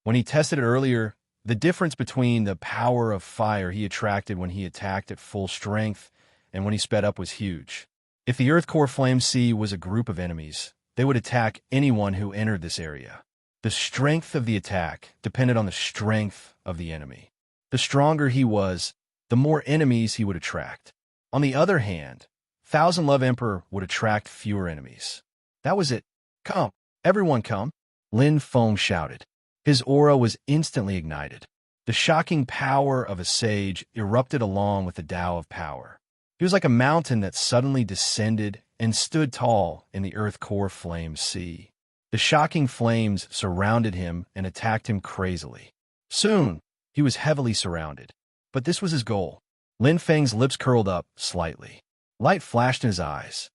A: When he tested it earlier, the difference between the power of fire he attracted when he attacked at full strength and when he sped up was huge. If the Earth Core Flame Sea was a group of enemies, they would attack anyone who entered this area. The strength of the attack depended on the strength of the enemy. The stronger he was, the more enemies he would attract. On the other hand, Thousand Love Emperor would attract fewer enemies. That was it. Come, everyone come, Lin Feng shouted. His aura was instantly ignited. The shocking power of a sage erupted along with the Tao of power. He was like a mountain that suddenly descended and stood tall in the Earth Core Flame Sea. The shocking flames surrounded him and attacked him crazily. Soon, he was heavily surrounded. But this was his goal. Lin Feng's lips curled up slightly. Light flashed in his eyes.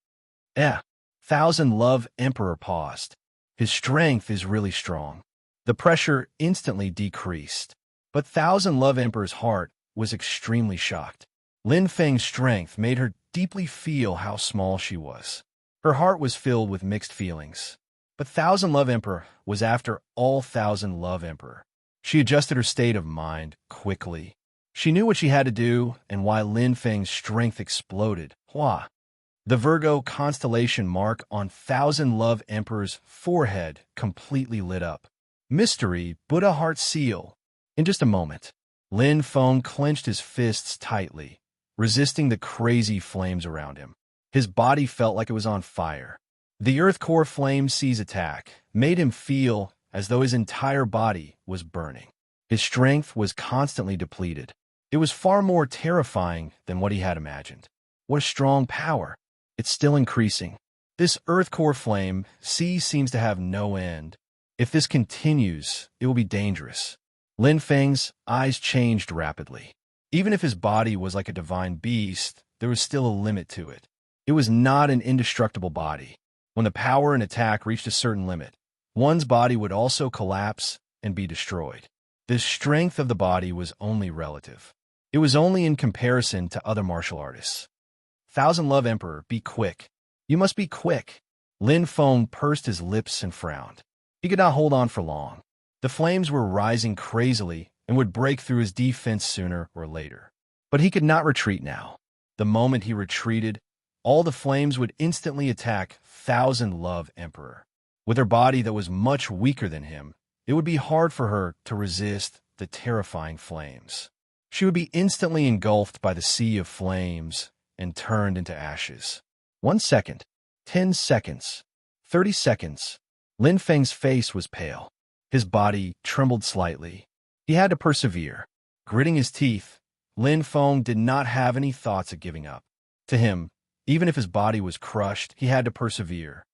A: Thousand Love Emperor paused. His strength is really strong. The pressure instantly decreased. But Thousand Love Emperor's heart was extremely shocked. Lin Feng's strength made her deeply feel how small she was. Her heart was filled with mixed feelings. But Thousand Love Emperor was after all Thousand Love Emperor. She adjusted her state of mind quickly. She knew what she had to do and why Lin Feng's strength exploded. Hua. The Virgo constellation mark on Thousand Love Emperor's forehead completely lit up. Mystery Buddha Heart Seal. In just a moment, Lin Feng clenched his fists tightly, resisting the crazy flames around him. His body felt like it was on fire. The Earth Core Flame Sea's attack made him feel as though his entire body was burning. His strength was constantly depleted. It was far more terrifying than what he had imagined. What a strong power! It's still increasing. This Earth Core Flame Sea seems to have no end. If this continues, it will be dangerous. Lin Feng's eyes changed rapidly. Even if his body was like a divine beast, there was still a limit to it. It was not an indestructible body. When the power and attack reached a certain limit, one's body would also collapse and be destroyed. The strength of the body was only relative. It was only in comparison to other martial artists. Thousand Love Emperor, be quick. You must be quick. Lin Feng pursed his lips and frowned. He could not hold on for long. The flames were rising crazily and would break through his defense sooner or later. But he could not retreat now. The moment he retreated, all the flames would instantly attack Thousand Love Emperor. With her body that was much weaker than him, it would be hard for her to resist the terrifying flames. She would be instantly engulfed by the sea of flames and turned into ashes. 1 second, 10 seconds, 30 seconds. Lin Feng's face was pale. His body trembled slightly. He had to persevere. Gritting his teeth, Lin Feng did not have any thoughts of giving up. To him, even if his body was crushed, he had to persevere.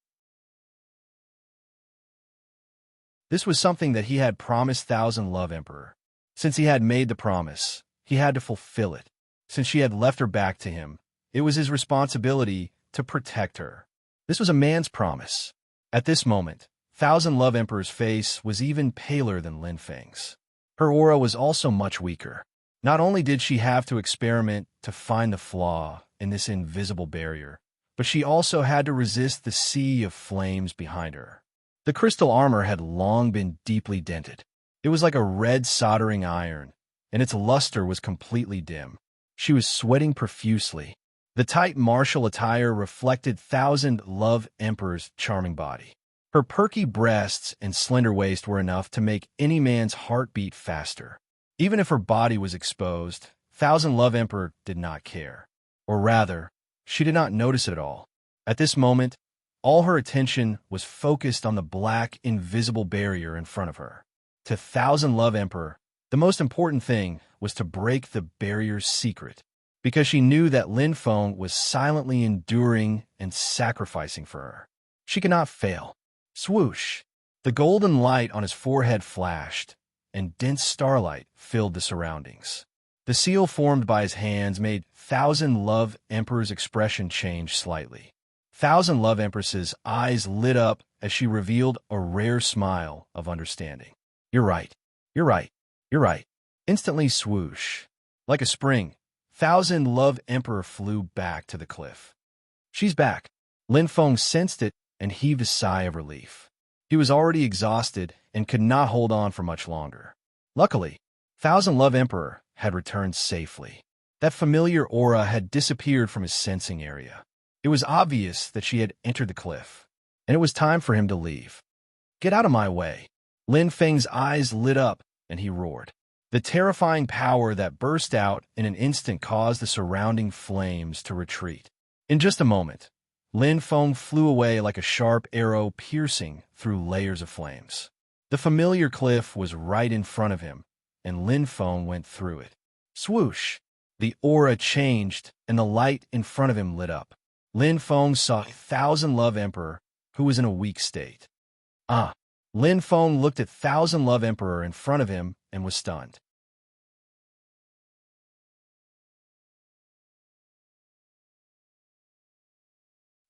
A: This was something that he had promised Thousand Love Emperor. Since he had made the promise, he had to fulfill it. Since she had left her back to him, it was his responsibility to protect her. This was a man's promise. At this moment, Thousand Love Emperor's face was even paler than Lin Feng's. Her aura was also much weaker. Not only did she have to experiment to find the flaw in this invisible barrier, but she also had to resist the sea of flames behind her. The crystal armor had long been deeply dented. It was like a red soldering iron, and its luster was completely dim. She was sweating profusely. The tight martial attire reflected Thousand Love Emperor's charming body. Her perky breasts and slender waist were enough to make any man's heart beat faster. Even if her body was exposed, Thousand Love Emperor did not care. Or rather, she did not notice it at all. At this moment, all her attention was focused on the black, invisible barrier in front of her. To Thousand Love Emperor, the most important thing was to break the barrier's secret, because she knew that Lin Feng was silently enduring and sacrificing for her. She could not fail. Swoosh! The golden light on his forehead flashed, and dense starlight filled the surroundings. The seal formed by his hands made Thousand Love Emperor's expression change slightly. Thousand Love Empress's eyes lit up as she revealed a rare smile of understanding. You're right. You're right. You're right. Instantly swoosh. Like a spring, Thousand Love Emperor flew back to the cliff. She's back. Lin Feng sensed it and heaved a sigh of relief. He was already exhausted and could not hold on for much longer. Luckily, Thousand Love Emperor had returned safely. That familiar aura had disappeared from his sensing area. It was obvious that she had entered the cliff, and it was time for him to leave. "Get out of my way." Lin Feng's eyes lit up, and he roared. The terrifying power that burst out in an instant caused the surrounding flames to retreat. In just a moment, Lin Feng flew away like a sharp arrow piercing through layers of flames. The familiar cliff was right in front of him, and Lin Feng went through it. Swoosh! The aura changed, and the light in front of him lit up. Lin Feng saw Thousand Love Emperor, who was in a weak state. Lin Feng looked at Thousand Love Emperor in front of him and was stunned.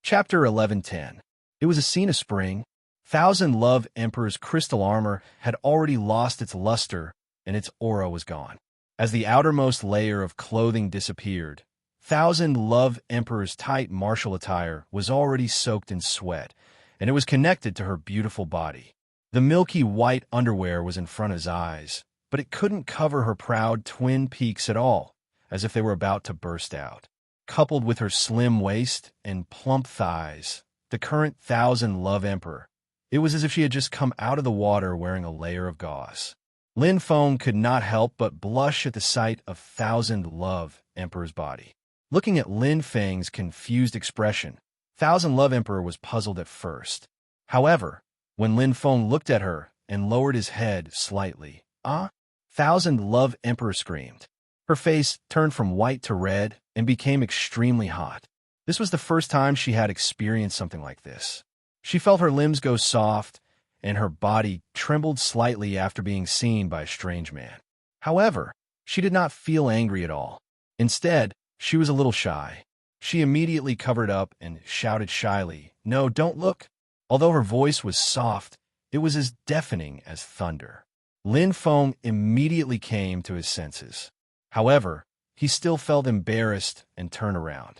A: Chapter 11:10. It was a scene of spring. Thousand Love Emperor's crystal armor had already lost its luster, and its aura was gone. As the outermost layer of clothing disappeared, Thousand Love Emperor's tight martial attire was already soaked in sweat, and it was connected to her beautiful body. The milky white underwear was in front of his eyes, but it couldn't cover her proud twin peaks at all, as if they were about to burst out. Coupled with her slim waist and plump thighs, the current Thousand Love Emperor, it was as if she had just come out of the water wearing a layer of gauze. Lin Feng could not help but blush at the sight of Thousand Love Emperor's body. Looking at Lin Feng's confused expression, Thousand Love Emperor was puzzled at first. However, when Lin Feng looked at her and lowered his head slightly, Thousand Love Emperor screamed. Her face turned from white to red and became extremely hot. This was the first time she had experienced something like this. She felt her limbs go soft, and her body trembled slightly after being seen by a strange man. However, she did not feel angry at all. Instead, she was a little shy. She immediately covered up and shouted shyly, "No, don't look." Although her voice was soft, it was as deafening as thunder. Lin Feng immediately came to his senses. However, he still felt embarrassed and turned around.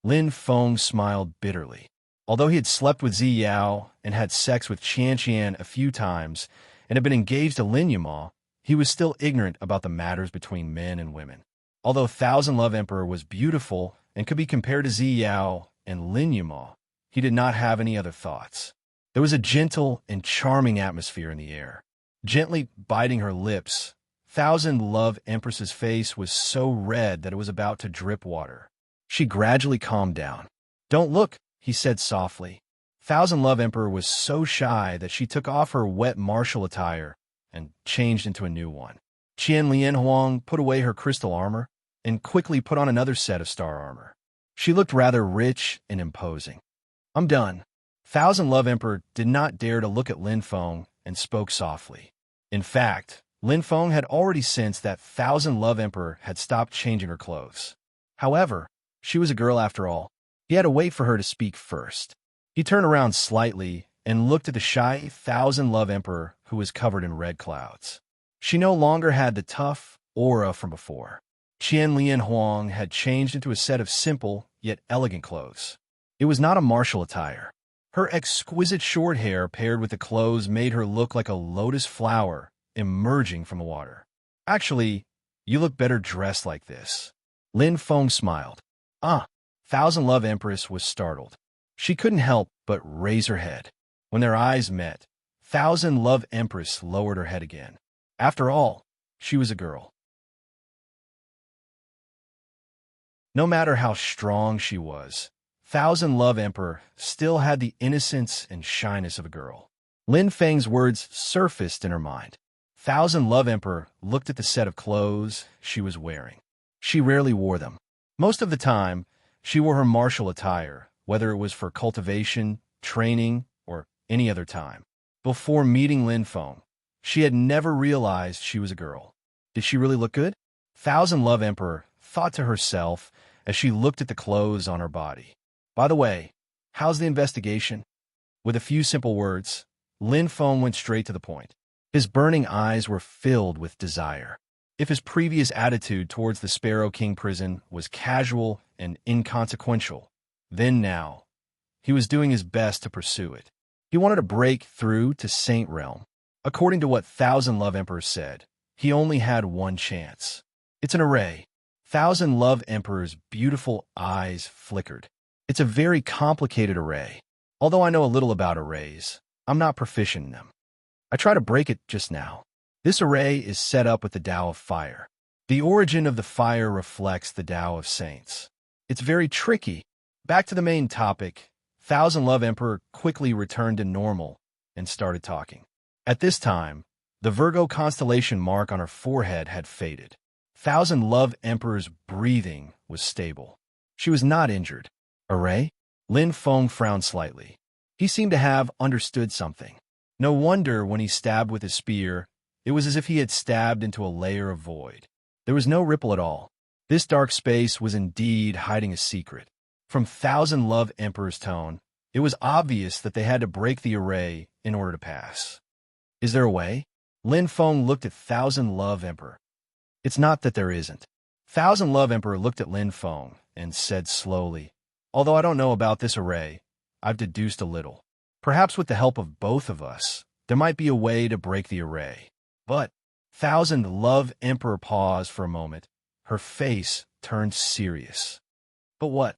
A: Lin Feng smiled bitterly. Although he had slept with Zi Yao and had sex with Qian Qian a few times and had been engaged to Lin Yuma, he was still ignorant about the matters between men and women. Although Thousand Love Emperor was beautiful and could be compared to Zi Yao and Lin Yuma, he did not have any other thoughts. There was a gentle and charming atmosphere in the air. Gently biting her lips, Thousand Love Empress's face was so red that it was about to drip water. She gradually calmed down. "Don't look," he said softly. Thousand Love Emperor was so shy that she took off her wet martial attire and changed into a new one. Qian Lianhuang put away her crystal armor and quickly put on another set of star armor. She looked rather rich and imposing. "I'm done." Thousand Love Emperor did not dare to look at Lin Feng and spoke softly. In fact, Lin Feng had already sensed that Thousand Love Emperor had stopped changing her clothes. However, she was a girl after all. He had to wait for her to speak first. He turned around slightly and looked at the shy Thousand Love Emperor who was covered in red clouds. She no longer had the tough aura from before. Qian Lianhuang had changed into a set of simple yet elegant clothes. It was not a martial attire. Her exquisite short hair paired with the clothes made her look like a lotus flower emerging from the water. "Actually, you look better dressed like this." Lin Feng smiled. Thousand Love Empress was startled. She couldn't help but raise her head. When their eyes met, Thousand Love Empress lowered her head again. After all, she was a girl. No matter how strong she was, Thousand Love Emperor still had the innocence and shyness of a girl. Lin Feng's words surfaced in her mind. Thousand Love Emperor looked at the set of clothes she was wearing. She rarely wore them. Most of the time, she wore her martial attire, whether it was for cultivation, training, or any other time. Before meeting Lin Feng, she had never realized she was a girl. Did she really look good? Thousand Love Emperor thought to herself as she looked at the clothes on her body. By the way, how's the investigation? With a few simple words, Lin Feng went straight to the point. His burning eyes were filled with desire. If his previous attitude towards the Sparrow King prison was casual and inconsequential, then now, he was doing his best to pursue it. He wanted to break through to Saint Realm. According to what Thousand Love Emperor said, he only had one chance. It's an array. Thousand Love Emperor's beautiful eyes flickered. It's a very complicated array. Although I know a little about arrays, I'm not proficient in them. I try to break it just now. This array is set up with the Tao of Fire. The origin of the fire reflects the Tao of Saints. It's very tricky. Back to the main topic, Thousand Love Emperor quickly returned to normal and started talking. At this time, the Virgo constellation mark on her forehead had faded. Thousand Love Emperor's breathing was stable. She was not injured. Array? Lin Feng frowned slightly. He seemed to have understood something. No wonder when he stabbed with his spear, it was as if he had stabbed into a layer of void. There was no ripple at all. This dark space was indeed hiding a secret. From Thousand Love Emperor's tone, it was obvious that they had to break the array in order to pass. Is there a way? Lin Feng looked at Thousand Love Emperor. It's not that there isn't. Thousand Love Emperor looked at Lin Feng and said slowly, although I don't know about this array, I've deduced a little. Perhaps with the help of both of us, there might be a way to break the array. But Thousand Love Emperor paused for a moment. Her face turned serious. But what?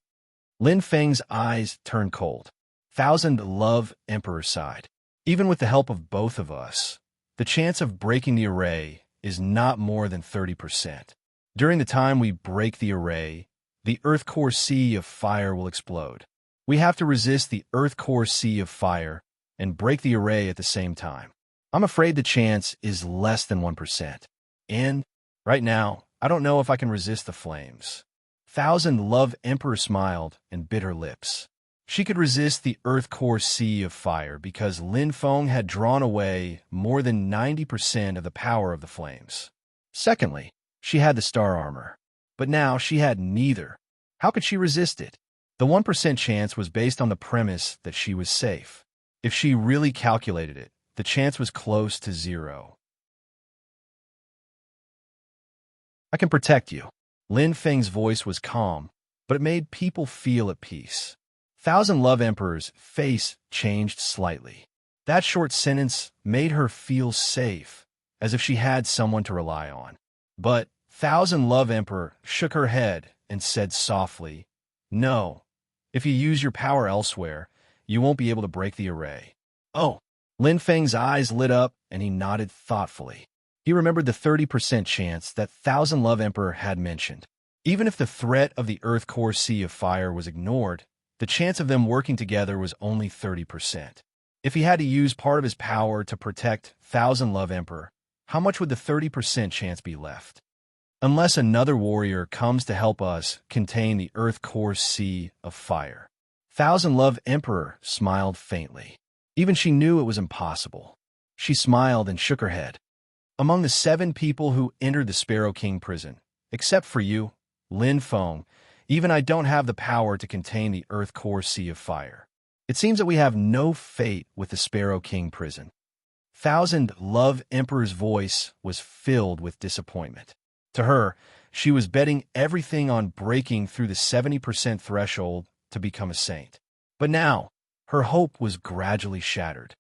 A: Lin Feng's eyes turned cold. Thousand Love Emperor sighed. Even with the help of both of us, the chance of breaking the array is not more than 30%. During the time we break the array, the Earth Core Sea of Fire will explode. We have to resist the Earth Core Sea of Fire and break the array at the same time. I'm afraid the chance is less than 1%. And, right now, I don't know if I can resist the flames. Thousand Love Emperor smiled and bit her lips. She could resist the Earth Core Sea of Fire because Lin Feng had drawn away more than 90% of the power of the flames. Secondly, she had the star armor. But now she had neither. How could she resist it? The 1% chance was based on the premise that she was safe. If she really calculated it, the chance was close to 0. I can protect you. Lin Feng's voice was calm, but it made people feel at peace. Thousand Love Emperor's face changed slightly. That short sentence made her feel safe, as if she had someone to rely on. But Thousand Love Emperor shook her head and said softly, "No, if you use your power elsewhere, you won't be able to break the array." Oh, Lin Feng's eyes lit up and he nodded thoughtfully. He remembered the 30% chance that Thousand Love Emperor had mentioned. Even if the threat of the Earth Core Sea of Fire was ignored, the chance of them working together was only 30%. If he had to use part of his power to protect Thousand Love Emperor, how much would the 30% chance be left? Unless another warrior comes to help us contain the Earth Core Sea of Fire. Thousand Love Emperor smiled faintly. Even she knew it was impossible. She smiled and shook her head. Among the 7 people who entered the Sparrow King prison, except for you, Lin Feng, even I don't have the power to contain the Earth Core Sea of Fire. It seems that we have no fate with the Sparrow King prison. Thousand Love Emperor's voice was filled with disappointment. To her, she was betting everything on breaking through the 70% threshold to become a saint. But now, her hope was gradually shattered.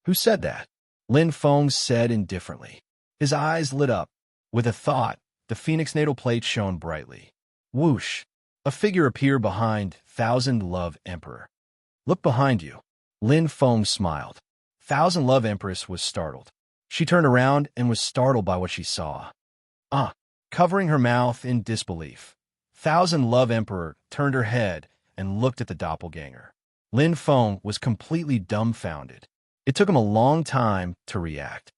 A: Who said that? Lin Feng said indifferently. His eyes lit up. With a thought, the Phoenix natal plate shone brightly. Whoosh! A figure appeared behind Thousand Love Emperor. Look behind you. Lin Feng smiled. Thousand Love Empress was startled. She turned around and was startled by what she saw. Covering her mouth in disbelief. Thousand Love Emperor turned her head and looked at the doppelganger. Lin Feng was completely dumbfounded. It took him a long time to react.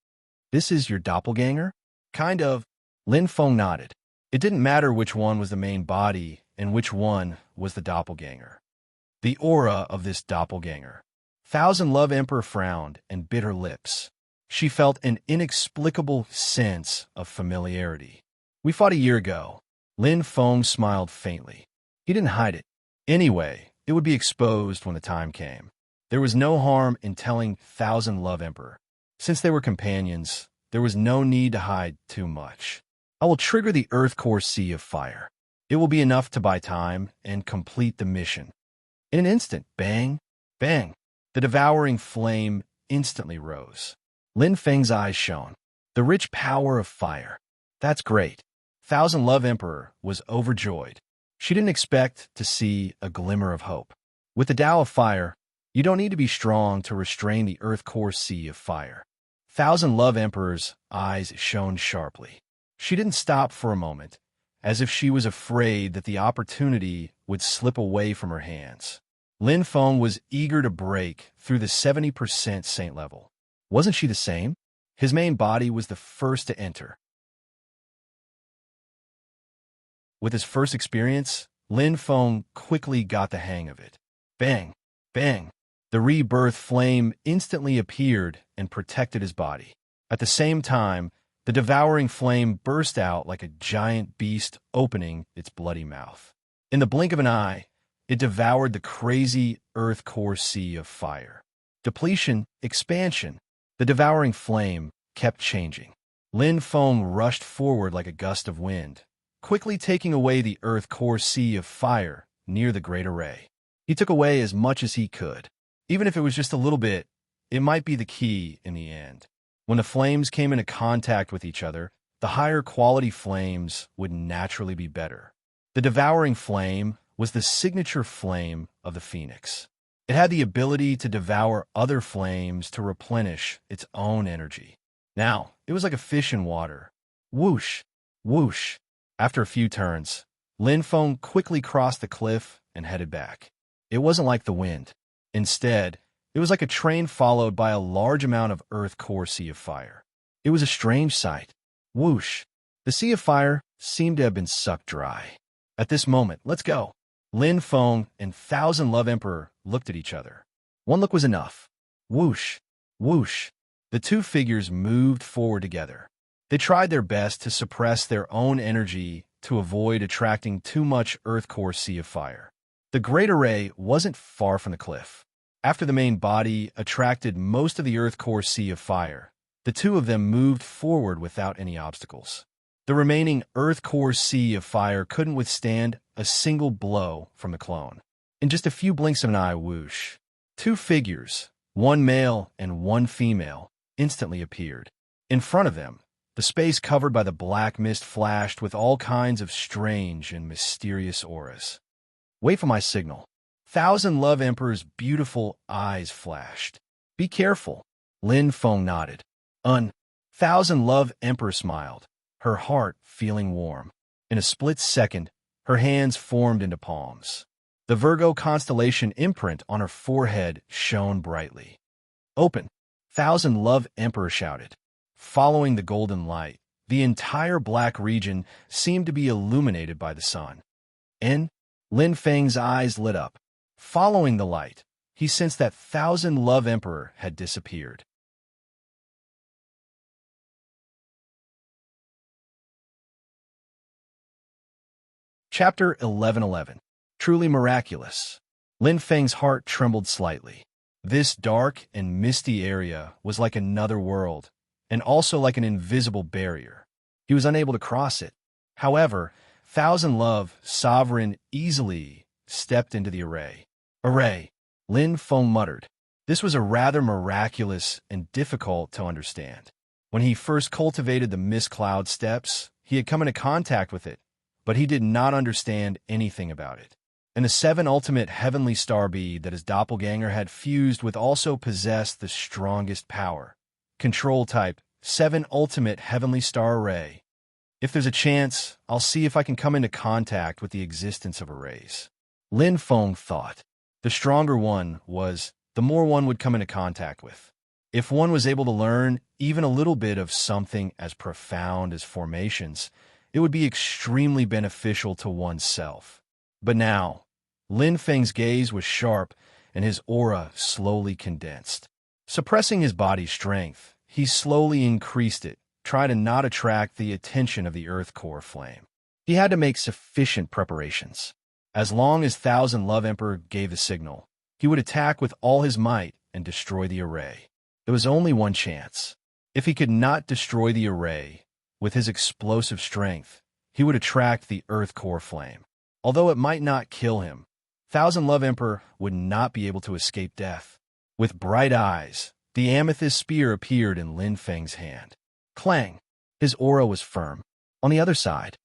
A: This is your doppelganger? Kind of. Lin Feng nodded. It didn't matter which one was the main body and which one was the doppelganger. The aura of this doppelganger. Thousand Love Emperor frowned and bit her lips. She felt an inexplicable sense of familiarity. We fought a year ago. Lin Feng smiled faintly. He didn't hide it. Anyway, it would be exposed when the time came. There was no harm in telling Thousand Love Emperor. Since they were companions, there was no need to hide too much. I will trigger the Earth Core Sea of Fire. It will be enough to buy time and complete the mission. In an instant, bang, bang, the devouring flame instantly rose. Lin Feng's eyes shone. The rich power of fire. That's great. Thousand Love Emperor was overjoyed. She didn't expect to see a glimmer of hope. With the Tao of Fire, you don't need to be strong to restrain the Earth Core Sea of Fire. Thousand Love Emperor's eyes shone sharply. She didn't stop for a moment, as if she was afraid that the opportunity would slip away from her hands. Lin Feng was eager to break through the 70% saint level. Wasn't she the same? His main body was the first to enter. With his first experience, Lin Feng quickly got the hang of it. Bang! Bang! The rebirth flame instantly appeared and protected his body. At the same time, the devouring flame burst out like a giant beast opening its bloody mouth. In the blink of an eye, it devoured the crazy Earth Core Sea of Fire. Depletion, expansion. The devouring flame kept changing. Lin Feng rushed forward like a gust of wind, quickly taking away the Earth Core Sea of Fire near the Great Array. He took away as much as he could. Even if it was just a little bit, it might be the key in the end. When the flames came into contact with each other, the higher quality flames would naturally be better. The devouring flame was the signature flame of the Phoenix. It had the ability to devour other flames to replenish its own energy. Now, it was like a fish in water. Whoosh! Whoosh! After a few turns, Lin Feng quickly crossed the cliff and headed back. It wasn't like the wind. Instead, it was like a train followed by a large amount of Earth Core Sea of Fire. It was a strange sight. Whoosh! The Sea of Fire seemed to have been sucked dry. At this moment, let's go. Lin Feng and Thousand Love Emperor looked at each other. One look was enough. Whoosh! Whoosh! The two figures moved forward together. They tried their best to suppress their own energy to avoid attracting too much Earth Core Sea of Fire. The Great Array wasn't far from the cliff. After the main body attracted most of the Earth Core Sea of Fire, the two of them moved forward without any obstacles. The remaining Earth Core Sea of Fire couldn't withstand a single blow from the clone. In just a few blinks of an eye, whoosh, two figures, one male and one female, instantly appeared. In front of them, the space covered by the black mist flashed with all kinds of strange and mysterious auras. Wait for my signal. Thousand Love Emperor's beautiful eyes flashed. Be careful. Lin Feng nodded. Thousand Love Emperor smiled, her heart feeling warm. In a split second, her hands formed into palms. The Virgo constellation imprint on her forehead shone brightly. Open! Thousand Love Emperor shouted. Following the golden light, the entire black region seemed to be illuminated by the sun. Lin Feng's eyes lit up. Following the light, he sensed that Thousand Love Emperor had disappeared. Chapter 1111. Truly Miraculous. Lin Feng's heart trembled slightly. This dark and misty area was like another world, and also like an invisible barrier. He was unable to cross it. However, Thousand Love, Sovereign, easily stepped into the array. Array, Lin Feng muttered. This was a rather miraculous and difficult to understand. When he first cultivated the mist cloud steps, he had come into contact with it, but he did not understand anything about it. And the 7 ultimate heavenly star bead that his doppelganger had fused with also possessed the strongest power. Control type, 7 ultimate heavenly star array. If there's a chance, I'll see if I can come into contact with the existence of arrays. Lin Feng thought. The stronger one was, the more one would come into contact with. If one was able to learn even a little bit of something as profound as formations, it would be extremely beneficial to oneself. But now, Lin Feng's gaze was sharp and his aura slowly condensed. Suppressing his body's strength, he slowly increased it, trying to not attract the attention of the Earth Core flame. He had to make sufficient preparations. As long as Thousand Love Emperor gave the signal, he would attack with all his might and destroy the array. There was only one chance. If he could not destroy the array, With his explosive strength, he would attract the earth core flame. Although it might not kill him, Thousand Love Emperor would not be able to escape death. With bright eyes, the amethyst spear appeared in Lin Feng's hand. Clang! His aura was firm. On the other side,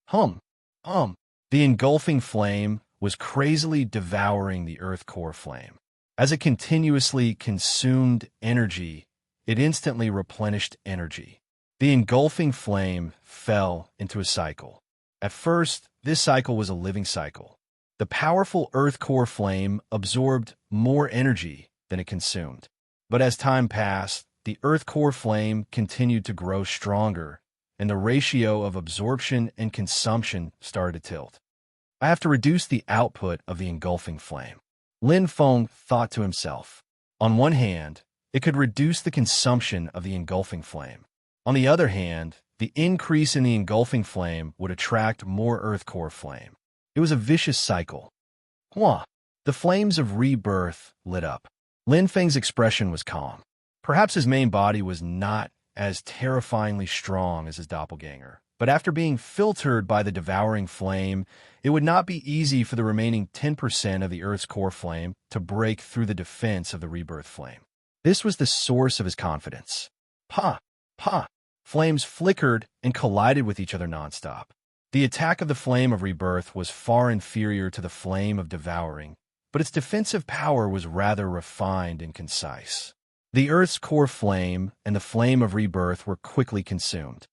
A: hum, hum, the engulfing flame was crazily devouring the earth core flame. As it continuously consumed energy, it instantly replenished energy. The engulfing flame fell into a cycle. At first, this cycle was a living cycle. The powerful earth core flame absorbed more energy than it consumed. But as time passed, the earth core flame continued to grow stronger, and the ratio of absorption and consumption started to tilt. I have to reduce the output of the engulfing flame. Lin Feng thought to himself. On one hand, it could reduce the consumption of the engulfing flame. On the other hand, the increase in the engulfing flame would attract more earth core flame. It was a vicious cycle. Hua! The flames of rebirth lit up. Lin Feng's expression was calm. Perhaps his main body was not as terrifyingly strong as his doppelganger, but after being filtered by the devouring flame, it would not be easy for the remaining 10% of the Earth's core flame to break through the defense of the rebirth flame. This was the source of his confidence. Pa! Pa! Flames flickered and collided with each other nonstop. The attack of the flame of rebirth was far inferior to the flame of devouring, but its defensive power was rather refined and concise. The Earth's core flame and the flame of rebirth were quickly consumed.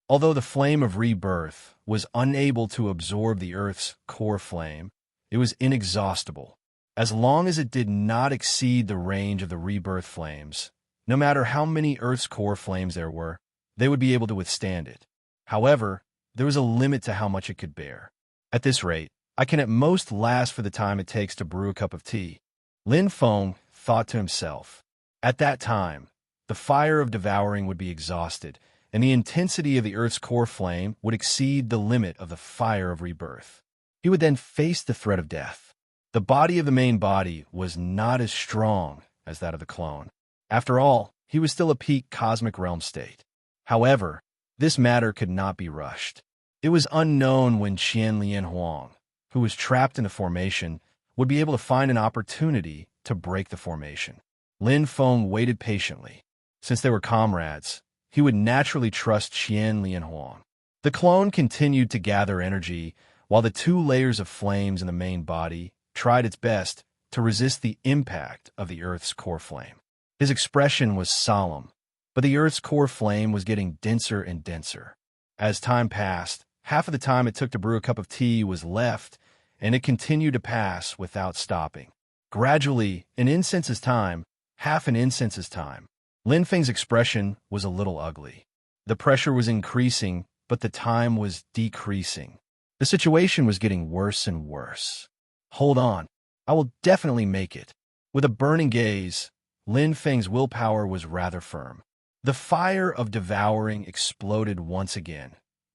A: Although the flame of rebirth was unable to absorb the Earth's core flame, it was inexhaustible. As long as it did not exceed the range of the rebirth flames, no matter how many Earth's core flames there were, they would be able to withstand it. However, there was a limit to how much it could bear. At this rate, I can at most last for the time it takes to brew a cup of tea. Lin Feng thought to himself. At that time, the fire of devouring would be exhausted, and the intensity of the Earth's core flame would exceed the limit of the fire of rebirth. He would then face the threat of death. The body of the main body was not as strong as that of the clone. After all, he was still a peak cosmic realm state. However, this matter could not be rushed. It was unknown when Qian Lian Huang, who was trapped in the formation, would be able to find an opportunity to break the formation. Lin Feng waited patiently. Since they were comrades, he would naturally trust Qian Lian Huang. The clone continued to gather energy, while the two layers of flames in the main body tried its best to resist the impact of the Earth's core flame. His expression was solemn, but the Earth's core flame was getting denser and denser. As time passed, half of the time it took to brew a cup of tea was left, and it continued to pass without stopping. Gradually, an incense's time, half an incense's time. Lin Feng's expression was a little ugly. The pressure was increasing, but the time was decreasing. The situation was getting worse and worse. Hold on. I will definitely make it. With a burning gaze, Lin Feng's willpower was rather firm. The fire of devouring exploded once again,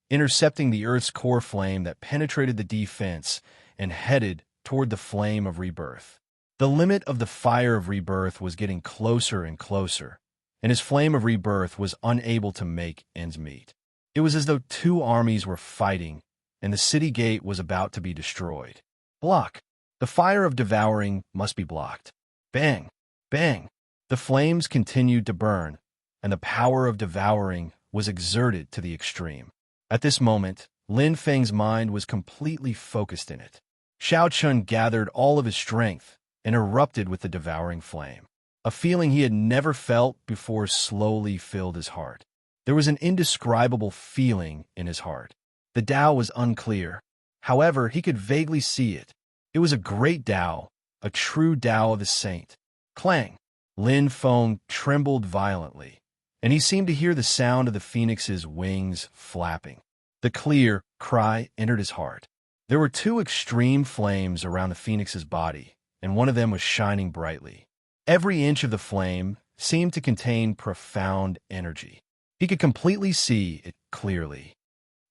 A: intercepting the Earth's core flame that penetrated the defense and headed toward the flame of rebirth. The limit of the fire of rebirth was getting closer and closer, and his flame of rebirth was unable to make ends meet. It was as though two armies were fighting, and the city gate was about to be destroyed. Block! The fire of devouring must be blocked. Bang! Bang! The flames continued to burn, and the power of devouring was exerted to the extreme. At this moment, Lin Feng's mind was completely focused in it. Xiao Chun gathered all of his strength and erupted with the devouring flame. A feeling he had never felt before slowly filled his heart. There was an indescribable feeling in his heart. The Tao was unclear. However, he could vaguely see it. It was a great Tao, a true Tao of the saint. Clang! Lin Feng trembled violently, and he seemed to hear the sound of the phoenix's wings flapping. The clear cry entered his heart. There were two extreme flames around the phoenix's body, and one of them was shining brightly. Every inch of the flame seemed to contain profound energy. He could completely see it clearly.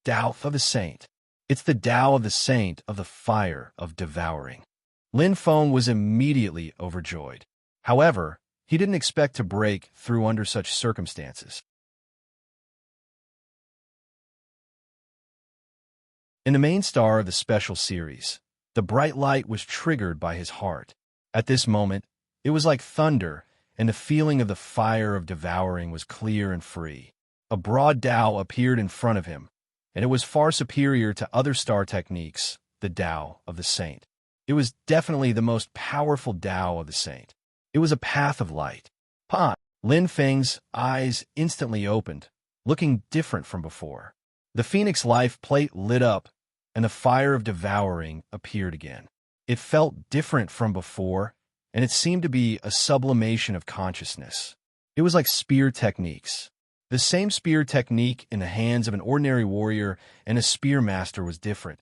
A: Tao of the saint. It's the Tao of the saint of the fire of devouring. Lin Feng was immediately overjoyed. However, He didn't expect to break through under such circumstances. In the main star of the special series, the bright light was triggered by his heart. At this moment, it was like thunder, and the feeling of the fire of devouring was clear and free. A broad Tao appeared in front of him, and it was far superior to other star techniques, the Tao of the Saint. It was definitely the most powerful Tao of the Saint. It was a path of light. Pan! Lin Feng's eyes instantly opened, looking different from before. The Phoenix life plate lit up, and the fire of devouring appeared again. It felt different from before, and it seemed to be a sublimation of consciousness. It was like spear techniques. The same spear technique in the hands of an ordinary warrior and a spear master was different.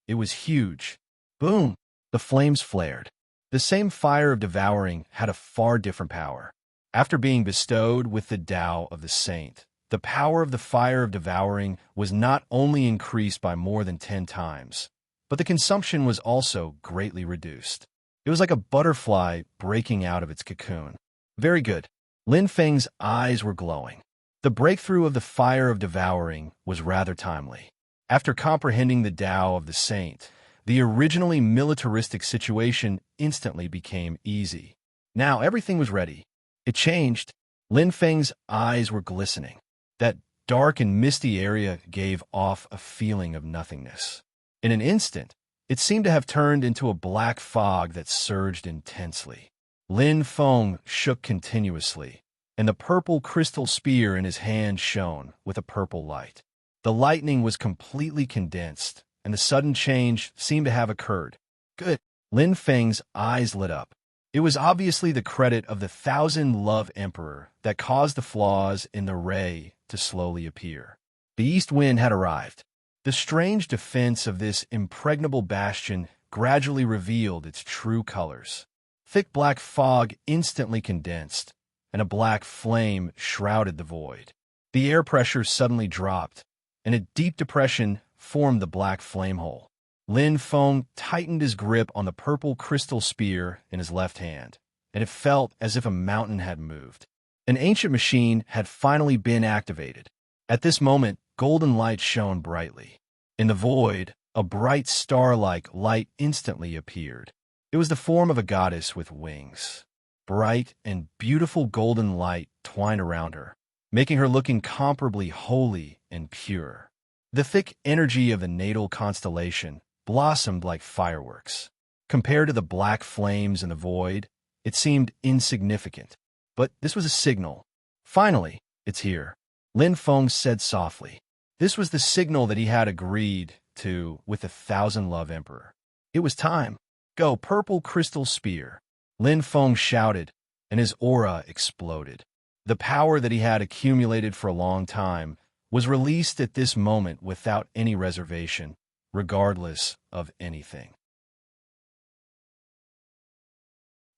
A: It was huge. Boom! The flames flared. The same fire of devouring had a far different power. After being bestowed with the Tao of the Saint, the power of the fire of devouring was not only increased by more than 10 times, but the consumption was also greatly reduced. It was like a butterfly breaking out of its cocoon. Very good. Lin Feng's eyes were glowing. The breakthrough of the fire of devouring was rather timely. After comprehending the Tao of the Saint, the originally militaristic situation instantly became easy. Now everything was ready. It changed. Lin Feng's eyes were glistening. That dark and misty area gave off a feeling of nothingness. In an instant, it seemed to have turned into a black fog that surged intensely. Lin Feng shook continuously, and the purple crystal spear in his hand shone with a purple light. The lightning was completely condensed, and the sudden change seemed to have occurred. Good. Lin Feng's eyes lit up. It was obviously the credit of the Thousand-Love Emperor that caused the flaws in the ray to slowly appear. The east wind had arrived. The strange defense of this impregnable bastion gradually revealed its true colors. Thick black fog instantly condensed, and a black flame shrouded the void. The air pressure suddenly dropped, and a deep depression formed the black flame hole. Lin Feng tightened his grip on the purple crystal spear in his left hand, and it felt as if a mountain had moved. An ancient machine had finally been activated. At this moment, golden light shone brightly. In the void, a bright star-like light instantly appeared. It was the form of a goddess with wings. Bright and beautiful golden light twined around her, making her look incomparably holy and pure. The thick energy of the natal constellation blossomed like fireworks. Compared to the black flames in the void, it seemed insignificant. But this was a signal. Finally, it's here, Lin Feng said softly. This was the signal that he had agreed to with the Thousand-Love Emperor. It was time. Go, purple crystal spear, Lin Feng shouted, and his aura exploded. The power that he had accumulated for a long time was released at this moment without any reservation, regardless of anything.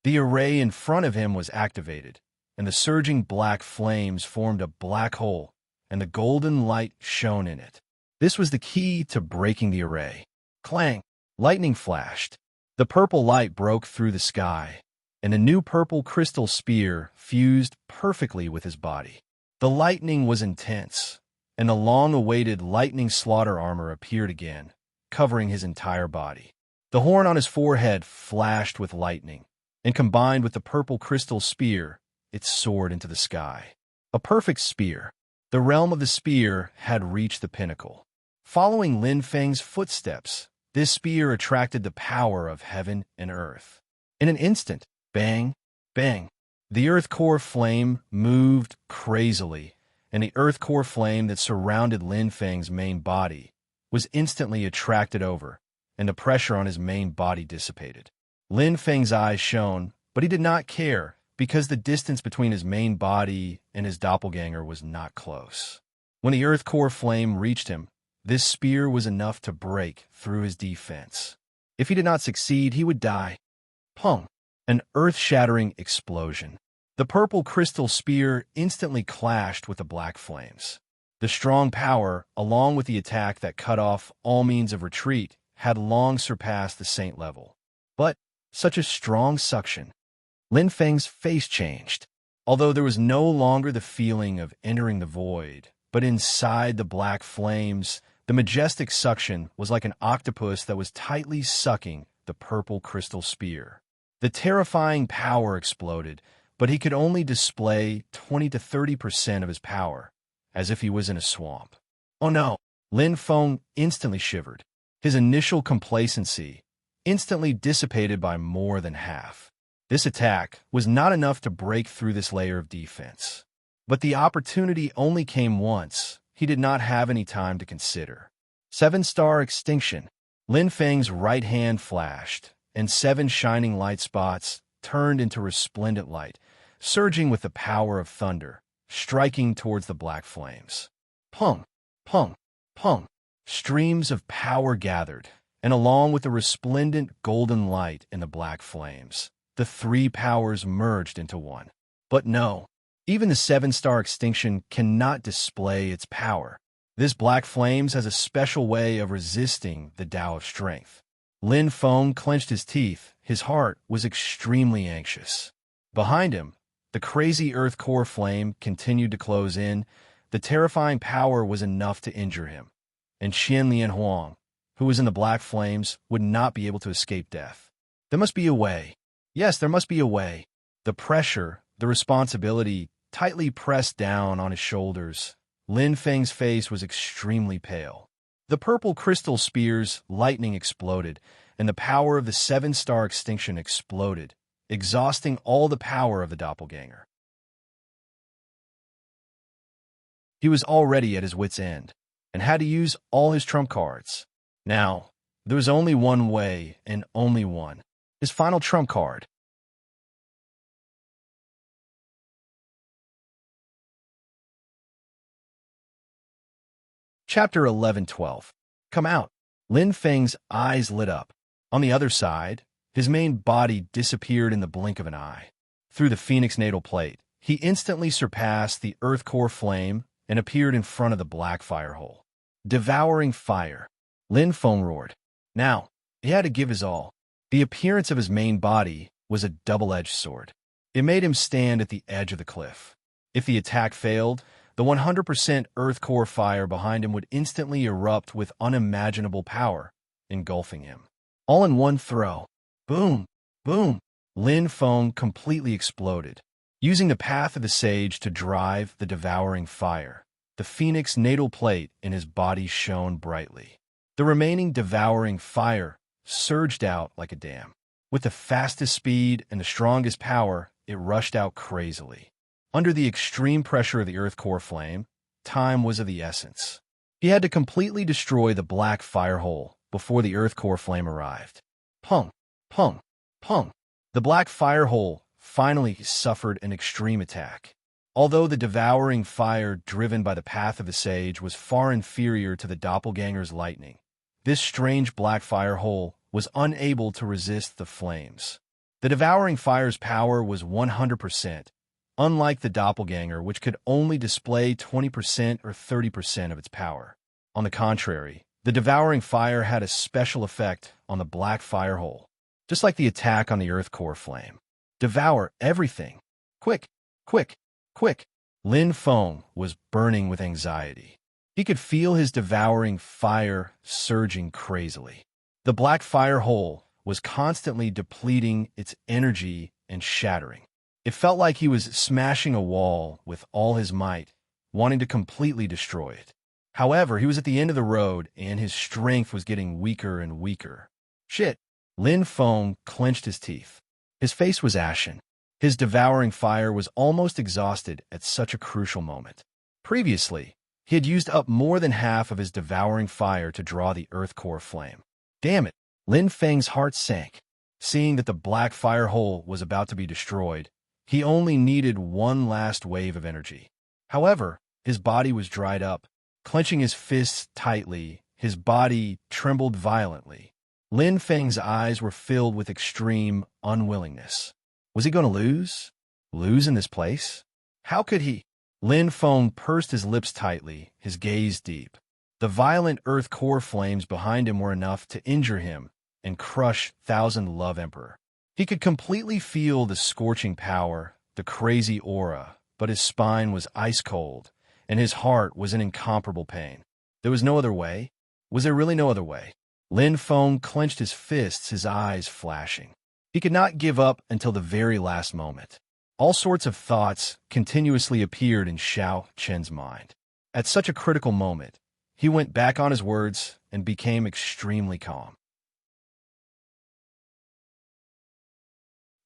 A: The array in front of him was activated, and the surging black flames formed a black hole, and the golden light shone in it. This was the key to breaking the array. Clang! Lightning flashed. The purple light broke through the sky, and a new purple crystal spear fused perfectly with his body. The lightning was intense, and the long-awaited lightning slaughter armor appeared again, covering his entire body. The horn on his forehead flashed with lightning, and combined with the purple crystal spear, it soared into the sky. A perfect spear. The realm of the spear had reached the pinnacle. Following Lin Feng's footsteps, this spear attracted the power of heaven and earth. In an instant, bang, bang, the earth core flame moved crazily, and the earth core flame that surrounded Lin Feng's main body was instantly attracted over, and the pressure on his main body dissipated. Lin Feng's eyes shone, but he did not care, because the distance between his main body and his doppelganger was not close. When the earth core flame reached him, this spear was enough to break through his defense. If he did not succeed, he would die. Pong! An earth-shattering explosion. The purple crystal spear instantly clashed with the black flames. The strong power, along with the attack that cut off all means of retreat, had long surpassed the saint level. But such a strong suction. Lin Feng's face changed. Although there was no longer the feeling of entering the void, but inside the black flames, the majestic suction was like an octopus that was tightly sucking the purple crystal spear. The terrifying power exploded, but he could only display 20 to 30% of his power, as if he was in a swamp. Oh no! Lin Feng instantly shivered. His initial complacency instantly dissipated by more than half. This attack was not enough to break through this layer of defense. But the opportunity only came once. He did not have any time to consider. 7-star extinction. Lin Feng's right hand flashed, and 7 shining light spots turned into resplendent light, surging with the power of thunder, striking towards the black flames. Pung, pung, pung. Streams of power gathered, and along with the resplendent golden light in the black flames, the 3 powers merged into one. But no, even the 7-star extinction cannot display its power. This black flames has a special way of resisting the Tao of strength. Lin Feng clenched his teeth. His heart was extremely anxious. Behind him, the crazy earth core flame continued to close in. The terrifying power was enough to injure him, and Qian Lian Huang, who was in the black flames, would not be able to escape death. There must be a way. Yes, there must be a way. The pressure, the responsibility, tightly pressed down on his shoulders. Lin Feng's face was extremely pale. The purple crystal spear's lightning exploded, and the power of the 7-star extinction exploded, exhausting all the power of the doppelganger. He was already at his wit's end, and had to use all his trump cards. Now, there was only one way, and only one. His final trump card. Chapter 11-12. Come out. Lin Feng's eyes lit up. On the other side, his main body disappeared in the blink of an eye. Through the phoenix natal plate, he instantly surpassed the earth core flame and appeared in front of the black fire hole. Devouring fire. Lin Feng roared. Now, he had to give his all. The appearance of his main body was a double-edged sword. It made him stand at the edge of the cliff. If the attack failed, the 100% earth core fire behind him would instantly erupt with unimaginable power, engulfing him. All in one throw. Boom! Boom! Lin Feng completely exploded, using the path of the sage to drive the devouring fire. The phoenix natal plate in his body shone brightly. The remaining devouring fire surged out like a dam. With the fastest speed and the strongest power, it rushed out crazily. Under the extreme pressure of the earth core flame, time was of the essence. He had to completely destroy the black fire hole before the earth core flame arrived. Pung, pung, pung. The black fire hole finally suffered an extreme attack. Although the devouring fire driven by the path of the sage was far inferior to the doppelganger's lightning, this strange black fire hole was unable to resist the flames. The devouring fire's power was 100%, unlike the doppelganger, which could only display 20% or 30% of its power. On the contrary, the devouring fire had a special effect on the black fire hole, just like the attack on the earth core flame. Devour everything. Quick, quick, quick. Lin Feng was burning with anxiety. He could feel his devouring fire surging crazily. The black fire hole was constantly depleting its energy and shattering. It felt like he was smashing a wall with all his might, wanting to completely destroy it. However, he was at the end of the road, and his strength was getting weaker and weaker. Shit! Lin Feng clenched his teeth. His face was ashen. His devouring fire was almost exhausted at such a crucial moment. Previously, he had used up more than half of his devouring fire to draw the earth core flame. Damn it! Lin Feng's heart sank. Seeing that the black fire hole was about to be destroyed, he only needed one last wave of energy. However, his body was dried up. Clenching his fists tightly, his body trembled violently. Lin Feng's eyes were filled with extreme unwillingness. Was he going to lose? Lose in this place? How could he? Lin Feng pursed his lips tightly, his gaze deep. The violent earth core flames behind him were enough to injure him and crush Thousand Love Emperor. He could completely feel the scorching power, the crazy aura, but his spine was ice cold, and his heart was in incomparable pain. There was no other way? Was there really no other way? Lin Feng clenched his fists, his eyes flashing. He could not give up until the very last moment. All sorts of thoughts continuously appeared in Xiao Chen's mind. At such a critical moment, he went back on his words and became extremely calm.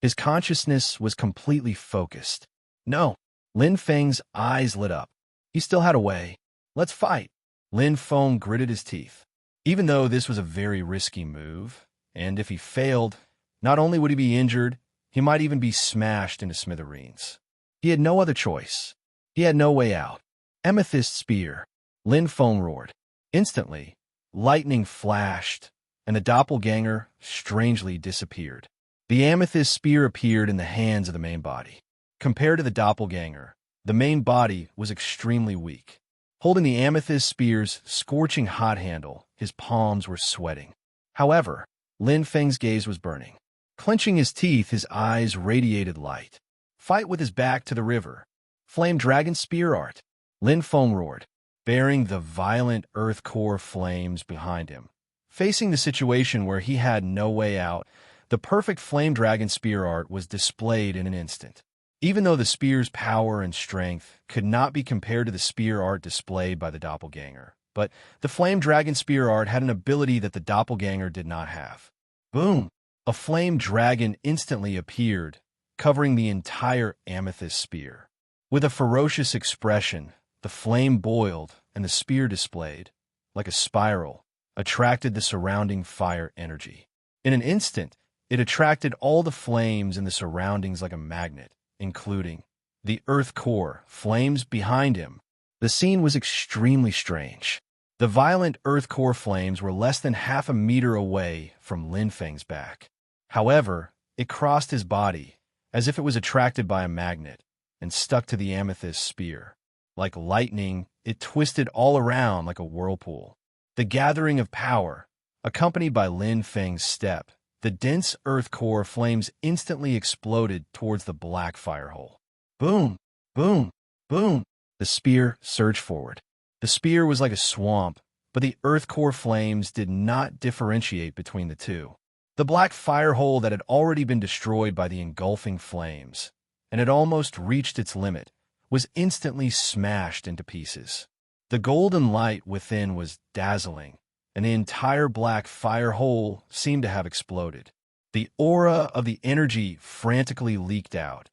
A: His consciousness was completely focused. No, Lin Feng's eyes lit up. He still had a way. Let's fight. Lin Feng gritted his teeth. Even though this was a very risky move, and if he failed, not only would he be injured, he might even be smashed into smithereens. He had no other choice. He had no way out. Amethyst spear. Lin Feng roared. Instantly, lightning flashed, and the doppelganger strangely disappeared. The amethyst spear appeared in the hands of the main body. Compared to the doppelganger, the main body was extremely weak. Holding the amethyst spear's scorching hot handle, his palms were sweating. However, Lin Feng's gaze was burning. Clenching his teeth, his eyes radiated light. Fight with his back to the river. Flame dragon spear art. Lin Feng roared, bearing the violent earth core flames behind him. Facing the situation where he had no way out, the perfect flame dragon spear art was displayed in an instant. Even though the spear's power and strength could not be compared to the spear art displayed by the doppelganger, but the flame dragon spear art had an ability that the doppelganger did not have. Boom! A flame dragon instantly appeared, covering the entire amethyst spear. With a ferocious expression, the flame boiled and the spear displayed, like a spiral, attracted the surrounding fire energy. In an instant, it attracted all the flames in the surroundings like a magnet, including the earth core flames behind him. The scene was extremely strange. The violent earth core flames were less than half a meter away from Lin Feng's back. However, it crossed his body, as if it was attracted by a magnet, and stuck to the amethyst spear. Like lightning, it twisted all around like a whirlpool. The gathering of power, accompanied by Lin Feng's step, the dense earth core flames instantly exploded towards the black firehole. Boom! Boom! Boom! The spear surged forward. The spear was like a swamp, but the earth core flames did not differentiate between the two. The black firehole that had already been destroyed by the engulfing flames, and had almost reached its limit, was instantly smashed into pieces. The golden light within was dazzling, and the entire black fire hole seemed to have exploded. The aura of the energy frantically leaked out,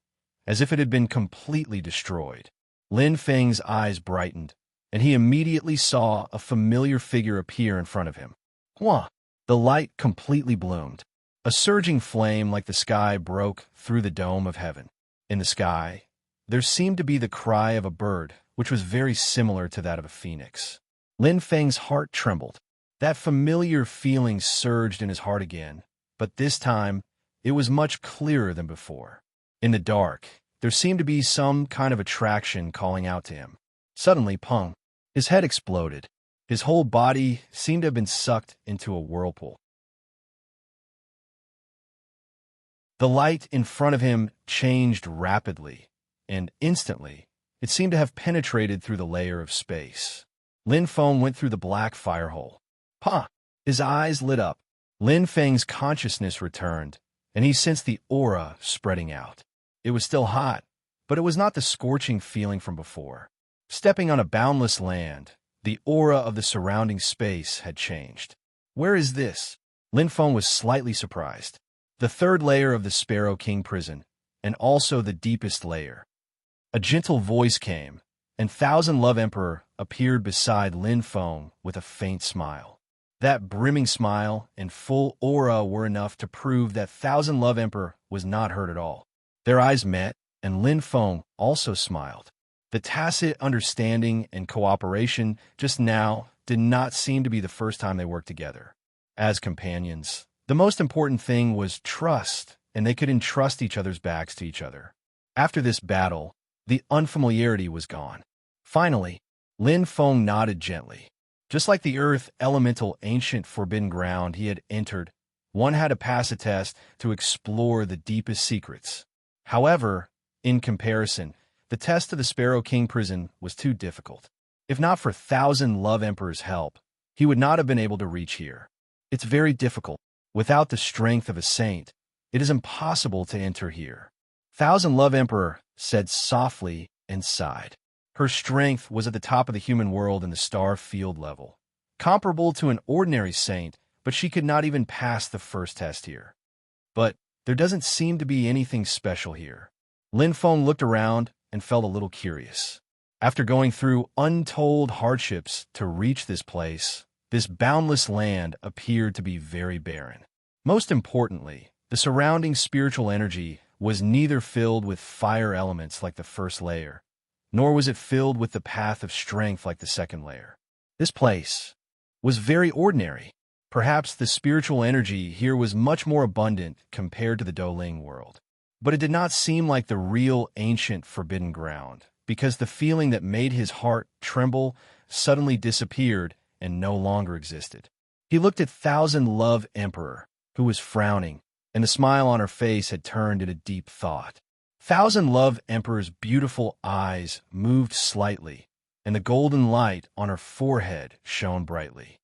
A: as if it had been completely destroyed. Lin Feng's eyes brightened, and he immediately saw a familiar figure appear in front of him. Hua! The light completely bloomed. A surging flame like the sky broke through the dome of heaven. In the sky, there seemed to be the cry of a bird, which was very similar to that of a phoenix. Lin Feng's heart trembled. That familiar feeling surged in his heart again, but this time, it was much clearer than before. In the dark, there seemed to be some kind of attraction calling out to him. Suddenly, pung! His head exploded. His whole body seemed to have been sucked into a whirlpool. The light in front of him changed rapidly, and instantly, it seemed to have penetrated through the layer of space. Lin Feng went through the black firehole. Pa! His eyes lit up. Lin Feng's consciousness returned, and he sensed the aura spreading out. It was still hot, but it was not the scorching feeling from before. Stepping on a boundless land, the aura of the surrounding space had changed. Where is this? Lin Feng was slightly surprised. The third layer of the Sparrow King prison, and also the deepest layer. A gentle voice came, and Thousand Love Emperor appeared beside Lin Feng with a faint smile. That brimming smile and full aura were enough to prove that Thousand Love Emperor was not hurt at all. Their eyes met, and Lin Feng also smiled. The tacit understanding and cooperation just now did not seem to be the first time they worked together. As companions, the most important thing was trust, and they could entrust each other's backs to each other. After this battle, the unfamiliarity was gone. Finally, Lin Feng nodded gently. Just like the earth elemental ancient forbidden ground he had entered, one had to pass a test to explore the deepest secrets. However, In comparison, the test of the Sparrow King prison was too difficult. If not for Thousand Love Emperor's help, he would not have been able to reach here. It's very difficult. Without the strength of a saint, it is impossible to enter here. Thousand Love Emperor said softly and sighed. Her strength was at the top of the human world in the star field level, comparable to an ordinary saint, but she could not even pass the first test here. But there doesn't seem to be anything special here. Lin Feng looked around and felt a little curious. After going through untold hardships to reach this place, this boundless land appeared to be very barren. Most importantly, the surrounding spiritual energy was neither filled with fire elements like the first layer, nor was it filled with the path of strength like the second layer. This place was very ordinary. Perhaps the spiritual energy here was much more abundant compared to the Doling world. But it did not seem like the real ancient forbidden ground, because the feeling that made his heart tremble suddenly disappeared and no longer existed. He looked at Thousand Love Emperor, who was frowning, and the smile on her face had turned into deep thought. Thousand Love Emperor's beautiful eyes moved slightly, and the golden light on her forehead shone brightly.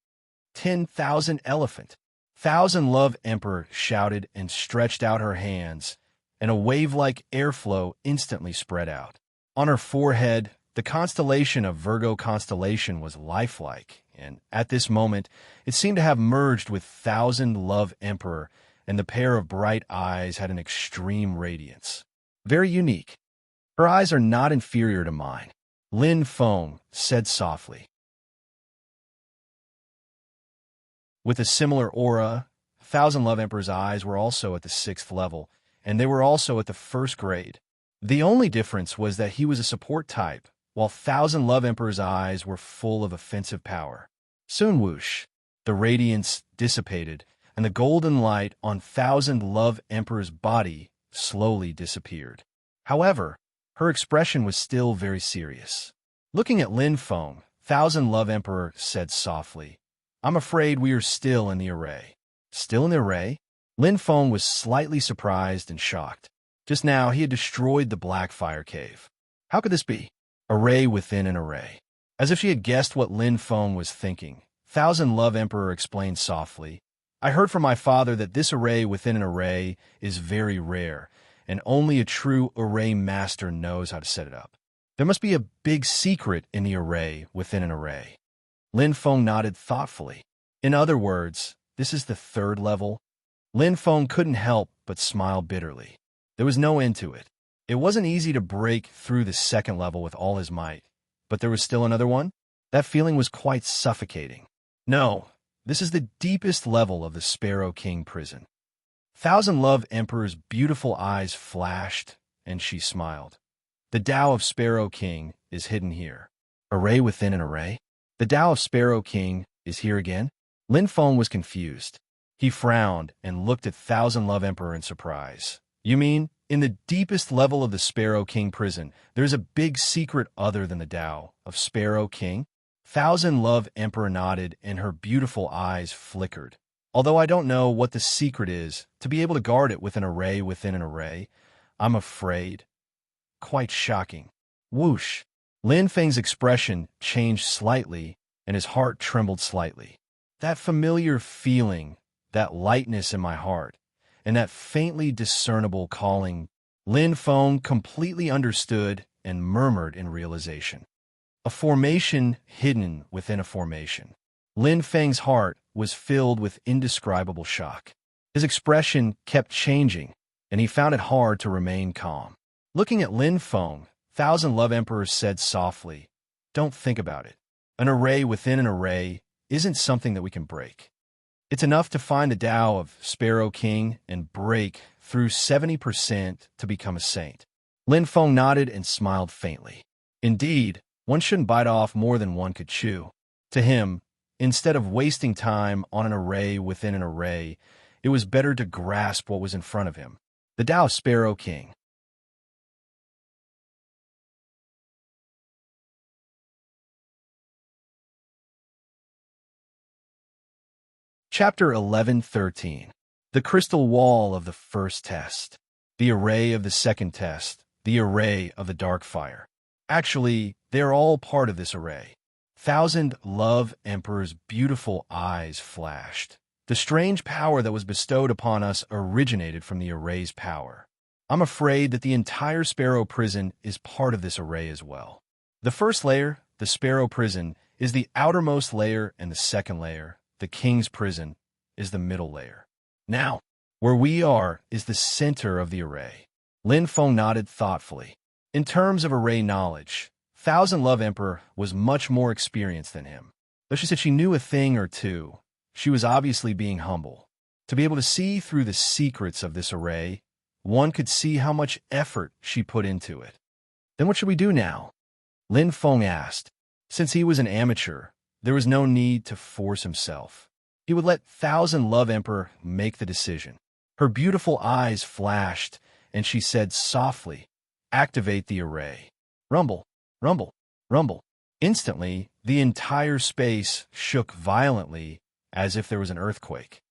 A: 10,000 elephant. Thousand Love Emperor shouted and stretched out her hands, and a wave-like airflow instantly spread out. On her forehead, the constellation of Virgo constellation was lifelike, and at this moment, it seemed to have merged with Thousand Love Emperor, and the pair of bright eyes had an extreme radiance. Very unique. Her eyes are not inferior to mine, Lin Feng said softly. With a similar aura, Thousand Love Emperor's eyes were also at the 6th level, and they were also at the 1st grade. The only difference was that he was a support type, while Thousand Love Emperor's eyes were full of offensive power. Soon whoosh, the radiance dissipated, and the golden light on Thousand Love Emperor's body slowly disappeared. However, her expression was still very serious. Looking at Lin Feng, Thousand Love Emperor said softly, "I'm afraid we are still in the array." Still in the array? Lin Feng was slightly surprised and shocked. Just now, he had destroyed the Black Fire Cave. How could this be? Array within an array. As if she had guessed what Lin Feng was thinking, Thousand Love Emperor explained softly, "I heard from my father that this array within an array is very rare, and only a true array master knows how to set it up. There must be a big secret in the array within an array." Lin Feng nodded thoughtfully. In other words, this is the 3rd level? Lin Feng couldn't help but smile bitterly. There was no end to it. It wasn't easy to break through the 2nd level with all his might, but there was still another one? That feeling was quite suffocating. No, this is the deepest level of the Sparrow King prison. Thousand Love Emperor's beautiful eyes flashed, and she smiled. The Tao of Sparrow King is hidden here. Array within an array? The Tao of Sparrow King is here again? Lin Feng was confused. He frowned and looked at Thousand Love Emperor in surprise. You mean, in the deepest level of the Sparrow King prison, there's a big secret other than the Tao of Sparrow King? Thousand Love Emperor nodded and her beautiful eyes flickered. Although I don't know what the secret is, to be able to guard it with an array within an array, I'm afraid. Quite shocking. Whoosh. Lin Feng's expression changed slightly, and his heart trembled slightly. That familiar feeling, that lightness in my heart, and that faintly discernible calling, Lin Feng completely understood and murmured in realization. A formation hidden within a formation. Lin Feng's heart was filled with indescribable shock. His expression kept changing, and he found it hard to remain calm. Looking at Lin Feng, Thousand Love Emperor said softly, "Don't think about it. An array within an array isn't something that we can break. It's enough to find the Tao of Sparrow King and break through 70% to become a saint." Lin Feng nodded and smiled faintly. Indeed, one shouldn't bite off more than one could chew. To him, instead of wasting time on an array within an array, it was better to grasp what was in front of him. The Tao of Sparrow King. Chapter 11:13. The crystal wall of the first test. The array of the second test. the array of the dark fire. Actually, they're all part of this array. Thousand Love Emperor's beautiful eyes flashed. The strange power that was bestowed upon us originated from the array's power. I'm afraid that the entire Sparrow Prison is part of this array as well. The first layer, the Sparrow Prison, is the outermost layer, and the second layer, the King's Prison, is the middle layer. Now, where we are is the center of the array. Lin Feng nodded thoughtfully. In terms of array knowledge, Thousand Love Emperor was much more experienced than him. Though she said she knew a thing or two, she was obviously being humble. To be able to see through the secrets of this array, one could see how much effort she put into it. Then what should we do now? Lin Feng asked. Since he was an amateur, there was no need to force himself. He would let Thousand Love Emperor make the decision. Her beautiful eyes flashed, and she said softly, "Activate the array." Rumble, rumble, rumble. Instantly, the entire space shook violently, as if there was an earthquake.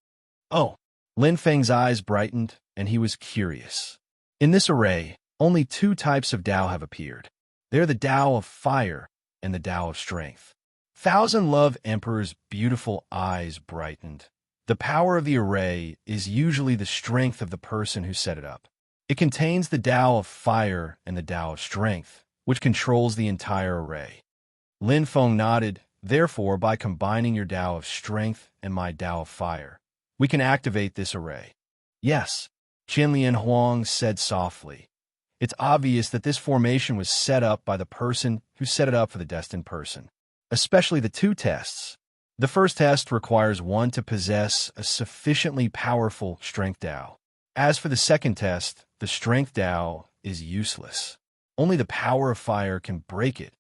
A: Oh! Lin Feng's eyes brightened, and he was curious. In this array, only two types of Tao have appeared. They're the Tao of fire and the Tao of strength. Thousand Love Emperor's beautiful eyes brightened. The power of the array is usually the strength of the person who set it up. It contains the Tao of fire and the Tao of strength, which controls the entire array. Lin Feng nodded. Therefore, by combining your Tao of strength and my Tao of fire, we can activate this array. Yes, Qianlian Huang said softly. It's obvious that this formation was set up by the person who set it up for the destined person, especially the two tests. The first test requires one to possess a sufficiently powerful strength Tao. As for the second test, the strength Tao is useless. Only the power of fire can break it.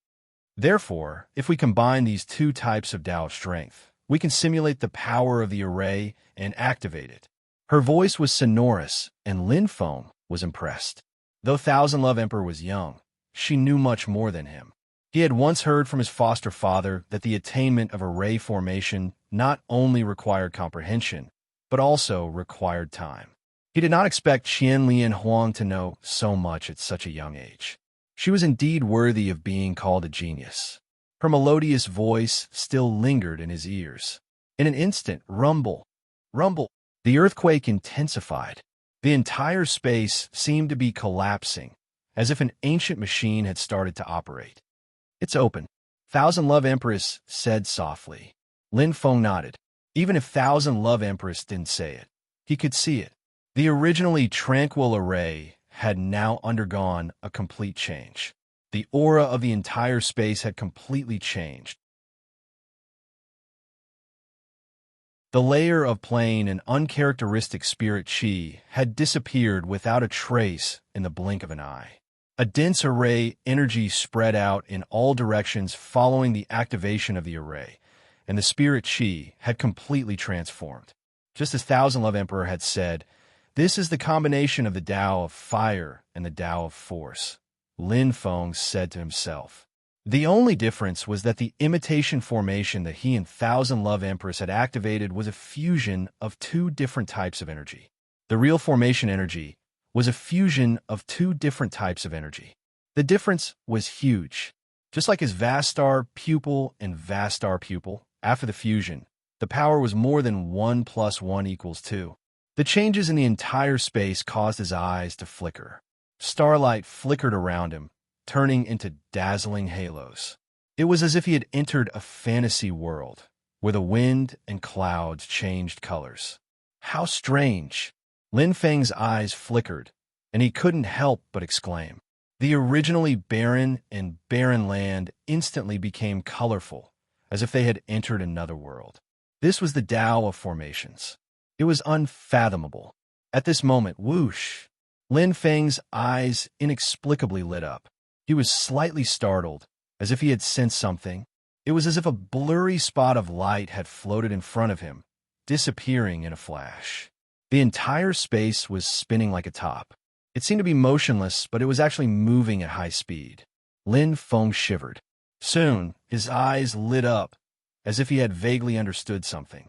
A: Therefore, if we combine these two types of Tao strength, we can simulate the power of the array and activate it. Her voice was sonorous, and Lin Feng was impressed. Though Thousand Love Emperor was young, she knew much more than him. He had once heard from his foster father that the attainment of array formation not only required comprehension, but also required time. He did not expect Qianlian Huang to know so much at such a young age. She was indeed worthy of being called a genius. Her melodious voice still lingered in his ears. In an instant, rumble, rumble, the earthquake intensified. The entire space seemed to be collapsing, as if an ancient machine had started to operate. It's open, Thousand Love Empress said softly. Lin Feng nodded. Even if Thousand Love Empress didn't say it, he could see it. The originally tranquil array had now undergone a complete change. The aura of the entire space had completely changed. The layer of plain and uncharacteristic spirit chi had disappeared without a trace in the blink of an eye. A dense array energy spread out in all directions following the activation of the array, and the spirit chi had completely transformed. Just as Thousand Love Emperor had said, this is the combination of the Tao of fire and the Tao of force, Lin Feng said to himself. The only difference was that the imitation formation that he and Thousand Love Empress had activated was a fusion of two different types of energy. The real formation energy was a fusion of two different types of energy. The difference was huge. Just like his Vastar pupil and Vastar pupil, after the fusion, the power was more than 1 + 1 = 2. The changes in the entire space caused his eyes to flicker. Starlight flickered around him, turning into dazzling halos. It was as if he had entered a fantasy world, where the wind and clouds changed colors. How strange! Lin Feng's eyes flickered, and he couldn't help but exclaim. The originally barren and barren land instantly became colorful, as if they had entered another world. This was the Tao of formations. It was unfathomable. At this moment, whoosh! Lin Feng's eyes inexplicably lit up. He was slightly startled, as if he had sensed something. It was as if a blurry spot of light had floated in front of him, disappearing in a flash. The entire space was spinning like a top. It seemed to be motionless, but it was actually moving at high speed. Lin Feng shivered. Soon, his eyes lit up, as if he had vaguely understood something.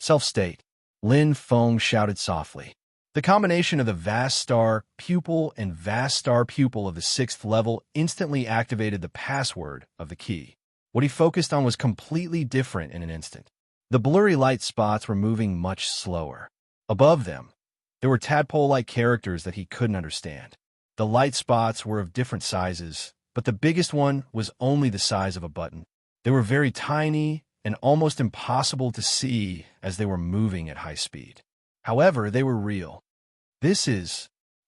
A: Self-state. Lin Feng shouted softly. The combination of the vast star pupil and vast star pupil of the 6th level instantly activated the password of the key. What he focused on was completely different in an instant. The blurry light spots were moving much slower. Above them, there were tadpole-like characters that he couldn't understand. The light spots were of different sizes, but the biggest one was only the size of a button. They were very tiny and almost impossible to see as they were moving at high speed. However, they were real.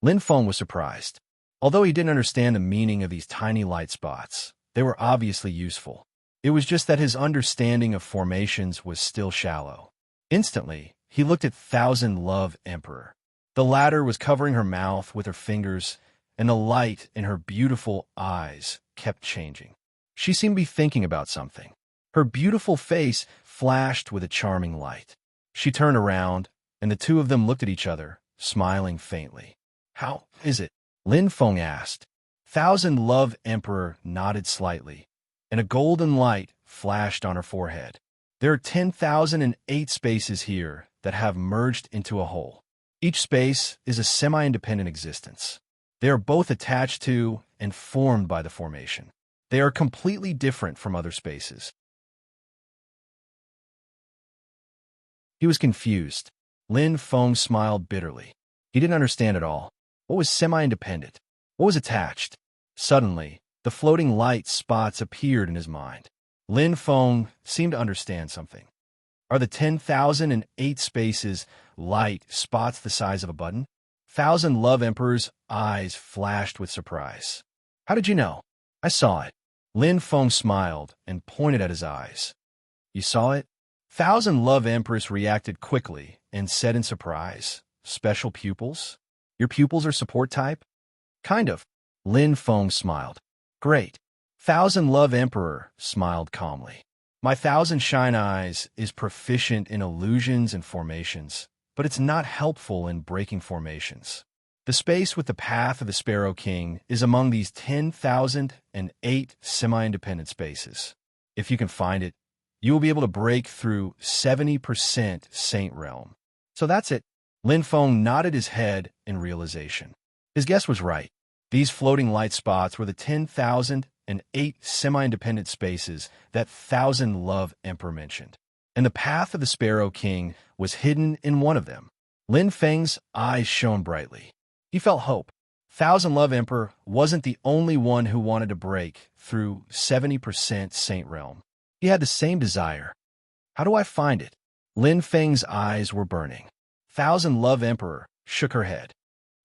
A: Lin Feng was surprised. Although he didn't understand the meaning of these tiny light spots, they were obviously useful. It was just that his understanding of formations was still shallow. Instantly, he looked at Thousand Love Emperor. The latter was covering her mouth with her fingers, and the light in her beautiful eyes kept changing. She seemed to be thinking about something. Her beautiful face flashed with a charming light. She turned around, and the two of them looked at each other, smiling faintly. "How is it?" Lin Feng asked. Thousand Love Emperor nodded slightly, and a golden light flashed on her forehead. "There are 10,008 spaces here that have merged into a whole. Each space is a semi-independent existence. They are both attached to and formed by the formation. They are completely different from other spaces." He was confused. Lin Feng smiled bitterly. He didn't understand at all. What was semi-independent? What was attached? Suddenly, the floating light spots appeared in his mind. Lin Feng seemed to understand something. Are the 10,008 spaces light spots the size of a button? Thousand Love Emperor's eyes flashed with surprise. "How did you know?" "I saw it." Lin Feng smiled and pointed at his eyes. "You saw it?" Thousand Love Empress reacted quickly and said in surprise, "Special pupils? Your pupils are support type?" "Kind of." Lin Feng smiled. "Great." Thousand Love Emperor smiled calmly. "My Thousand Shine Eyes is proficient in illusions and formations, but it's not helpful in breaking formations. The space with the Path of the Sparrow King is among these 10,008 semi-independent spaces. If you can find it, you will be able to break through 70% Saint Realm." "So that's it." Lin Feng nodded his head in realization. His guess was right. These floating light spots were the 10,008 semi-independent spaces that Thousand Love Emperor mentioned, and the Path of the Sparrow King was hidden in one of them. Lin Feng's eyes shone brightly. He felt hope. Thousand Love Emperor wasn't the only one who wanted to break through 70% Saint Realm. He had the same desire. "How do I find it?" Lin Feng's eyes were burning. Thousand Love Emperor shook her head.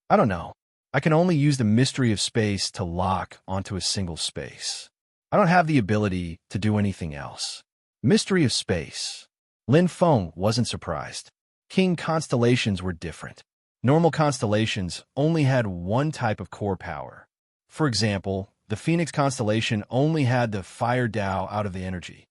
A: "I don't know. I can only use the mystery of space to lock onto a single space. I don't have the ability to do anything else." Mystery of space. Lin Feng wasn't surprised. King constellations were different. Normal constellations only had one type of core power. For example, the Phoenix constellation only had the fire Tao out of the energy.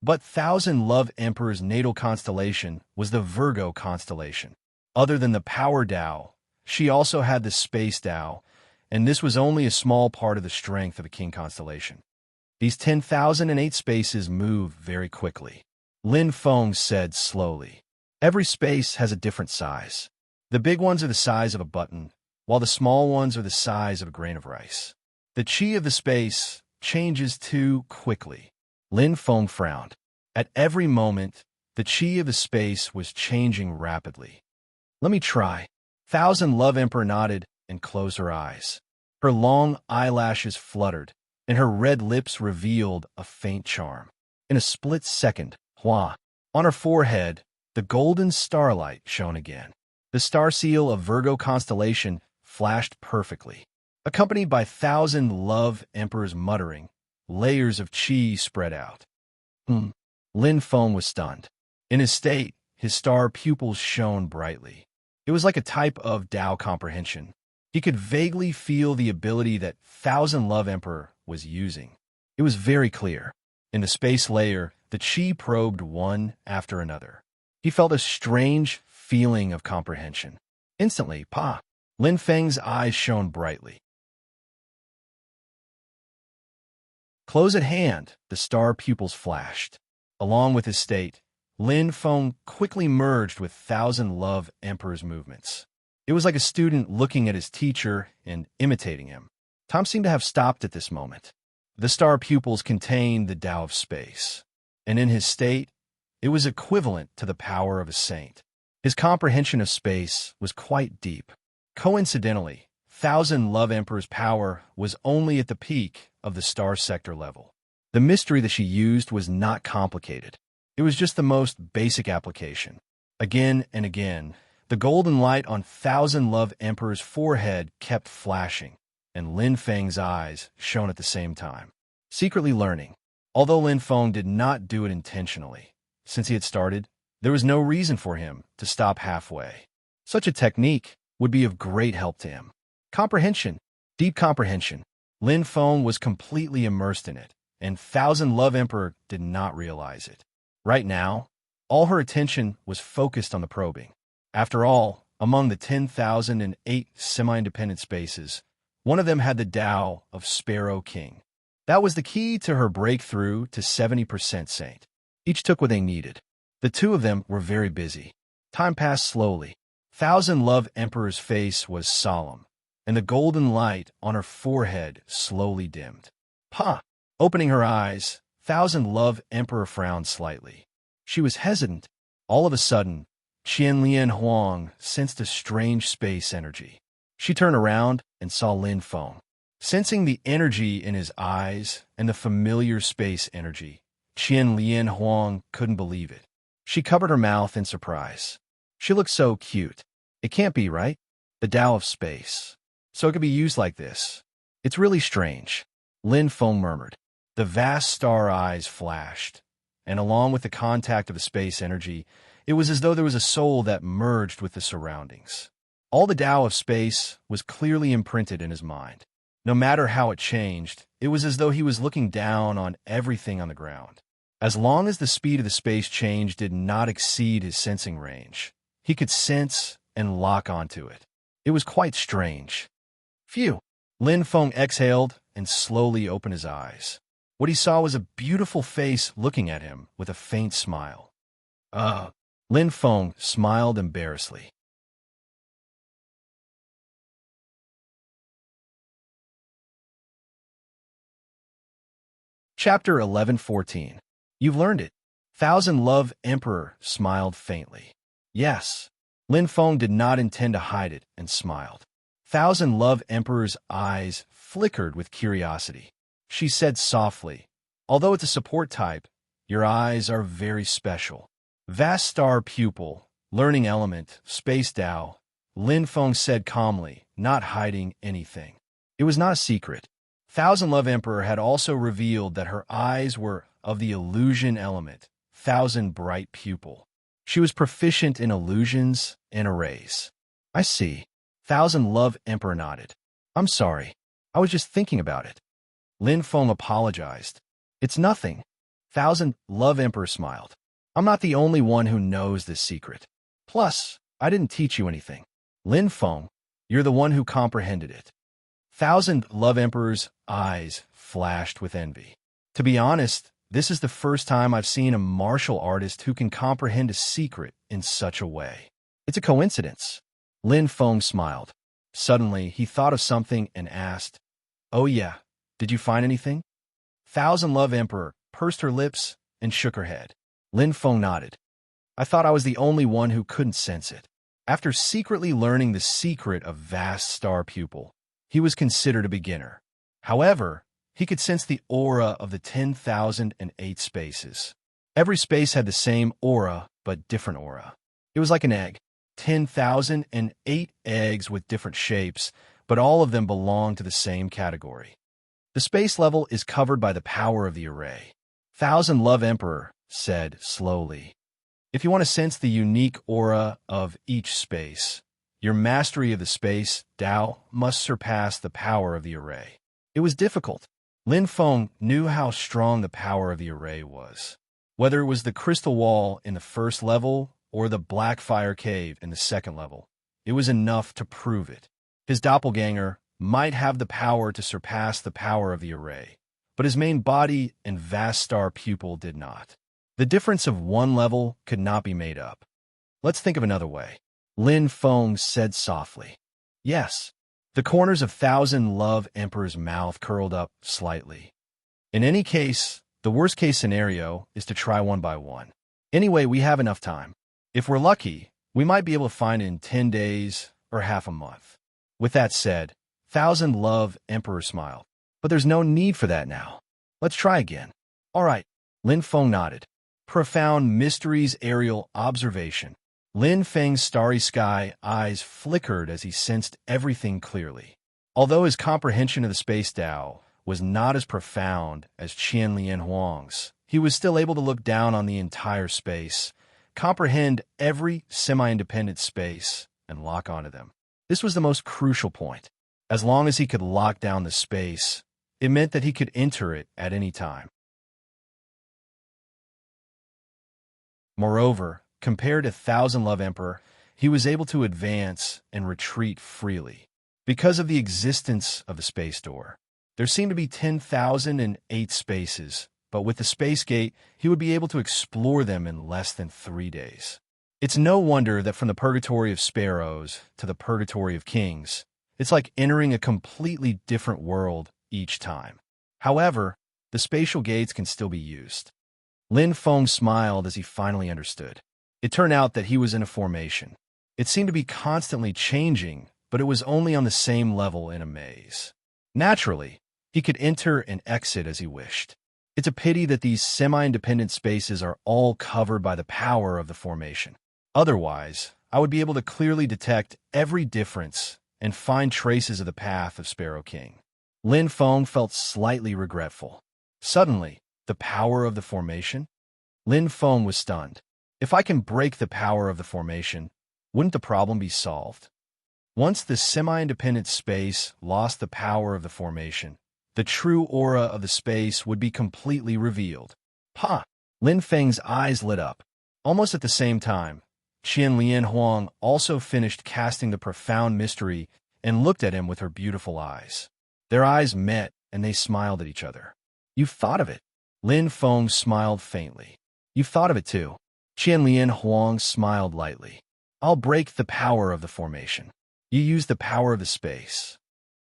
A: But Thousand Love Emperor's natal constellation was the Virgo constellation. Other than the power Tao, she also had the space Tao, and this was only a small part of the strength of a king constellation. These 10,008 spaces move very quickly. Lin Feng said slowly. Every space has a different size. The big ones are the size of a button, while the small ones are the size of a grain of rice. The chi of the space changes too quickly. Lin Feng frowned. At every moment, the chi of the space was changing rapidly. "Let me try." Thousand Love Emperor nodded and closed her eyes. Her long eyelashes fluttered, and her red lips revealed a faint charm. In a split second, on her forehead, the golden starlight shone again. The star seal of Virgo constellation flashed perfectly. Accompanied by Thousand Love Emperor's muttering, layers of chi spread out. Lin Feng was stunned. In his state, his star pupils shone brightly. It was like a type of Tao comprehension. He could vaguely feel the ability that Thousand Love Emperor was using. It was very clear. In the space layer, the chi probed one after another. He felt a strange feeling of comprehension. Instantly, Lin Feng's eyes shone brightly. Close at hand, the star pupils flashed. Along with his state, Lin Feng quickly merged with Thousand Love Emperor's movements. It was like a student looking at his teacher and imitating him. Tom seemed to have stopped at this moment. The star pupils contained the Tao of space, and in his state, it was equivalent to the power of a saint. His comprehension of space was quite deep. Coincidentally, Thousand Love Emperor's power was only at the peak of the star sector level. The mystery that she used was not complicated. It was just the most basic application. Again and again, the golden light on Thousand Love Emperor's forehead kept flashing, and Lin Feng's eyes shone at the same time. Secretly learning. Although Lin Feng did not do it intentionally, since he had started, there was no reason for him to stop halfway. Such a technique would be of great help to him. Comprehension. Deep comprehension. Lin Feng was completely immersed in it, and Thousand Love Emperor did not realize it. Right now, all her attention was focused on the probing. After all, among the 10,008 semi-independent spaces, one of them had the Tao of Sparrow King. That was the key to her breakthrough to 70% saint. Each took what they needed. The two of them were very busy. Time passed slowly. Thousand Love Emperor's face was solemn, and the golden light on her forehead slowly dimmed. Pa! Opening her eyes, Thousand Love Emperor frowned slightly. She was hesitant. All of a sudden, Qian Lian Huang sensed a strange space energy. She turned around and saw Lin Feng. Sensing the energy in his eyes and the familiar space energy, Qian Lian Huang couldn't believe it. She covered her mouth in surprise. She looked so cute. It can't be, right? The Tao of space. So it could be used like this. It's really strange. Lin Feng murmured. The vast star eyes flashed, and along with the contact of the space energy, it was as though there was a soul that merged with the surroundings. All the Tao of space was clearly imprinted in his mind. No matter how it changed, it was as though he was looking down on everything on the ground. As long as the speed of the space change did not exceed his sensing range, he could sense and lock onto it. It was quite strange. Phew! Lin Feng exhaled and slowly opened his eyes. What he saw was a beautiful face looking at him with a faint smile. Lin Feng smiled embarrassedly. Chapter 11:14. You've learned it. Thousand Love Emperor smiled faintly. Yes. Lin Feng did not intend to hide it and smiled. Thousand Love Emperor's eyes flickered with curiosity. She said softly, although it's a support type, your eyes are very special. Vast star pupil, learning element, space Tao, Lin Feng said calmly, not hiding anything. It was not a secret. Thousand Love Emperor had also revealed that her eyes were of the illusion element, Thousand Bright Pupil. She was proficient in illusions and arrays. I see. Thousand Love Emperor nodded. I'm sorry. I was just thinking about it. Lin Feng apologized. It's nothing. Thousand Love Emperor smiled. I'm not the only one who knows this secret. Plus, I didn't teach you anything. Lin Feng, you're the one who comprehended it. Thousand Love Emperor's eyes flashed with envy. To be honest, this is the first time I've seen a martial artist who can comprehend a secret in such a way. It's a coincidence. Lin Feng smiled. Suddenly, he thought of something and asked, Oh yeah, did you find anything? Thousand Love Emperor pursed her lips and shook her head. Lin Feng nodded. I thought I was the only one who couldn't sense it. After secretly learning the secret of vast star pupil, he was considered a beginner. However, he could sense the aura of the 10,008 spaces. Every space had the same aura, but different aura. It was like an egg. 10,008 eggs with different shapes, but all of them belong to the same category. The space level is covered by the power of the array. Thousand Love Emperor said slowly. If you want to sense the unique aura of each space, your mastery of the space, Tao, must surpass the power of the array. It was difficult. Lin Feng knew how strong the power of the array was. Whether it was the crystal wall in the first level or the black fire cave in the second level, it was enough to prove it. His doppelganger might have the power to surpass the power of the array, but his main body and vast star pupil did not. The difference of one level could not be made up. Let's think of another way. Lin Feng said softly. Yes. The corners of Thousand Love Emperor's mouth curled up slightly. In any case, the worst-case scenario is to try one by one. Anyway, we have enough time. If we're lucky, we might be able to find it in 10 days or half a month. With that said, Thousand Love Emperor smiled. But there's no need for that now. Let's try again. All right. Lin Feng nodded. Profound Mysteries Aerial Observation. Lin Feng's starry sky eyes flickered as he sensed everything clearly. Although his comprehension of the space Tao was not as profound as Qian Lian Huang's, he was still able to look down on the entire space, comprehend every semi-independent space, and lock onto them. This was the most crucial point. As long as he could lock down the space, it meant that he could enter it at any time. Moreover, compared to Thousand Love Emperor, he was able to advance and retreat freely. Because of the existence of the space door, there seemed to be 10,008 spaces, but with the space gate, he would be able to explore them in less than 3 days. It's no wonder that from the purgatory of sparrows to the purgatory of kings, it's like entering a completely different world each time. However, the spatial gates can still be used. Lin Feng smiled as he finally understood. It turned out that he was in a formation. It seemed to be constantly changing, but it was only on the same level in a maze. Naturally, he could enter and exit as he wished. It's a pity that these semi-independent spaces are all covered by the power of the formation. Otherwise, I would be able to clearly detect every difference and find traces of the path of Sparrow King. Lin Feng felt slightly regretful. Suddenly, the power of the formation? Lin Feng was stunned. If I can break the power of the formation, wouldn't the problem be solved? Once the semi-independent space lost the power of the formation, the true aura of the space would be completely revealed. Ha! Lin Feng's eyes lit up. Almost at the same time, Qian Lian Huang also finished casting the profound mystery and looked at him with her beautiful eyes. Their eyes met, and they smiled at each other. You've thought of it. Lin Feng smiled faintly. You've thought of it too. Qian Lian Huang smiled lightly. I'll break the power of the formation. You use the power of the space.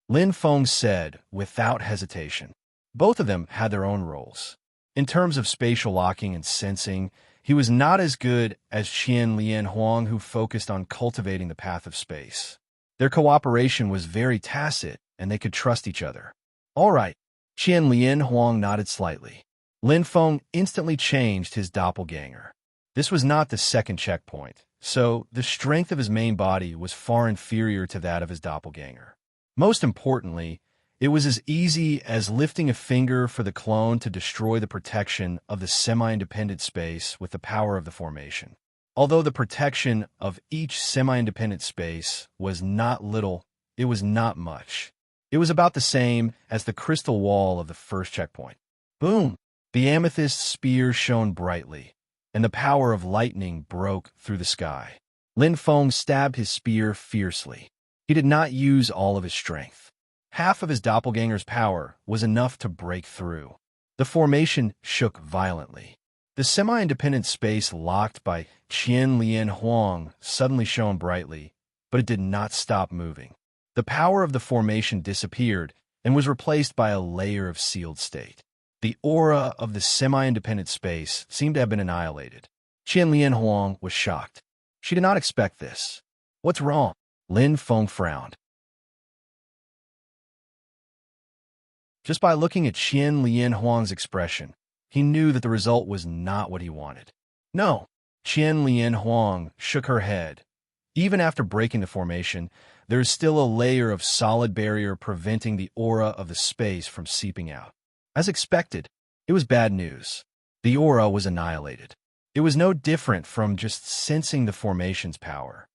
A: Lin Feng said, without hesitation. Both of them had their own roles. In terms of spatial locking and sensing, he was not as good as Qian Lian Huang, who focused on cultivating the path of space. Their cooperation was very tacit, and they could trust each other. All right. Qian Lian Huang nodded slightly. Lin Feng instantly changed his doppelganger. This was not the second checkpoint, so the strength of his main body was far inferior to that of his doppelganger. Most importantly, it was as easy as lifting a finger for the clone to destroy the protection of the semi-independent space with the power of the formation. Although the protection of each semi-independent space was not little, it was not much. It was about the same as the crystal wall of the first checkpoint. Boom! The amethyst spear shone brightly, and the power of lightning broke through the sky. Lin Feng stabbed his spear fiercely. He did not use all of his strength. Half of his doppelganger's power was enough to break through. The formation shook violently. The semi-independent space locked by Qian Lian Huang suddenly shone brightly, but it did not stop moving. The power of the formation disappeared and was replaced by a layer of sealed state. The aura of the semi-independent space seemed to have been annihilated. Qian Lian Huang was shocked. She did not expect this. What's wrong? Lin Feng frowned. Just by looking at Qian Lian Huang's expression, he knew that the result was not what he wanted. No, Qian Lian Huang shook her head. Even after breaking the formation, there is still a layer of solid barrier preventing the aura of the space from seeping out. As expected, it was bad news. The aura was annihilated. It was no different from just sensing the formation's power.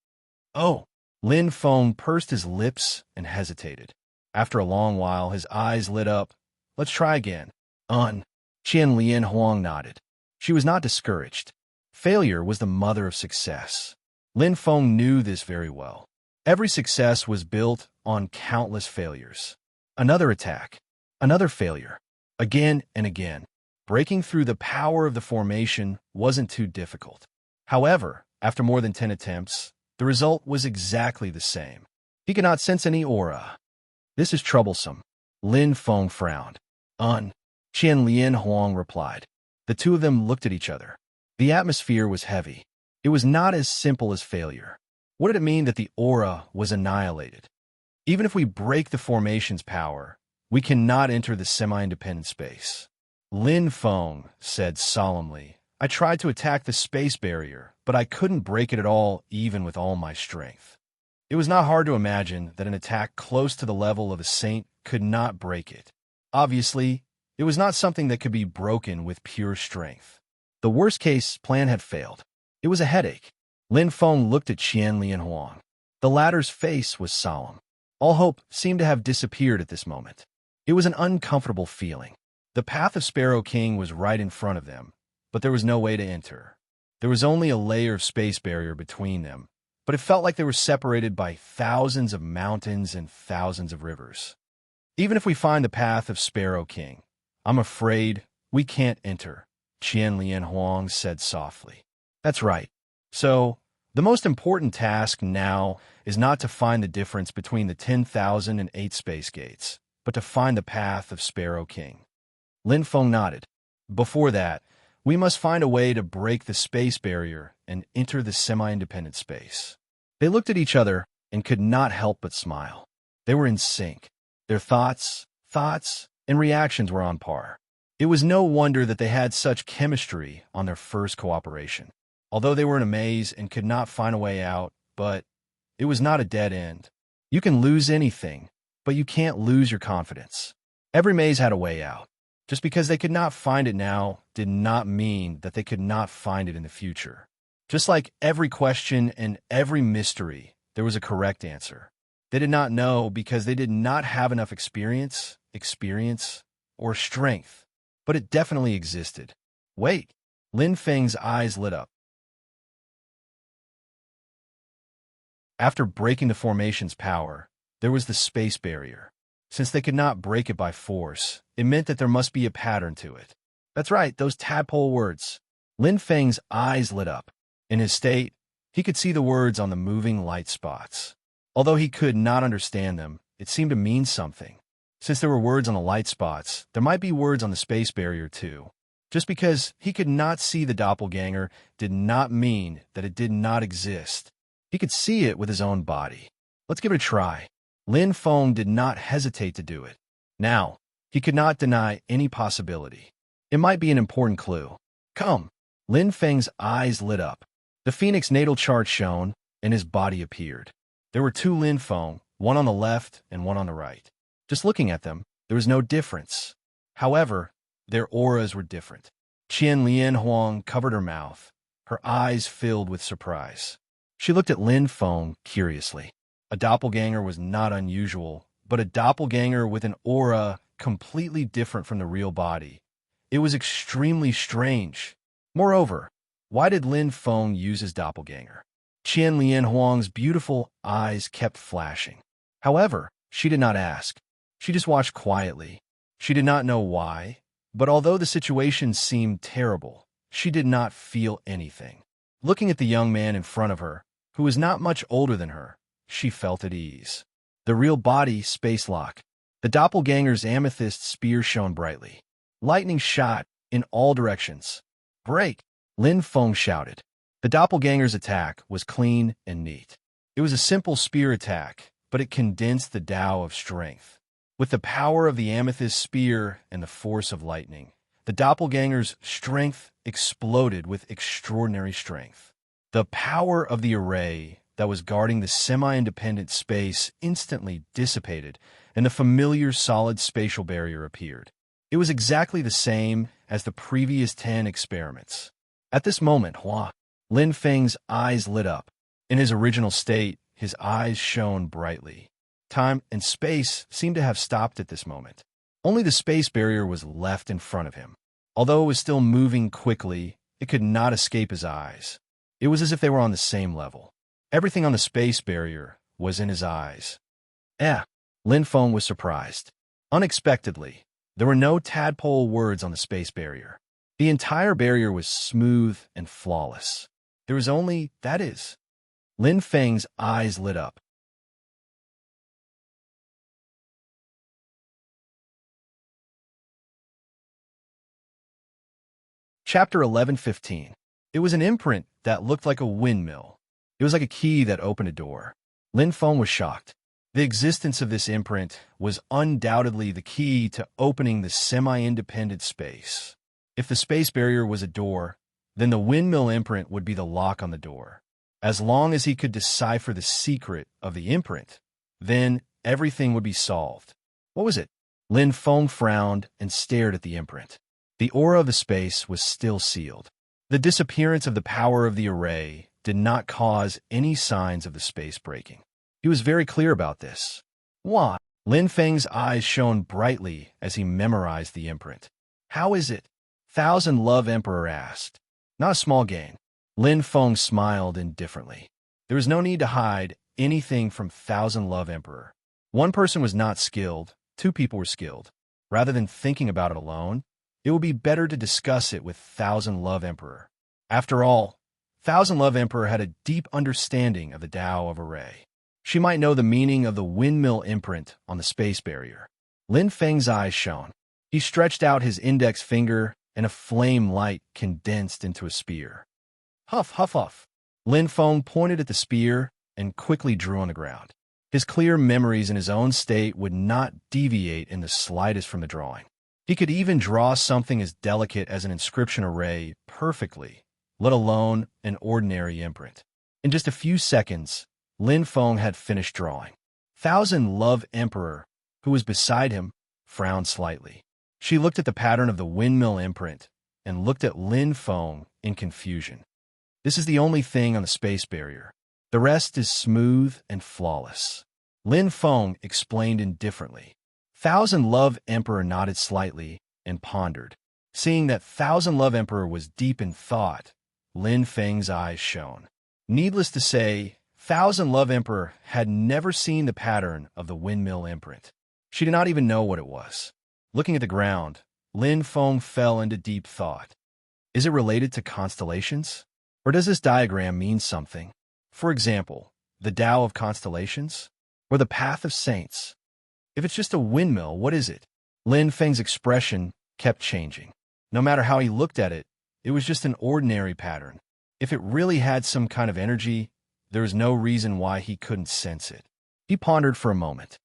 A: Oh, Lin Feng pursed his lips and hesitated. After a long while, his eyes lit up. Let's try again. Qian Lian Huang nodded. She was not discouraged. Failure was the mother of success. Lin Feng knew this very well. Every success was built on countless failures. Another attack. Another failure. Again and again. Breaking through the power of the formation wasn't too difficult. However, after more than 10 attempts, The result was exactly the same. He could not sense any aura. This is troublesome. Lin Feng frowned. Qian Lian Huang replied. The two of them looked at each other. The atmosphere was heavy. It was not as simple as failure. What did it mean that the aura was annihilated? Even if we break the formation's power, we cannot enter the semi-independent space. Lin Feng said solemnly, I tried to attack the space barrier, but I couldn't break it at all, even with all my strength. It was not hard to imagine that an attack close to the level of a saint could not break it. Obviously, it was not something that could be broken with pure strength. The worst-case plan had failed. It was a headache. Lin Feng looked at Qian Lian Huang. The latter's face was solemn. All hope seemed to have disappeared at this moment. It was an uncomfortable feeling. The path of Sparrow King was right in front of them, but there was no way to enter. There was only a layer of space barrier between them, but it felt like they were separated by thousands of mountains and thousands of rivers. Even if we find the path of Sparrow King, I'm afraid we can't enter, Qian Lian Huang said softly. That's right. So, the most important task now is not to find the difference between the 10,008 space gates, but to find the path of Sparrow King. Lin Feng nodded. Before that, we must find a way to break the space barrier and enter the semi-independent space. They looked at each other and could not help but smile. They were in sync. Their thoughts, and reactions were on par. It was no wonder that they had such chemistry on their first cooperation. Although they were in a maze and could not find a way out, but it was not a dead end. You can lose anything, but you can't lose your confidence. Every maze had a way out. Just because they could not find it now did not mean that they could not find it in the future. Just like every question and every mystery, there was a correct answer. They did not know because they did not have enough experience, or strength, but it definitely existed. Wait, Lin Feng's eyes lit up. After breaking the formation's power, there was the space barrier. Since they could not break it by force, it meant that there must be a pattern to it. That's right, those tadpole words. Lin Feng's eyes lit up. In his state, he could see the words on the moving light spots. Although he could not understand them, it seemed to mean something. Since there were words on the light spots, there might be words on the space barrier too. Just because he could not see the doppelganger did not mean that it did not exist. He could see it with his own body. Let's give it a try. Lin Feng did not hesitate to do it. Now, he could not deny any possibility. It might be an important clue. Come. Lin Feng's eyes lit up. The Phoenix natal chart shone, and his body appeared. There were two Lin Feng, one on the left and one on the right. Just looking at them, there was no difference. However, their auras were different. Qian Lian Huang covered her mouth, her eyes filled with surprise. She looked at Lin Feng curiously. A doppelganger was not unusual, but a doppelganger with an aura completely different from the real body. It was extremely strange. Moreover, why did Lin Feng use his doppelganger? Qian Lian Huang's beautiful eyes kept flashing. However, she did not ask. She just watched quietly. She did not know why, but although the situation seemed terrible, she did not feel anything. Looking at the young man in front of her, who was not much older than her, she felt at ease. The real body space lock. The doppelganger's amethyst spear shone brightly. Lightning shot in all directions. Break! Lin Feng shouted. The doppelganger's attack was clean and neat. It was a simple spear attack, but it condensed the Tao of strength. With the power of the amethyst spear and the force of lightning, the doppelganger's strength exploded with extraordinary strength. The power of the array that was guarding the semi-independent space instantly dissipated, and the familiar solid spatial barrier appeared. It was exactly the same as the previous 10 experiments. At this moment, Lin Feng's eyes lit up. In his original state, his eyes shone brightly. Time and space seemed to have stopped at this moment. Only the space barrier was left in front of him. Although it was still moving quickly, it could not escape his eyes. It was as if they were on the same level. Everything on the space barrier was in his eyes. Lin Feng was surprised. Unexpectedly, there were no tadpole words on the space barrier. The entire barrier was smooth and flawless. There was only, that is. Lin Feng's eyes lit up. Chapter 11:15. It was an imprint that looked like a windmill. It was like a key that opened a door. Lin Feng was shocked. The existence of this imprint was undoubtedly the key to opening the semi-independent space. If the space barrier was a door, then the windmill imprint would be the lock on the door. As long as he could decipher the secret of the imprint, then everything would be solved. What was it? Lin Feng frowned and stared at the imprint. The aura of the space was still sealed. The disappearance of the power of the array did not cause any signs of the space breaking. He was very clear about this. Why? Lin Feng's eyes shone brightly as he memorized the imprint. How is it? Thousand Love Emperor asked. Not a small gain. Lin Feng smiled indifferently. There was no need to hide anything from Thousand Love Emperor. One person was not skilled, two people were skilled. Rather than thinking about it alone, it would be better to discuss it with Thousand Love Emperor. After all, Thousand Love Emperor had a deep understanding of the Tao of Array. She might know the meaning of the windmill imprint on the space barrier. Lin Feng's eyes shone. He stretched out his index finger, and a flame light condensed into a spear. Huff, huff, huff. Lin Feng pointed at the spear and quickly drew on the ground. His clear memories in his own state would not deviate in the slightest from the drawing. He could even draw something as delicate as an inscription array perfectly, let alone an ordinary imprint. In just a few seconds, Lin Feng had finished drawing. Thousand Love Emperor, who was beside him, frowned slightly. She looked at the pattern of the windmill imprint and looked at Lin Feng in confusion. This is the only thing on the space barrier. The rest is smooth and flawless. Lin Feng explained indifferently. Thousand Love Emperor nodded slightly and pondered. Seeing that Thousand Love Emperor was deep in thought, Lin Feng's eyes shone. Needless to say, Thousand Love Emperor had never seen the pattern of the windmill imprint. She did not even know what it was. Looking at the ground, Lin Feng fell into deep thought. Is it related to constellations? Or does this diagram mean something? For example, the Tao of constellations? Or the path of saints? If it's just a windmill, what is it? Lin Feng's expression kept changing. No matter how he looked at it, it was just an ordinary pattern. If it really had some kind of energy, there was no reason why he couldn't sense it. He pondered for a moment.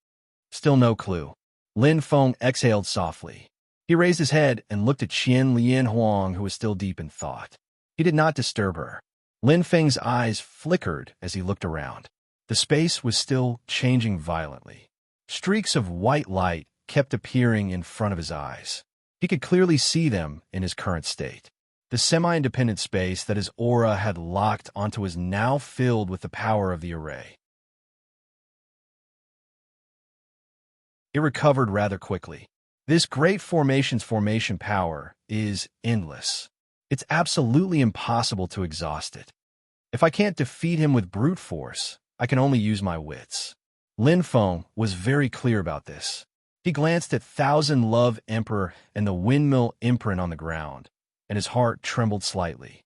A: Still no clue. Lin Feng exhaled softly. He raised his head and looked at Qian Lian Huang, who was still deep in thought. He did not disturb her. Lin Feng's eyes flickered as he looked around. The space was still changing violently. Streaks of white light kept appearing in front of his eyes. He could clearly see them in his current state. The semi-independent space that his aura had locked onto was now filled with the power of the array. It recovered rather quickly. This great formation's formation power is endless. It's absolutely impossible to exhaust it. If I can't defeat him with brute force, I can only use my wits. Lin Feng was very clear about this. He glanced at Thousand Love Emperor and the windmill imprint on the ground, and his heart trembled slightly.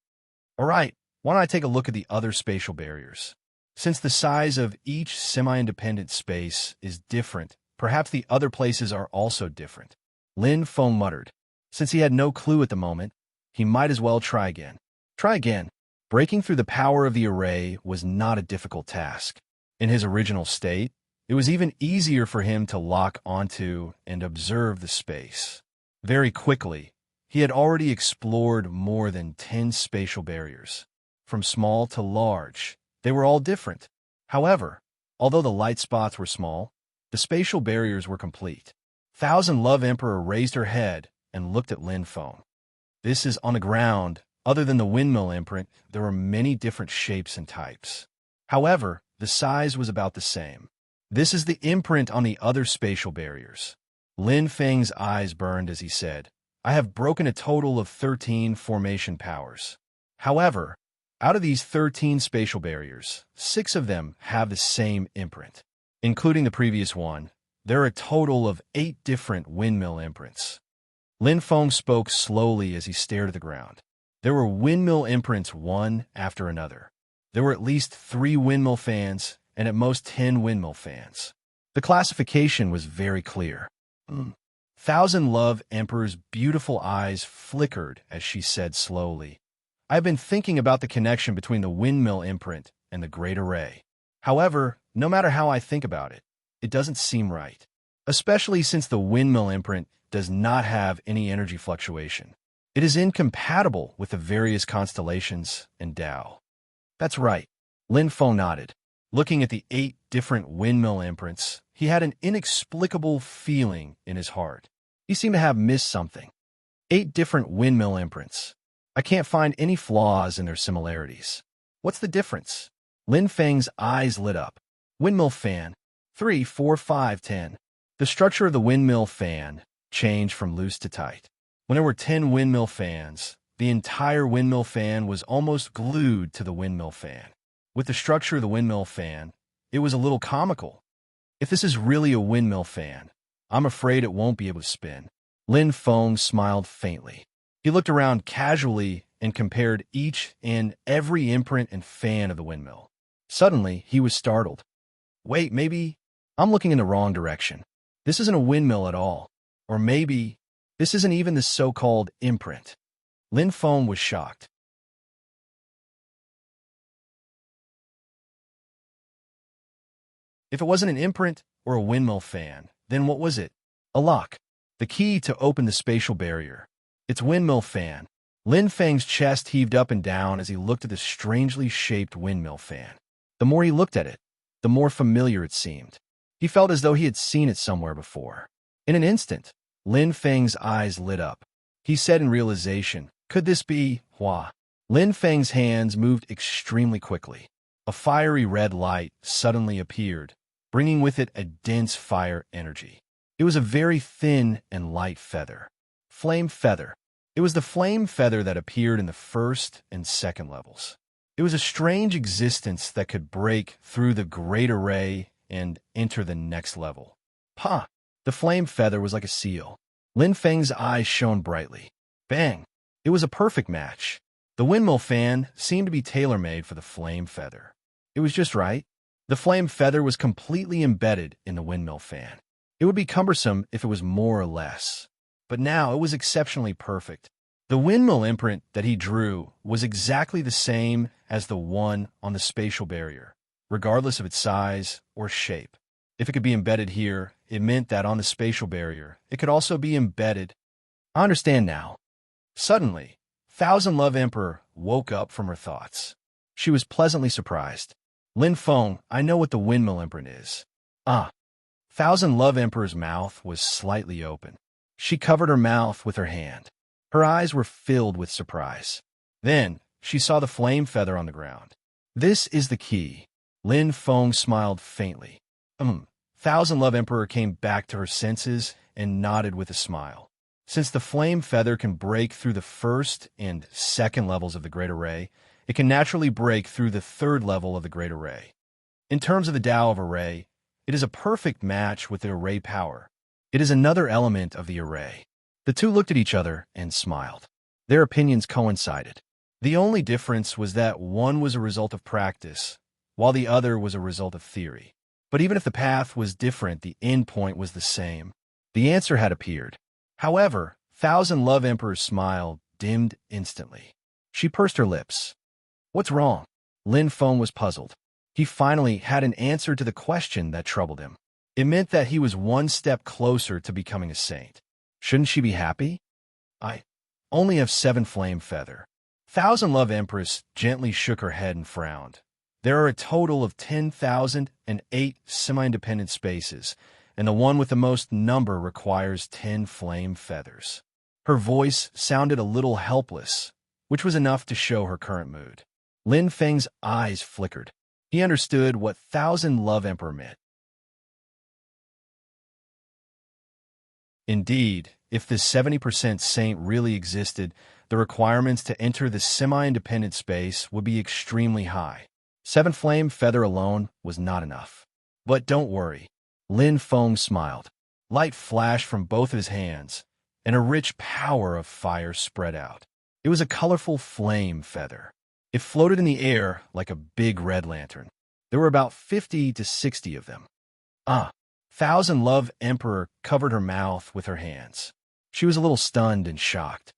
A: All right, why don't I take a look at the other spatial barriers? Since the size of each semi-independent space is different, perhaps the other places are also different. Lin Feng muttered. Since he had no clue at the moment, he might as well try again. Try again. Breaking through the power of the array was not a difficult task. In his original state, it was even easier for him to lock onto and observe the space. Very quickly, he had already explored more than 10 spatial barriers. From small to large, they were all different. However, although the light spots were small, the spatial barriers were complete. Thousand Love Emperor raised her head and looked at Lin Feng. This is on the ground. Other than the windmill imprint, there were many different shapes and types. However, the size was about the same. This is the imprint on the other spatial barriers. Lin Feng's eyes burned as he said, I have broken a total of 13 formation powers. However, out of these 13 spatial barriers, 6 of them have the same imprint. Including the previous one, there are a total of 8 different windmill imprints. Lin Feng spoke slowly as he stared at the ground. There were windmill imprints one after another. There were at least 3 windmill fans and at most 10 windmill fans. The classification was very clear. Thousand Love Emperor's beautiful eyes flickered as she said slowly, "I've been thinking about the connection between the windmill imprint and the Great Array. However, no matter how I think about it, it doesn't seem right, especially since the windmill imprint does not have any energy fluctuation. It is incompatible with the various constellations and Tao." "That's right." Lin Feng nodded. Looking at the 8 different windmill imprints, he had an inexplicable feeling in his heart. He seemed to have missed something. 8 different windmill imprints. I can't find any flaws in their similarities. What's the difference? Lin Feng's eyes lit up. Windmill fan. 3, 4, 5, 10. The structure of the windmill fan changed from loose to tight. When there were 10 windmill fans, the entire windmill fan was almost glued to the windmill fan. With the structure of the windmill fan, it was a little comical. If this is really a windmill fan, I'm afraid it won't be able to spin. Lin Feng smiled faintly. He looked around casually and compared each and every imprint and fan of the windmill. Suddenly, he was startled. Wait, maybe I'm looking in the wrong direction. This isn't a windmill at all. Or maybe this isn't even the so-called imprint. Lin Feng was shocked. If it wasn't an imprint or a windmill fan, then what was it? A lock. The key to open the spatial barrier. It's windmill fan. Lin Feng's chest heaved up and down as he looked at the strangely shaped windmill fan. The more he looked at it, the more familiar it seemed. He felt as though he had seen it somewhere before. In an instant, Lin Feng's eyes lit up. He said in realization, "Could this be Hua?" Lin Feng's hands moved extremely quickly. A fiery red light suddenly appeared, bringing with it a dense fire energy. It was a very thin and light feather. Flame feather. It was the flame feather that appeared in the first and second levels. It was a strange existence that could break through the Great Array and enter the next level. Ha! The flame feather was like a seal. Lin Feng's eyes shone brightly. Bang! It was a perfect match. The windmill fan seemed to be tailor-made for the flame feather. It was just right. The flame feather was completely embedded in the windmill fan. It would be cumbersome if it was more or less. But now it was exceptionally perfect. The windmill imprint that he drew was exactly the same as the one on the spatial barrier, regardless of its size or shape. If it could be embedded here, it meant that on the spatial barrier, it could also be embedded. I understand now. Suddenly, Thousand Love Emperor woke up from her thoughts. She was pleasantly surprised. Lin Feng, I know what the windmill imprint is. Ah. Thousand Love Emperor's mouth was slightly open. She covered her mouth with her hand. Her eyes were filled with surprise. Then, she saw the flame feather on the ground. This is the key. Lin Feng smiled faintly. Thousand Love Emperor came back to her senses and nodded with a smile. Since the flame feather can break through the first and second levels of the Great Array, it can naturally break through the third level of the Great Array. In terms of the Tao of Array, it is a perfect match with the array power. It is another element of the array. The two looked at each other and smiled. Their opinions coincided. The only difference was that one was a result of practice, while the other was a result of theory. But even if the path was different, the end point was the same. The answer had appeared. However, Thousand Love Emperor's smile dimmed instantly. She pursed her lips. What's wrong? Lin Feng was puzzled. He finally had an answer to the question that troubled him. It meant that he was one step closer to becoming a saint. Shouldn't she be happy? I only have 7 flame feather. Thousand Love Empress gently shook her head and frowned. There are a total of 10,008 semi-independent spaces, and the one with the most number requires 10 flame feathers. Her voice sounded a little helpless, which was enough to show her current mood. Lin Feng's eyes flickered. He understood what Thousand Love Emperor meant. Indeed, if the 70% saint really existed, the requirements to enter the semi-independent space would be extremely high. 7 flame feather alone was not enough. But don't worry. Lin Feng smiled. Light flashed from both of his hands, and a rich power of fire spread out. It was a colorful flame feather. It floated in the air like a big red lantern. There were about 50 to 60 of them. Ah! Thousand Love Emperor covered her mouth with her hands. She was a little stunned and shocked.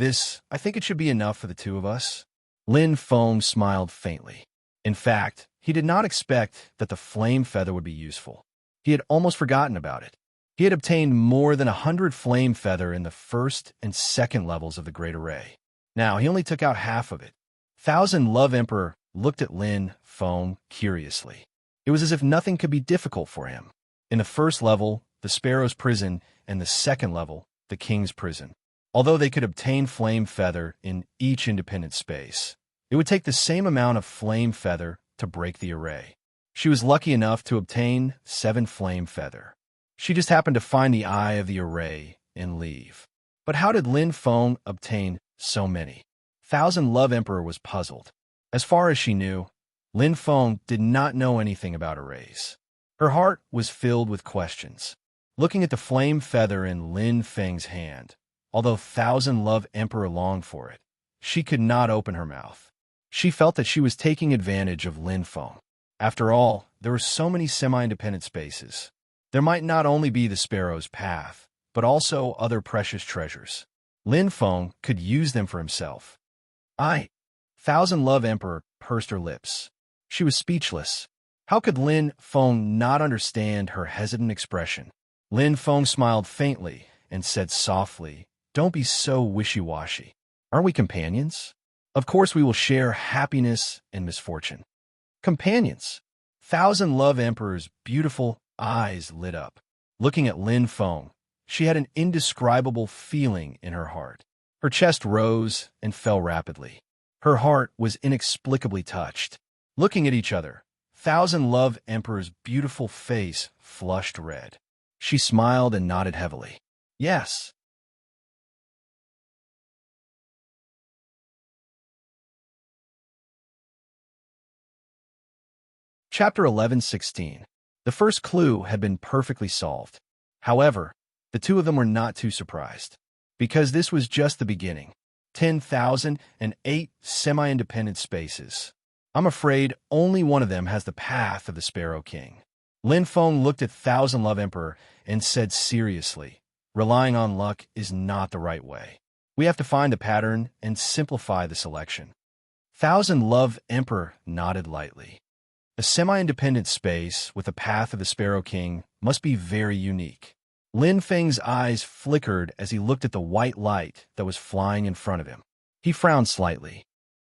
A: I think it should be enough for the two of us. Lin Feng smiled faintly. In fact, he did not expect that the flame feather would be useful. He had almost forgotten about it. He had obtained more than 100 flame feather in the first and second levels of the Great Array. Now, he only took out half of it. Thousand Love Emperor looked at Lin Feng curiously. It was as if nothing could be difficult for him. In the first level, the Sparrow's prison, and the second level, the King's prison. Although they could obtain flame feather in each independent space, it would take the same amount of flame feather to break the array. She was lucky enough to obtain 7 flame feather. She just happened to find the eye of the array and leave. But how did Lin Feng obtain so many? Thousand Love Emperor was puzzled. As far as she knew, Lin Feng did not know anything about arrays. Her heart was filled with questions. Looking at the flame feather in Lin Feng's hand, although Thousand Love Emperor longed for it, she could not open her mouth. She felt that she was taking advantage of Lin Feng. After all, there were so many semi-independent spaces. There might not only be the Sparrow's path, but also other precious treasures. Lin Feng could use them for himself. Thousand Love Emperor pursed her lips. She was speechless. How could Lin Feng not understand her hesitant expression? Lin Feng smiled faintly and said softly, "Don't be so wishy-washy. Aren't we companions? Of course we will share happiness and misfortune." Companions. Thousand Love Emperor's beautiful eyes lit up. Looking at Lin Feng, she had an indescribable feeling in her heart. Her chest rose and fell rapidly. Her heart was inexplicably touched. Looking at each other, Thousand Love Emperor's beautiful face flushed red. She smiled and nodded heavily. Yes. Chapter 11:16. The first clue had been perfectly solved. However, the two of them were not too surprised, because this was just the beginning. 10,008 semi-independent spaces. I'm afraid only one of them has the path of the Sparrow King. Lin Feng looked at Thousand Love Emperor and said seriously, "Relying on luck is not the right way. We have to find a pattern and simplify the selection." Thousand Love Emperor nodded lightly. A semi-independent space with the path of the Sparrow King must be very unique. Lin Feng's eyes flickered as he looked at the white light that was flying in front of him. He frowned slightly.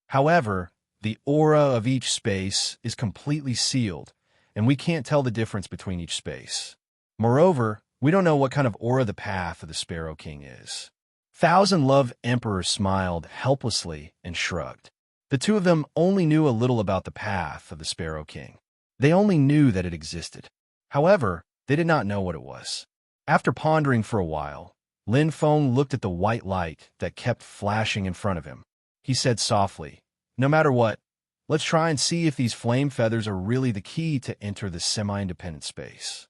A: However, the aura of each space is completely sealed, and we can't tell the difference between each space. Moreover, we don't know what kind of aura the path of the Sparrow King is. Thousand Love Emperor smiled helplessly and shrugged. The two of them only knew a little about the path of the Sparrow King. They only knew that it existed. However, they did not know what it was. After pondering for a while, Lin Feng looked at the white light that kept flashing in front of him. He said softly, "No matter what, let's try and see if these flame feathers are really the key to enter the semi-independent space."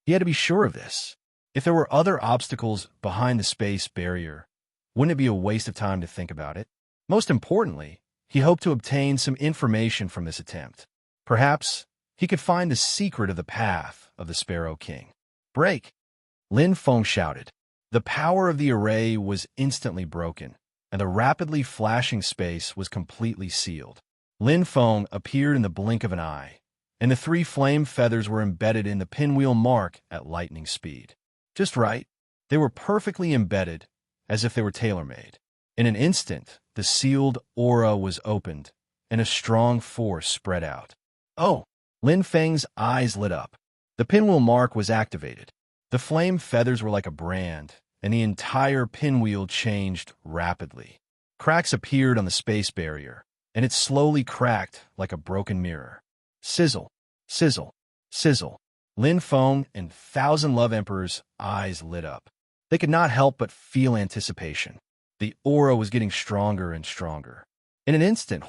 A: He had to be sure of this. If there were other obstacles behind the space barrier, wouldn't it be a waste of time to think about it? Most importantly, he hoped to obtain some information from this attempt. Perhaps he could find the secret of the path of the Sparrow King. "Break!" Lin Feng shouted. The power of the array was instantly broken, and the rapidly flashing space was completely sealed. Lin Feng appeared in the blink of an eye, and the 3 flame feathers were embedded in the pinwheel mark at lightning speed. Just right. They were perfectly embedded, as if they were tailor-made. In an instant, the sealed aura was opened, and a strong force spread out. Oh! Lin Feng's eyes lit up. The pinwheel mark was activated. The flame feathers were like a brand, and the entire pinwheel changed rapidly. Cracks appeared on the space barrier, and it slowly cracked like a broken mirror. Sizzle, sizzle, sizzle. Lin Feng and Thousand Love Emperor's eyes lit up. They could not help but feel anticipation. The aura was getting stronger and stronger. In an instant,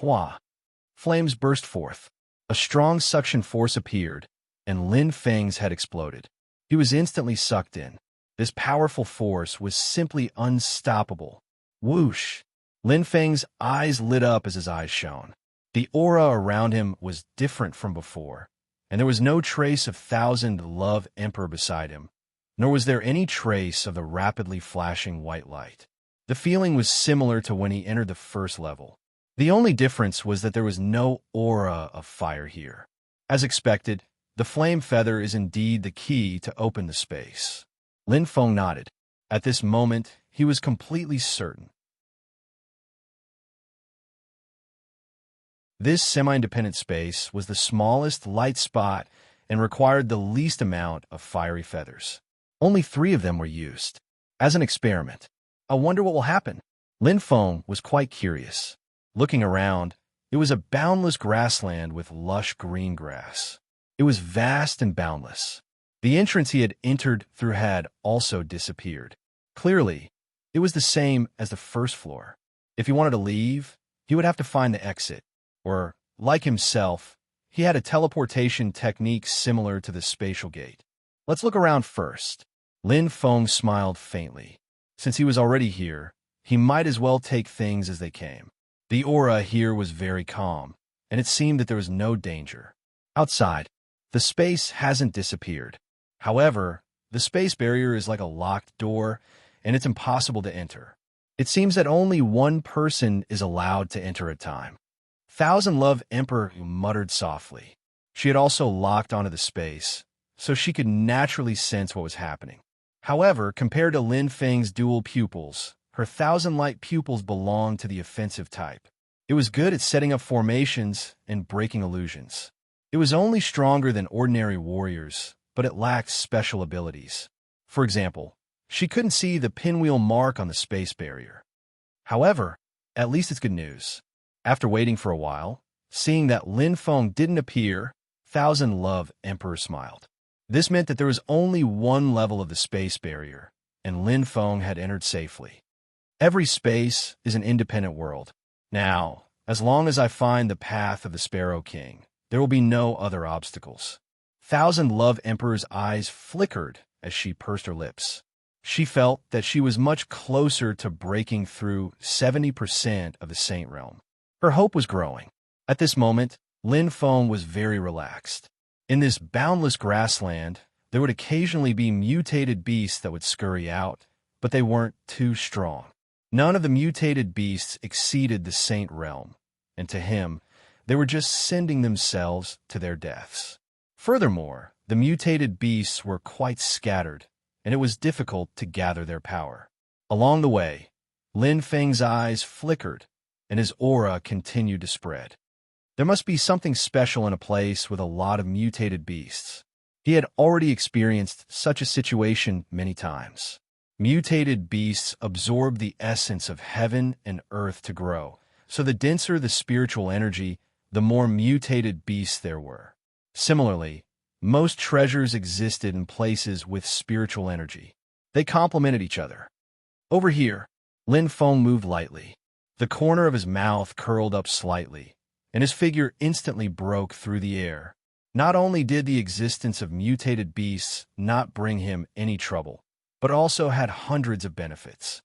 A: flames burst forth. A strong suction force appeared, and Lin Feng's head exploded. He was instantly sucked in. This powerful force was simply unstoppable. Whoosh! Lin Feng's eyes lit up as his eyes shone. The aura around him was different from before, and there was no trace of Thousand Love Emperor beside him, nor was there any trace of the rapidly flashing white light. The feeling was similar to when he entered the first level. The only difference was that there was no aura of fire here. As expected, the flame feather is indeed the key to open the space. Lin Feng nodded. At this moment, he was completely certain. This semi-independent space was the smallest light spot and required the least amount of fiery feathers. Only 3 of them were used. As an experiment, I wonder what will happen. Lin Feng was quite curious. Looking around, it was a boundless grassland with lush green grass. It was vast and boundless. The entrance he had entered through had also disappeared. Clearly, it was the same as the first floor. If he wanted to leave, he would have to find the exit. Or, like himself, he had a teleportation technique similar to the spatial gate. Let's look around first. Lin Feng smiled faintly. Since he was already here, he might as well take things as they came. The aura here was very calm, and it seemed that there was no danger. Outside, the space hasn't disappeared. However, the space barrier is like a locked door, and it's impossible to enter. It seems that only one person is allowed to enter at a time. Thousand Love Emperor muttered softly. She had also locked onto the space, so she could naturally sense what was happening. However, compared to Lin Feng's dual pupils, her Thousand Light pupils belonged to the offensive type. It was good at setting up formations and breaking illusions. It was only stronger than ordinary warriors, but it lacked special abilities. For example, she couldn't see the pinwheel mark on the space barrier. However, at least it's good news. After waiting for a while, seeing that Lin Feng didn't appear, Thousand Love Emperor smiled. This meant that there was only one level of the space barrier, and Lin Feng had entered safely. Every space is an independent world. Now, as long as I find the path of the Sparrow King, there will be no other obstacles. Thousand Love Emperor's eyes flickered as she pursed her lips. She felt that she was much closer to breaking through 70% of the Saint Realm. Her hope was growing. At this moment, Lin Feng was very relaxed. In this boundless grassland, there would occasionally be mutated beasts that would scurry out, but they weren't too strong. None of the mutated beasts exceeded the Saint Realm, and to him, they were just sending themselves to their deaths. Furthermore, the mutated beasts were quite scattered, and it was difficult to gather their power. Along the way, Lin Feng's eyes flickered, and his aura continued to spread. There must be something special in a place with a lot of mutated beasts. He had already experienced such a situation many times. Mutated beasts absorb the essence of heaven and earth to grow, so the denser the spiritual energy, the more mutated beasts there were. Similarly, most treasures existed in places with spiritual energy. They complemented each other. Over here, Lin Feng moved lightly. The corner of his mouth curled up slightly, and his figure instantly broke through the air. Not only did the existence of mutated beasts not bring him any trouble, but also had hundreds of benefits.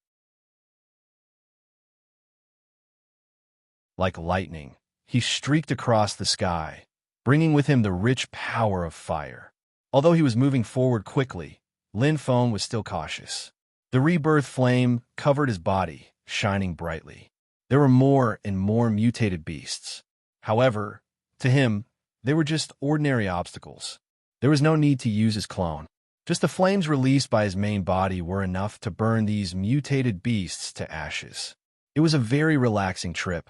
A: Like lightning, he streaked across the sky, bringing with him the rich power of fire. Although he was moving forward quickly, Lin Feng was still cautious. The rebirth flame covered his body, shining brightly. There were more and more mutated beasts. However, to him, they were just ordinary obstacles. There was no need to use his clone. Just the flames released by his main body were enough to burn these mutated beasts to ashes. It was a very relaxing trip.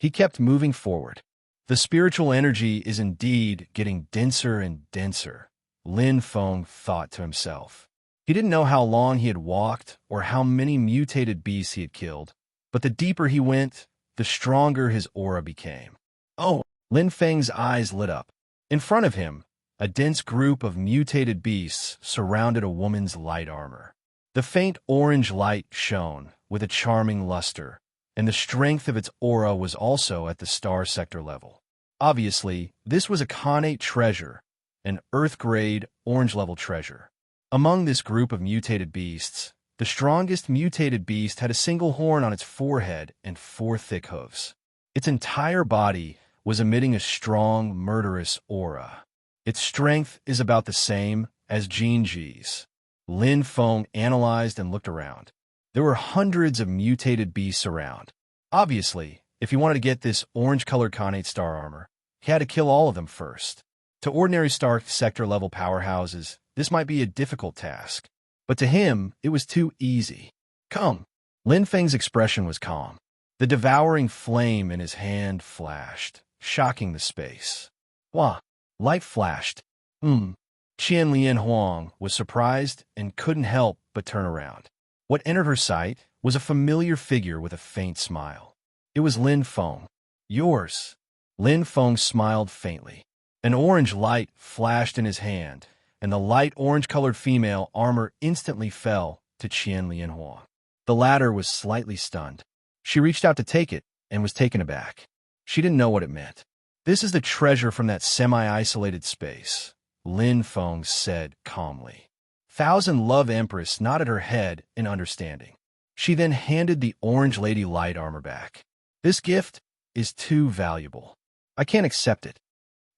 A: He kept moving forward. The spiritual energy is indeed getting denser and denser, Lin Feng thought to himself. He didn't know how long he had walked or how many mutated beasts he had killed, but the deeper he went, the stronger his aura became. Oh! Lin Feng's eyes lit up. In front of him, a dense group of mutated beasts surrounded a woman's light armor. The faint orange light shone with a charming luster, and the strength of its aura was also at the star sector level. Obviously, this was a Khanate treasure, an Earth-grade, orange-level treasure. Among this group of mutated beasts, The strongest mutated beast had a single horn on its forehead and 4 thick hooves. Its entire body was emitting a strong, murderous aura. Its strength is about the same as Jinji's. Lin Feng analyzed and looked around. There were hundreds of mutated beasts around. Obviously, if he wanted to get this orange-colored Khanate star armor, he had to kill all of them first. To ordinary Star Sector-level powerhouses, this might be a difficult task. But to him, it was too easy. Come. Lin Feng's expression was calm. The devouring flame in his hand flashed, shocking the space. Wah! Light flashed. Qian Lian Huang was surprised and couldn't help but turn around. What entered her sight was a familiar figure with a faint smile. It was Lin Feng. Yours. Lin Feng smiled faintly. An orange light flashed in his hand, and the light orange-colored female armor instantly fell to Qian Lian Huang. The latter was slightly stunned. She reached out to take it and was taken aback. She didn't know what it meant. This is the treasure from that semi-isolated space, Lin Feng said calmly. Thousand Love Empress nodded her head in understanding. She then handed the Orange Lady light armor back. This gift is too valuable. I can't accept it.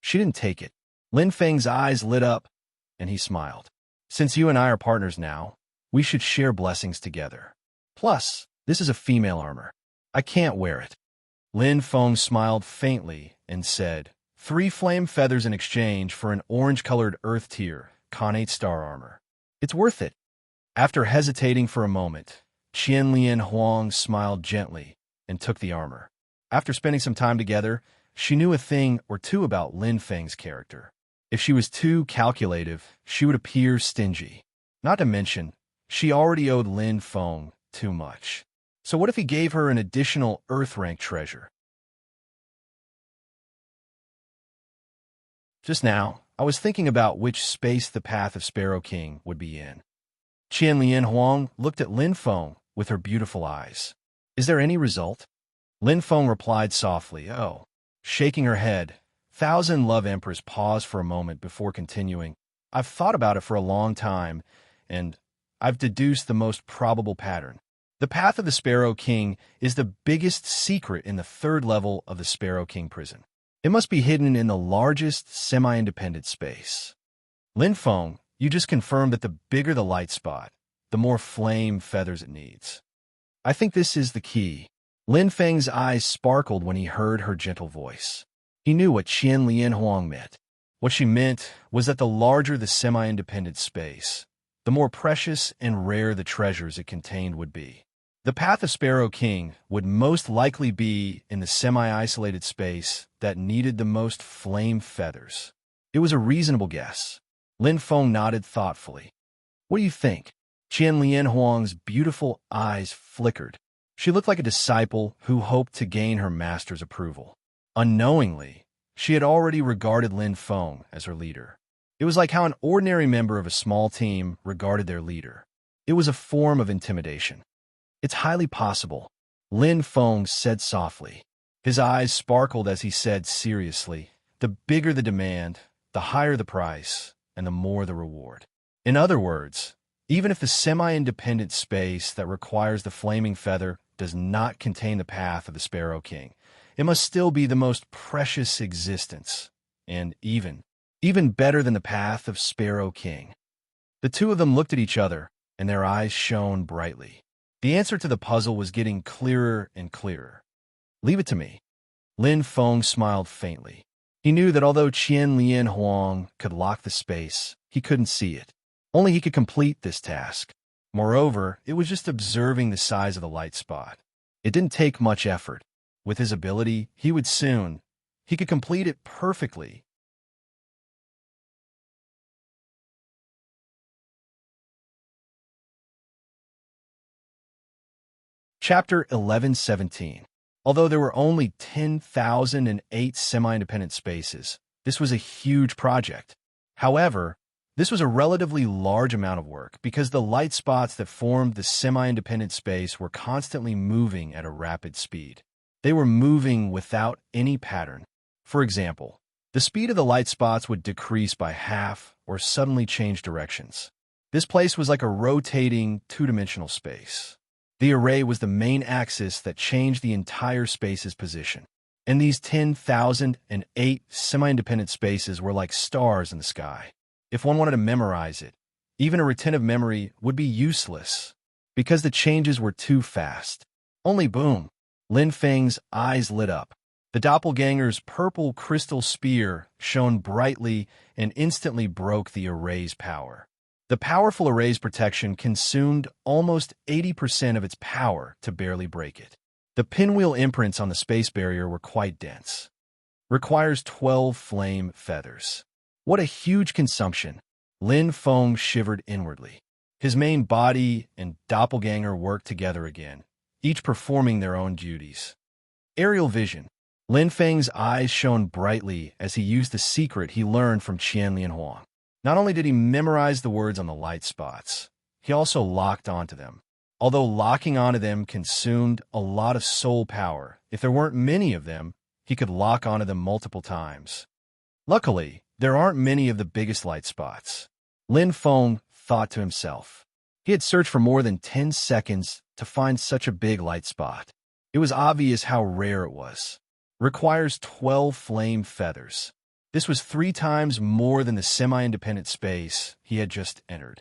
A: She didn't take it. Lin Feng's eyes lit up, and he smiled. Since you and I are partners now, we should share blessings together. Plus, this is a female armor. I can't wear it. Lin Feng smiled faintly and said, 3 flame feathers in exchange for an orange-colored Earth tier, Khanate star armor. It's worth it. After hesitating for a moment, Qian Lian Huang smiled gently and took the armor. After spending some time together, she knew a thing or two about Lin Feng's character. If she was too calculative, she would appear stingy. Not to mention, she already owed Lin Feng too much. So what if he gave her an additional Earth-rank treasure? Just now, I was thinking about which space the Path of Sparrow King would be in. Qian Lian Huang looked at Lin Feng with her beautiful eyes. Is there any result? Lin Feng replied softly, oh. Shaking her head, Thousand Love Empress paused for a moment before continuing. I've thought about it for a long time, and I've deduced the most probable pattern. The Path of the Sparrow King is the biggest secret in the 3rd level of the Sparrow King prison. It must be hidden in the largest semi-independent space. Lin Feng, you just confirmed that the bigger the light spot, the more flame feathers it needs. I think this is the key. Lin Feng's eyes sparkled when he heard her gentle voice. He knew what Qian Lian Huang meant. What she meant was that the larger the semi-independent space, the more precious and rare the treasures it contained would be. The Path of Sparrow King would most likely be in the semi-isolated space that needed the most flame feathers. It was a reasonable guess. Lin Feng nodded thoughtfully. What do you think? Qian Lian Huang's beautiful eyes flickered. She looked like a disciple who hoped to gain her master's approval. Unknowingly, she had already regarded Lin Feng as her leader. It was like how an ordinary member of a small team regarded their leader. It was a form of intimidation. It's highly possible, Lin Feng said softly. His eyes sparkled as he said seriously, the bigger the demand, the higher the price, and the more the reward. In other words, even if the semi-independent space that requires the flaming feather does not contain the Path of the Sparrow King, it must still be the most precious existence, and even better than the Path of Sparrow King. The two of them looked at each other, and their eyes shone brightly. The answer to the puzzle was getting clearer and clearer. Leave it to me. Lin Feng smiled faintly. He knew that although Qian Lian Huang could lock the space, he couldn't see it. Only he could complete this task. Moreover, it was just observing the size of the light spot. It didn't take much effort. With his ability, he could complete it perfectly. Chapter 11:17. Although there were only 10,008 semi-independent spaces, this was a huge project. However, this was a relatively large amount of work because the light spots that formed the semi-independent space were constantly moving at a rapid speed. They were moving without any pattern. For example, the speed of the light spots would decrease by half or suddenly change directions. This place was like a rotating, two-dimensional space. The array was the main axis that changed the entire space's position. And these 10,008 semi-independent spaces were like stars in the sky. If one wanted to memorize it, even a retentive memory would be useless, because the changes were too fast. Only boom! Lin Feng's eyes lit up. The doppelganger's purple crystal spear shone brightly and instantly broke the array's power. The powerful array's protection consumed almost 80% of its power to barely break it. The pinwheel imprints on the space barrier were quite dense. Requires 12 flame feathers. What a huge consumption! Lin Feng shivered inwardly. His main body and doppelganger worked together again, each performing their own duties. Aerial vision. Lin Feng's eyes shone brightly as he used the secret he learned from Qianlian Huang. Not only did he memorize the words on the light spots, he also locked onto them. Although locking onto them consumed a lot of soul power, if there weren't many of them, he could lock onto them multiple times. Luckily, there aren't many of the biggest light spots. Lin Feng thought to himself. He had searched for more than 10 seconds to find such a big light spot. It was obvious how rare it was. Requires 12 flame feathers. This was 3 times more than the semi-independent space he had just entered.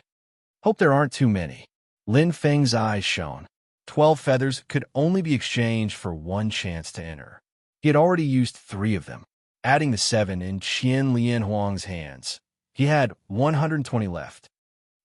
A: Hope there aren't too many. Lin Feng's eyes shone. 12 feathers could only be exchanged for 1 chance to enter. He had already used 3 of them. Adding the 7 in Qianlian Huang's hands, he had 120 left.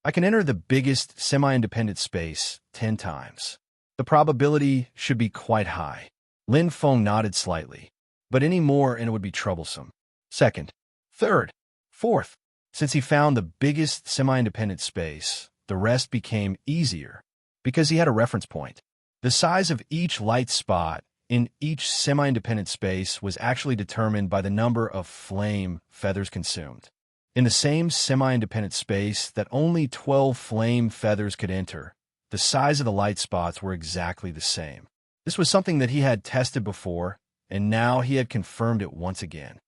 A: I can enter the biggest semi-independent space 10 times. The probability should be quite high. Lin Feng nodded slightly, but any more and it would be troublesome. Second, third, fourth. Since he found the biggest semi-independent space, the rest became easier, because he had a reference point. The size of each light spot in each semi-independent space was actually determined by the number of flame feathers consumed. In the same semi-independent space that only 12 flame feathers could enter, the size of the light spots were exactly the same. This was something that he had tested before, and now he had confirmed it once again.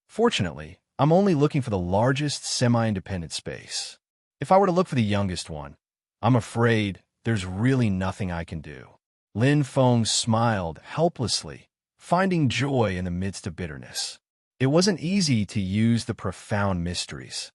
A: Fortunately, I'm only looking for the largest semi-independent space. If I were to look for the youngest one, I'm afraid there's really nothing I can do. Lin Feng smiled helplessly, finding joy in the midst of bitterness. It wasn't easy to use the profound mysteries.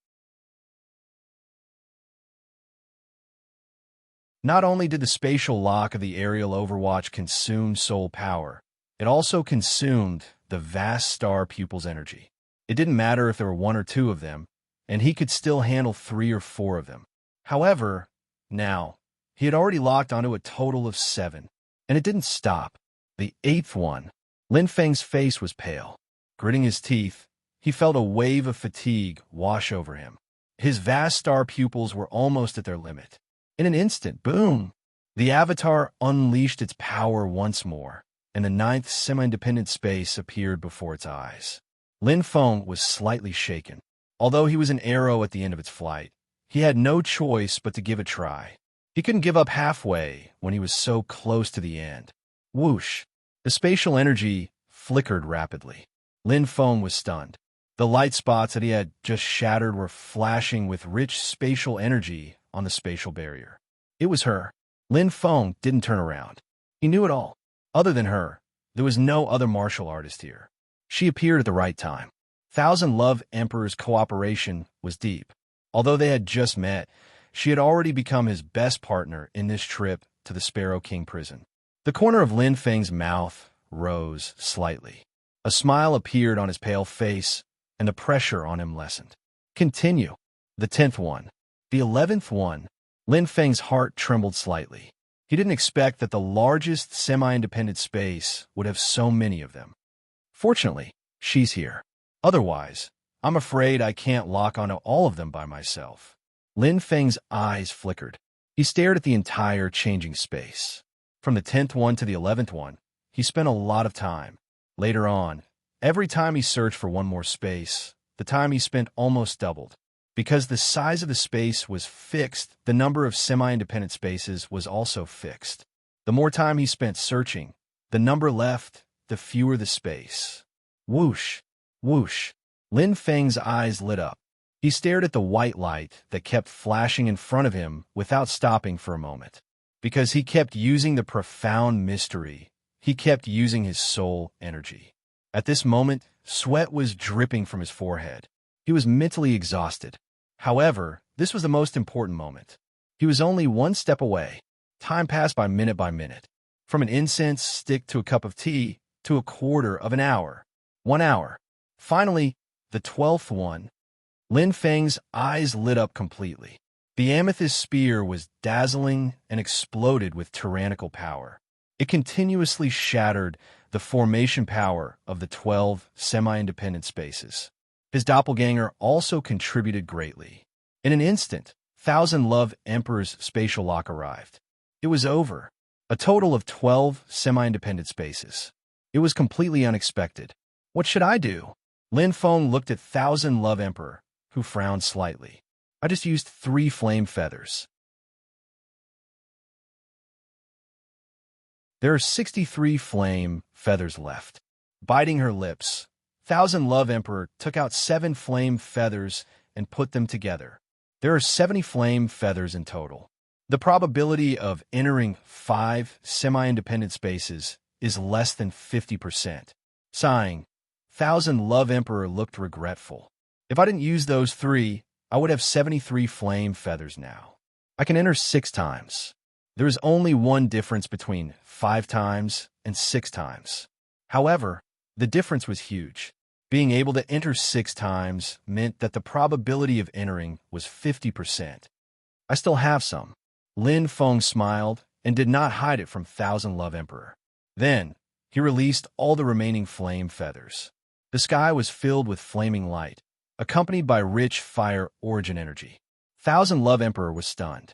A: Not only did the spatial lock of the aerial overwatch consume soul power, it also consumed the vast star pupil's energy. It didn't matter if there were 1 or 2 of them, and he could still handle 3 or 4 of them. However, now, he had already locked onto a total of 7, and it didn't stop. The 8th one. Lin Feng's face was pale. Gritting his teeth, he felt a wave of fatigue wash over him. His vast star pupils were almost at their limit. In an instant, boom! The avatar unleashed its power once more, and the 9th semi-independent space appeared before its eyes. Lin Feng was slightly shaken. Although he was an arrow at the end of its flight, he had no choice but to give it a try. He couldn't give up halfway when he was so close to the end. Whoosh! The spatial energy flickered rapidly. Lin Feng was stunned. The light spots that he had just shattered were flashing with rich spatial energy on the spatial barrier. It was her. Lin Feng didn't turn around. He knew it all. Other than her, there was no other martial artist here. She appeared at the right time. Thousand Love Emperor's cooperation was deep. Although they had just met, she had already become his best partner in this trip to the Sparrow King prison. The corner of Lin Feng's mouth rose slightly. A smile appeared on his pale face, and the pressure on him lessened. Continue. The 10th one. The 11th one. Lin Feng's heart trembled slightly. He didn't expect that the largest semi-independent space would have so many of them. Fortunately, she's here. Otherwise, I'm afraid I can't lock onto all of them by myself. Lin Feng's eyes flickered. He stared at the entire changing space. From the 10th one to the 11th one, he spent a lot of time. Later on, every time he searched for one more space, the time he spent almost doubled. Because the size of the space was fixed, the number of semi-independent spaces was also fixed. The more time he spent searching, the number left, the fewer the space. Whoosh! Whoosh! Lin Feng's eyes lit up. He stared at the white light that kept flashing in front of him without stopping for a moment. Because he kept using the profound mystery, he kept using his soul energy. At this moment, sweat was dripping from his forehead. He was mentally exhausted. However, this was the most important moment. He was only one step away. Time passed by minute, from an incense stick to a cup of tea to a quarter of an hour. 1 hour. Finally, the 12th one. Lin Feng's eyes lit up completely. The amethyst spear was dazzling and exploded with tyrannical power. It continuously shattered the formation power of the 12 semi-independent spaces. His doppelganger also contributed greatly. In an instant, Thousand Love Emperor's spatial lock arrived. It was over. A total of 12 semi-independent spaces. It was completely unexpected. What should I do? Lin Feng looked at Thousand Love Emperor, who frowned slightly. I just used 3 flame feathers. There are 63 flame feathers left. Biting her lips, Thousand Love Emperor took out 7 flame feathers and put them together. There are 70 flame feathers in total. The probability of entering 5 semi-independent spaces is less than 50%. Sighing, Thousand Love Emperor looked regretful. If I didn't use those 3, I would have 73 flame feathers now. I can enter 6 times. There is only one difference between 5 times and 6 times. However, the difference was huge. Being able to enter 6 times meant that the probability of entering was 50%. I still have some. Lin Feng smiled and did not hide it from Thousand Love Emperor. Then, he released all the remaining flame feathers. The sky was filled with flaming light, accompanied by rich fire origin energy. Thousand Love Emperor was stunned.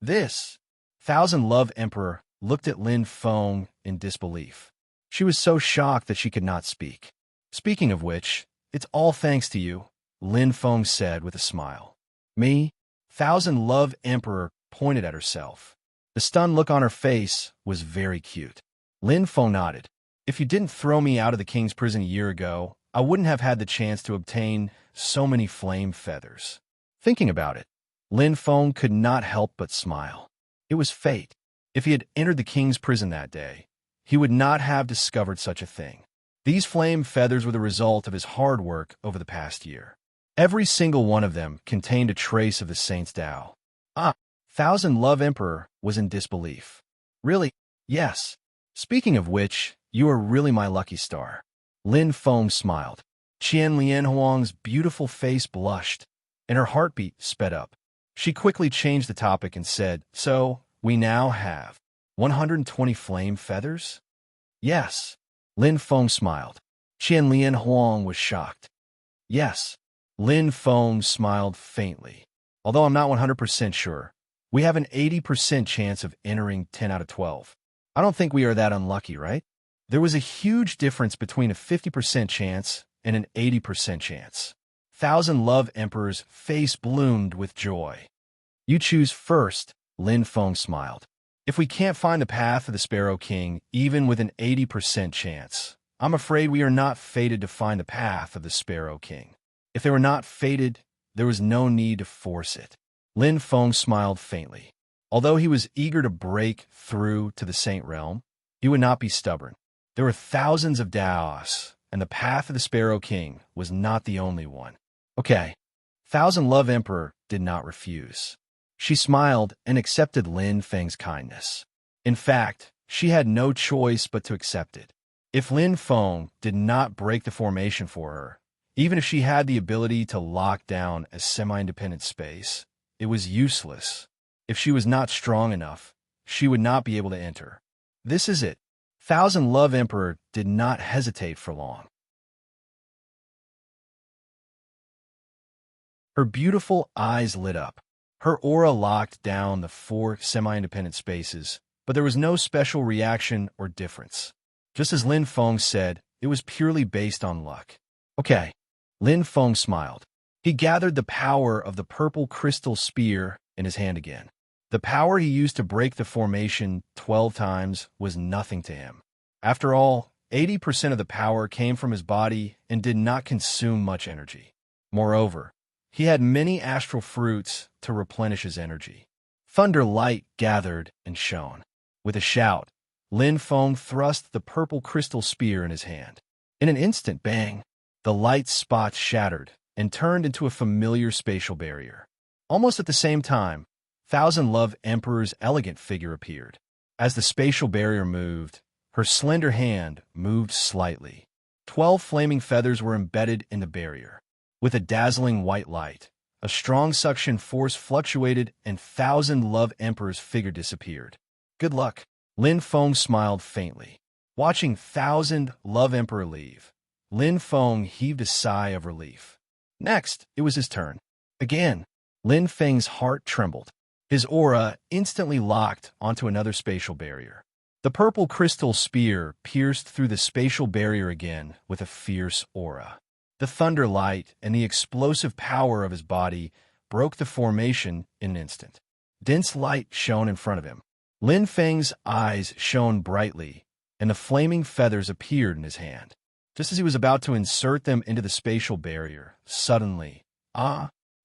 A: This, Thousand Love Emperor looked at Lin Feng in disbelief. She was so shocked that she could not speak. Speaking of which, it's all thanks to you, Lin Feng said with a smile. Me? Thousand Love Emperor pointed at herself. The stunned look on her face was very cute. Lin Feng nodded. If you didn't throw me out of the king's prison a year ago, I wouldn't have had the chance to obtain so many flame feathers. Thinking about it, Lin Feng could not help but smile. It was fate. If he had entered the king's prison that day, he would not have discovered such a thing. These flame feathers were the result of his hard work over the past year. Every single one of them contained a trace of the saint's Tao. Thousand Love Emperor was in disbelief. Really? Yes. Speaking of which, you are really my lucky star. Lin Feng smiled. Qian Lianhuang's beautiful face blushed, and her heartbeat sped up. She quickly changed the topic and said, So, we now have 120 flame feathers? Yes. Lin Feng smiled. Qian Lianhuang was shocked. Yes. Lin Feng smiled faintly. Although I'm not 100% sure, we have an 80% chance of entering 10 out of 12. I don't think we are that unlucky, right? There was a huge difference between a 50% chance and an 80% chance. Thousand Love Emperor's face bloomed with joy. You choose first, Lin Feng smiled. If we can't find the path of the Sparrow King, even with an 80% chance, I'm afraid we are not fated to find the path of the Sparrow King. If they were not fated, there was no need to force it. Lin Feng smiled faintly. Although he was eager to break through to the Saint Realm, he would not be stubborn. There were thousands of Daos, and the path of the Sparrow King was not the only one. Okay. Thousand Love Emperor did not refuse. She smiled and accepted Lin Feng's kindness. In fact, she had no choice but to accept it. If Lin Feng did not break the formation for her, even if she had the ability to lock down a semi-independent space, it was useless. If she was not strong enough, she would not be able to enter. This is it. Thousand Love Emperor did not hesitate for long. Her beautiful eyes lit up. Her aura locked down the 4 semi-independent spaces, but there was no special reaction or difference. Just as Lin Feng said, it was purely based on luck. Okay. Lin Feng smiled. He gathered the power of the purple crystal spear in his hand again. The power he used to break the formation 12 times was nothing to him. After all, 80% of the power came from his body and did not consume much energy. Moreover, He had many astral fruits to replenish his energy. Thunder light gathered and shone. With a shout, Lin Feng thrust the purple crystal spear in his hand. In an instant, bang, the light spots shattered and turned into a familiar spatial barrier. Almost at the same time, Thousand Love Emperor's elegant figure appeared. As the spatial barrier moved, her slender hand moved slightly. 12 flaming feathers were embedded in the barrier. With a dazzling white light, a strong suction force fluctuated and Thousand Love Emperor's figure disappeared. Good luck. Lin Feng smiled faintly. Watching Thousand Love Emperor leave, Lin Feng heaved a sigh of relief. Next, it was his turn. Again, Lin Feng's heart trembled. His aura instantly locked onto another spatial barrier. The purple crystal spear pierced through the spatial barrier again with a fierce aura. The thunder light and the explosive power of his body broke the formation in an instant. Dense light shone in front of him. Lin Feng's eyes shone brightly, and the flaming feathers appeared in his hand. Just as he was about to insert them into the spatial barrier, suddenly,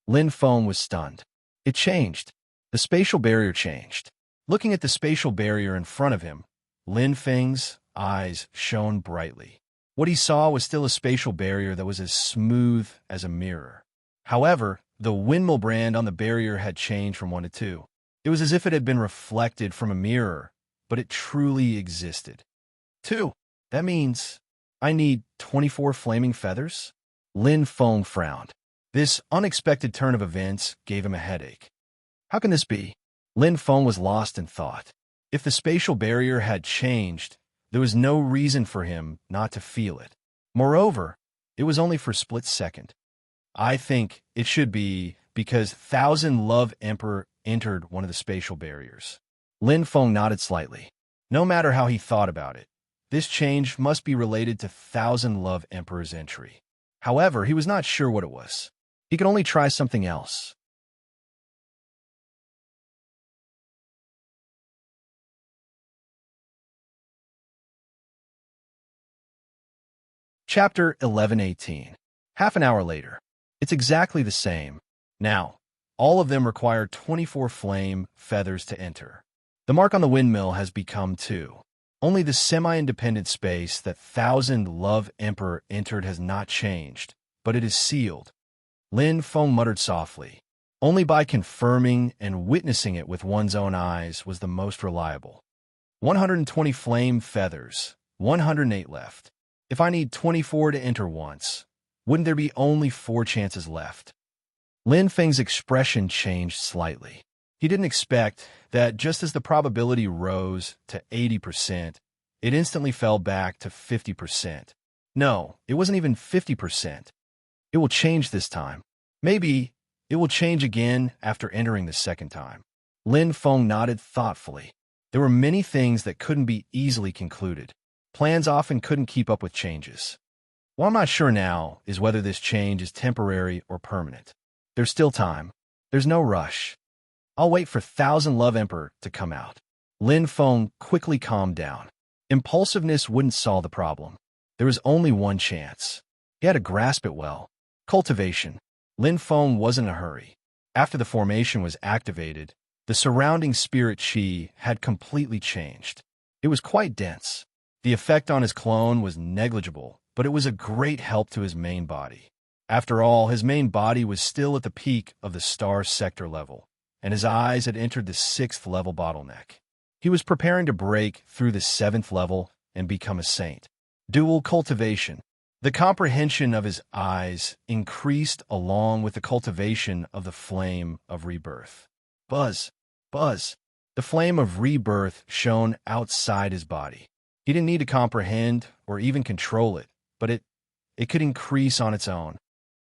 A: Lin Feng was stunned. It changed. The spatial barrier changed. Looking at the spatial barrier in front of him, Lin Feng's eyes shone brightly. What he saw was still a spatial barrier that was as smooth as a mirror. However, the windmill brand on the barrier had changed from 1 to 2. It was as if it had been reflected from a mirror, but it truly existed. 2. That means I need 24 flaming feathers? Lin Feng frowned. This unexpected turn of events gave him a headache. How can this be? Lin Feng was lost in thought. If the spatial barrier had changed, there was no reason for him not to feel it. Moreover, it was only for a split second. I think it should be because Thousand Love Emperor entered one of the spatial barriers. Lin Feng nodded slightly. No matter how he thought about it, this change must be related to Thousand Love Emperor's entry. However, he was not sure what it was. He could only try something else. Chapter 11:18. Half an hour later. It's exactly the same. Now, all of them require 24 flame feathers to enter. The mark on the windmill has become 2. Only the semi-independent space that Thousand Love Emperor entered has not changed, but it is sealed. Lin Feng muttered softly. Only by confirming and witnessing it with one's own eyes was the most reliable. 120 flame feathers, 108 left. If I need 24 to enter once, wouldn't there be only 4 chances left? Lin Feng's expression changed slightly. He didn't expect that just as the probability rose to 80%, it instantly fell back to 50%. No, it wasn't even 50%. It will change this time. Maybe it will change again after entering the second time. Lin Feng nodded thoughtfully. There were many things that couldn't be easily concluded. Plans often couldn't keep up with changes. What I'm not sure now is whether this change is temporary or permanent. There's still time. There's no rush. I'll wait for Thousand Love Emperor to come out. Lin Feng quickly calmed down. Impulsiveness wouldn't solve the problem. There was only one chance. He had to grasp it well. Cultivation. Lin Feng wasn't in a hurry. After the formation was activated, the surrounding spirit chi had completely changed. It was quite dense. The effect on his clone was negligible, but it was a great help to his main body. After all, his main body was still at the peak of the star sector level, and his eyes had entered the 6th level bottleneck. He was preparing to break through the 7th level and become a saint. Dual cultivation. The comprehension of his eyes increased along with the cultivation of the flame of rebirth. Buzz, buzz. The flame of rebirth shone outside his body. He didn't need to comprehend or even control it, but it could increase on its own.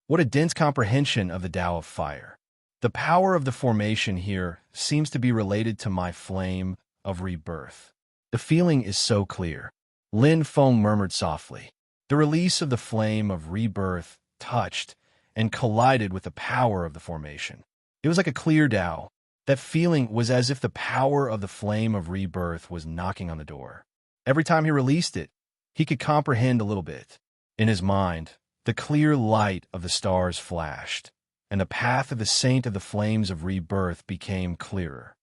A: What a dense comprehension of the Tao of Fire. The power of the formation here seems to be related to my flame of rebirth. The feeling is so clear. Lin Feng murmured softly. The release of the flame of rebirth touched and collided with the power of the formation. It was like a clear Tao. That feeling was as if the power of the flame of rebirth was knocking on the door. Every time he released it, he could comprehend a little bit. In his mind, the clear light of the stars flashed, and the path of the Saint of the Flames of Rebirth became clearer.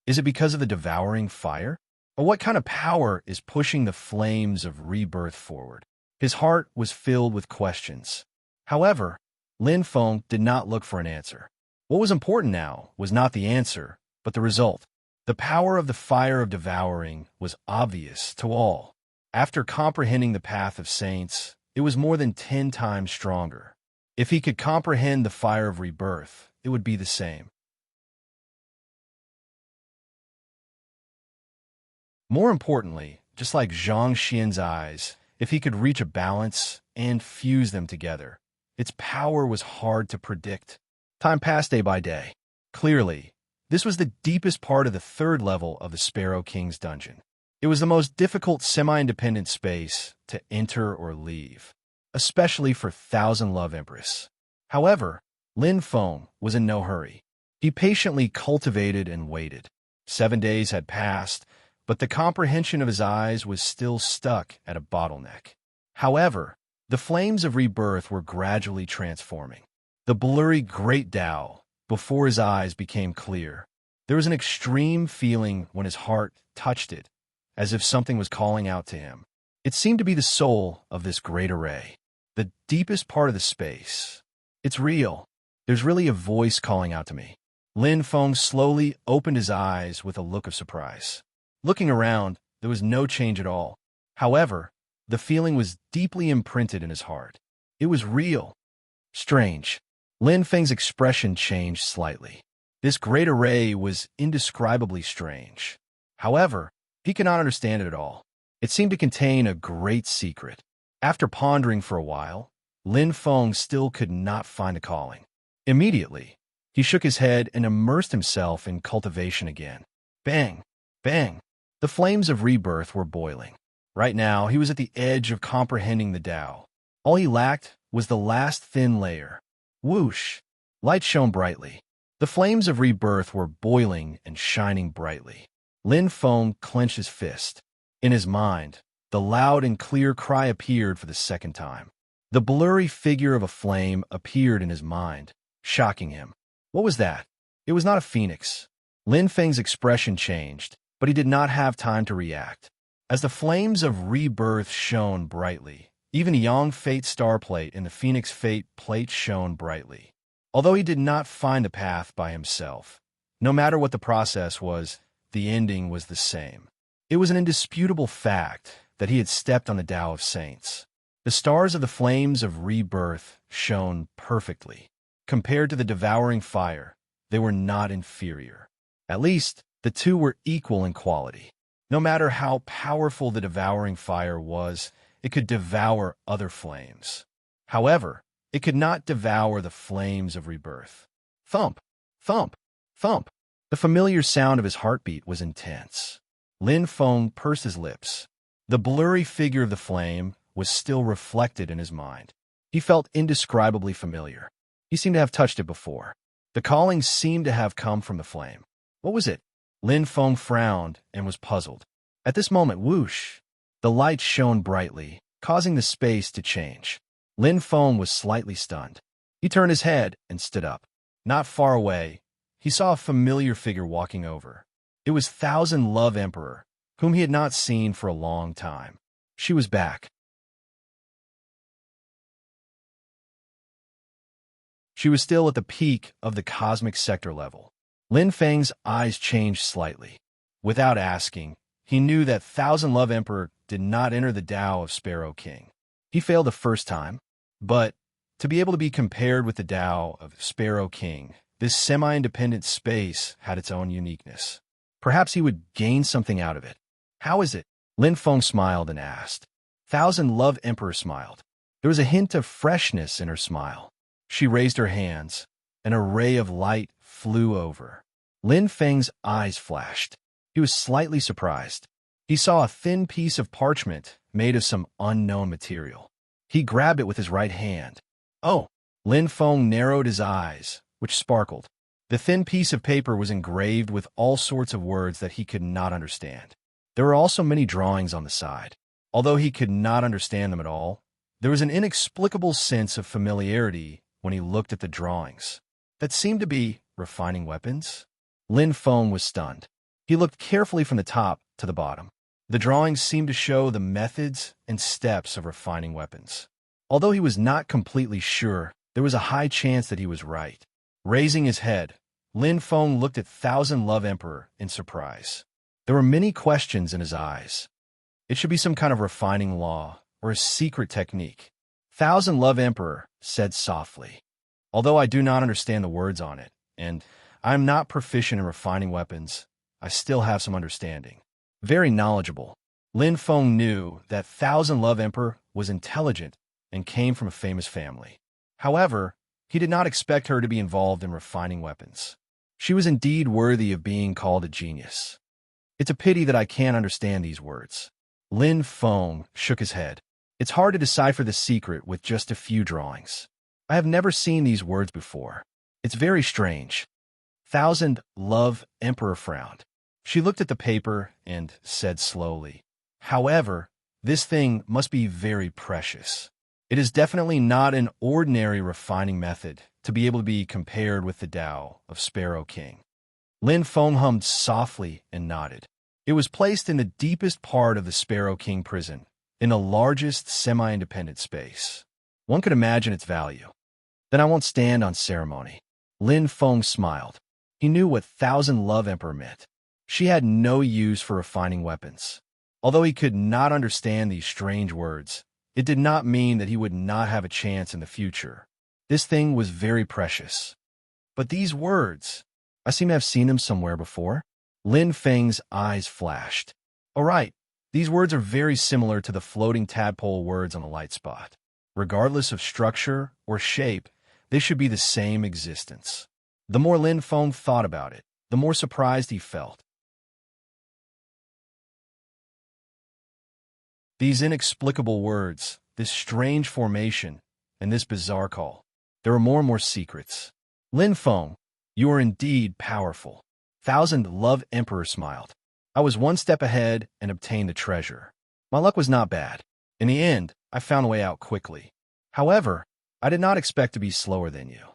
A: Is it because of the devouring fire? Or what kind of power is pushing the flames of rebirth forward? His heart was filled with questions. However, Lin Feng did not look for an answer. What was important now was not the answer, but the result. The power of the fire of devouring was obvious to all. After comprehending the path of saints, it was more than 10 times stronger. If he could comprehend the fire of rebirth, it would be the same. More importantly, just like Zhang Xian's eyes, if he could reach a balance and fuse them together, its power was hard to predict. Time passed day by day. Clearly, this was the deepest part of the third level of the Sparrow King's dungeon. It was the most difficult semi-independent space to enter or leave, especially for Thousand Love Empress. However, Lin Feng was in no hurry. He patiently cultivated and waited. 7 days had passed, but the comprehension of his eyes was still stuck at a bottleneck. However, the flames of rebirth were gradually transforming. The blurry great Tao before his eyes became clear. There was an extreme feeling when his heart touched it, as if something was calling out to him. It seemed to be the soul of this great array, the deepest part of the space. It's real. There's really a voice calling out to me. Lin Feng slowly opened his eyes with a look of surprise. Looking around, there was no change at all. However, the feeling was deeply imprinted in his heart. It was real. Strange. Lin Feng's expression changed slightly. This great array was indescribably strange. However, he could not understand it at all. It seemed to contain a great secret. After pondering for a while, Lin Feng still could not find a calling. Immediately, he shook his head and immersed himself in cultivation again. Bang! Bang! The flames of rebirth were boiling. Right now, he was at the edge of comprehending the Tao. All he lacked was the last thin layer. Whoosh! Light shone brightly. The flames of rebirth were boiling and shining brightly. Lin Feng clenched his fist. In his mind, the loud and clear cry appeared for the second time. The blurry figure of a flame appeared in his mind, shocking him. What was that? It was not a phoenix. Lin Feng's expression changed, but he did not have time to react. As the flames of rebirth shone brightly, even the Yang Fate star plate and the Phoenix Fate plate shone brightly. Although he did not find the path by himself, no matter what the process was, the ending was the same. It was an indisputable fact that he had stepped on the Tao of Saints. The stars of the flames of rebirth shone perfectly. Compared to the devouring fire, they were not inferior. At least, the two were equal in quality. No matter how powerful the devouring fire was, it could devour other flames. However, it could not devour the flames of rebirth. Thump, thump, thump. The familiar sound of his heartbeat was intense. Lin Feng pursed his lips. The blurry figure of the flame was still reflected in his mind. He felt indescribably familiar. He seemed to have touched it before. The calling seemed to have come from the flame. What was it? Lin Feng frowned and was puzzled. At this moment, whoosh! The light shone brightly, causing the space to change. Lin Feng was slightly stunned. He turned his head and stood up. Not far away, he saw a familiar figure walking over. It was Thousand Love Emperor, whom he had not seen for a long time. She was back. She was still at the peak of the cosmic sector level. Lin Feng's eyes changed slightly. Without asking, he knew that Thousand Love Emperor did not enter the Tao of Sparrow King. He failed the first time, but to be able to be compared with the Tao of Sparrow King, this semi-independent space had its own uniqueness. Perhaps he would gain something out of it. How is it? Lin Feng smiled and asked. Thousand Love Emperor smiled. There was a hint of freshness in her smile. She raised her hands. An array of light flew over. Lin Feng's eyes flashed. He was slightly surprised. He saw a thin piece of parchment made of some unknown material. He grabbed it with his right hand. Oh! Lin Feng narrowed his eyes, which sparkled. The thin piece of paper was engraved with all sorts of words that he could not understand. There were also many drawings on the side. Although he could not understand them at all, there was an inexplicable sense of familiarity when he looked at the drawings. that seemed to be refining weapons? Lin Feng was stunned. He looked carefully from the top to the bottom. The drawings seemed to show the methods and steps of refining weapons. Although he was not completely sure, there was a high chance that he was right. Raising his head, Lin Feng looked at Thousand Love Emperor in surprise. There were many questions in his eyes. It should be some kind of refining law or a secret technique. Thousand Love Emperor said softly, "Although I do not understand the words on it, and I am not proficient in refining weapons, I still have some understanding." Very knowledgeable, Lin Feng knew that Thousand Love Emperor was intelligent and came from a famous family. However, he did not expect her to be involved in refining weapons. She was indeed worthy of being called a genius. "It's a pity that I can't understand these words." Lin Feng shook his head. "It's hard to decipher the secret with just a few drawings. I have never seen these words before. It's very strange." Thousand Love Emperor frowned. She looked at the paper and said slowly, "However, this thing must be very precious. It is definitely not an ordinary refining method to be able to be compared with the Tao of Sparrow King." Lin Feng hummed softly and nodded. It was placed in the deepest part of the Sparrow King prison, in the largest semi-independent space. One could imagine its value. "Then I won't stand on ceremony." Lin Feng smiled. He knew what Thousand Love Emperor meant. She had no use for refining weapons. Although he could not understand these strange words, it did not mean that he would not have a chance in the future. This thing was very precious. But these words, I seem to have seen them somewhere before. Lin Feng's eyes flashed. "All right, these words are very similar to the floating tadpole words on the light spot. Regardless of structure or shape, they should be the same existence." The more Lin Feng thought about it, the more surprised he felt. These inexplicable words, this strange formation, and this bizarre call. There were more and more secrets. "Lin Feng, you are indeed powerful." Thousand Love Emperor smiled. "I was one step ahead and obtained the treasure. My luck was not bad. In the end, I found a way out quickly. However, I did not expect to be slower than you."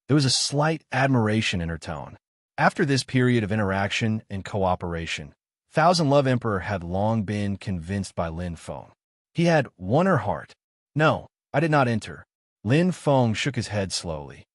A: There was a slight admiration in her tone. After this period of interaction and cooperation, Thousand Love Emperor had long been convinced by Lin Feng. He had won her heart. "No, I did not enter." Lin Feng shook his head slowly.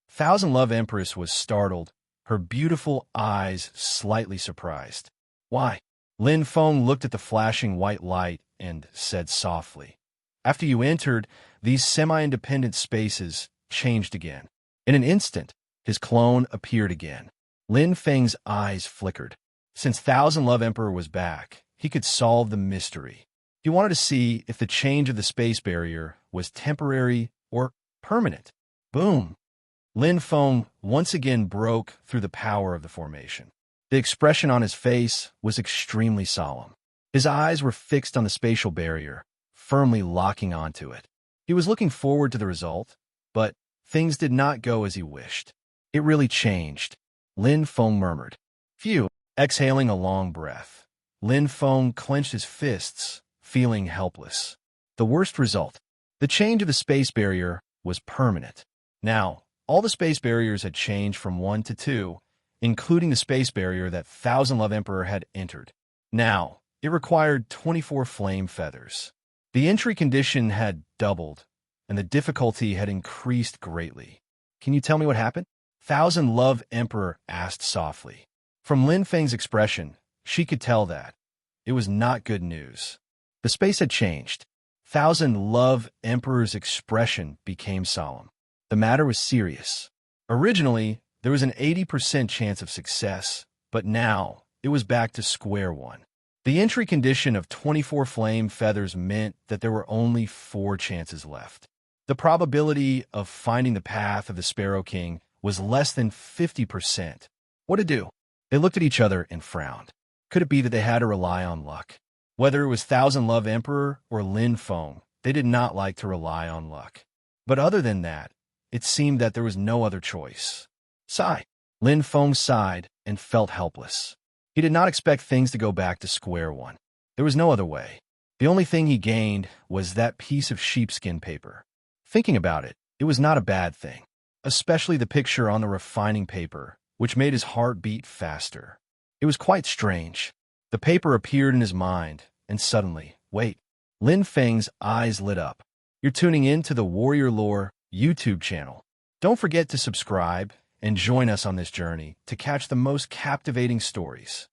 A: Thousand Love Empress was startled, her beautiful eyes slightly surprised. "Why?" Lin Feng looked at the flashing white light and said softly, "After you entered, these semi-independent spaces changed again. In an instant, his clone appeared again." Lin Feng's eyes flickered. Since Thousand Love Emperor was back, he could solve the mystery. He wanted to see if the change of the space barrier was temporary or permanent. Boom! Lin Feng once again broke through the power of the formation. The expression on his face was extremely solemn. His eyes were fixed on the spatial barrier, firmly locking onto it. He was looking forward to the result, but things did not go as he wished. "It really changed," Lin Feng murmured. "Phew." Exhaling a long breath, Lin Feng clenched his fists, feeling helpless. The worst result. The change of the space barrier was permanent. Now, all the space barriers had changed from 1 to 2, including the space barrier that Thousand Love Emperor had entered. Now, it required 24 flame feathers. The entry condition had doubled, and the difficulty had increased greatly. "Can you tell me what happened?" Thousand Love Emperor asked softly. From Lin Feng's expression, she could tell that it was not good news. The space had changed. Thousand Love Emperor's expression became solemn. The matter was serious. Originally, there was an 80% chance of success, but now it was back to square one. The entry condition of 24 flame feathers meant that there were only 4 chances left. The probability of finding the path of the Sparrow King was less than 50%. What to do? They looked at each other and frowned. Could it be that they had to rely on luck? Whether it was Thousand Love Emperor or Lin Feng, they did not like to rely on luck. But other than that, it seemed that there was no other choice. Sigh. Lin Feng sighed and felt helpless. He did not expect things to go back to square one. There was no other way. The only thing he gained was that piece of sheepskin paper. Thinking about it, it was not a bad thing. especially the picture on the refining paper, which made his heart beat faster. It was quite strange. The paper appeared in his mind, and suddenly, wait, Lin Feng's eyes lit up. You're tuning in to the Warrior Lore YouTube channel. Don't forget to subscribe and join us on this journey to catch the most captivating stories.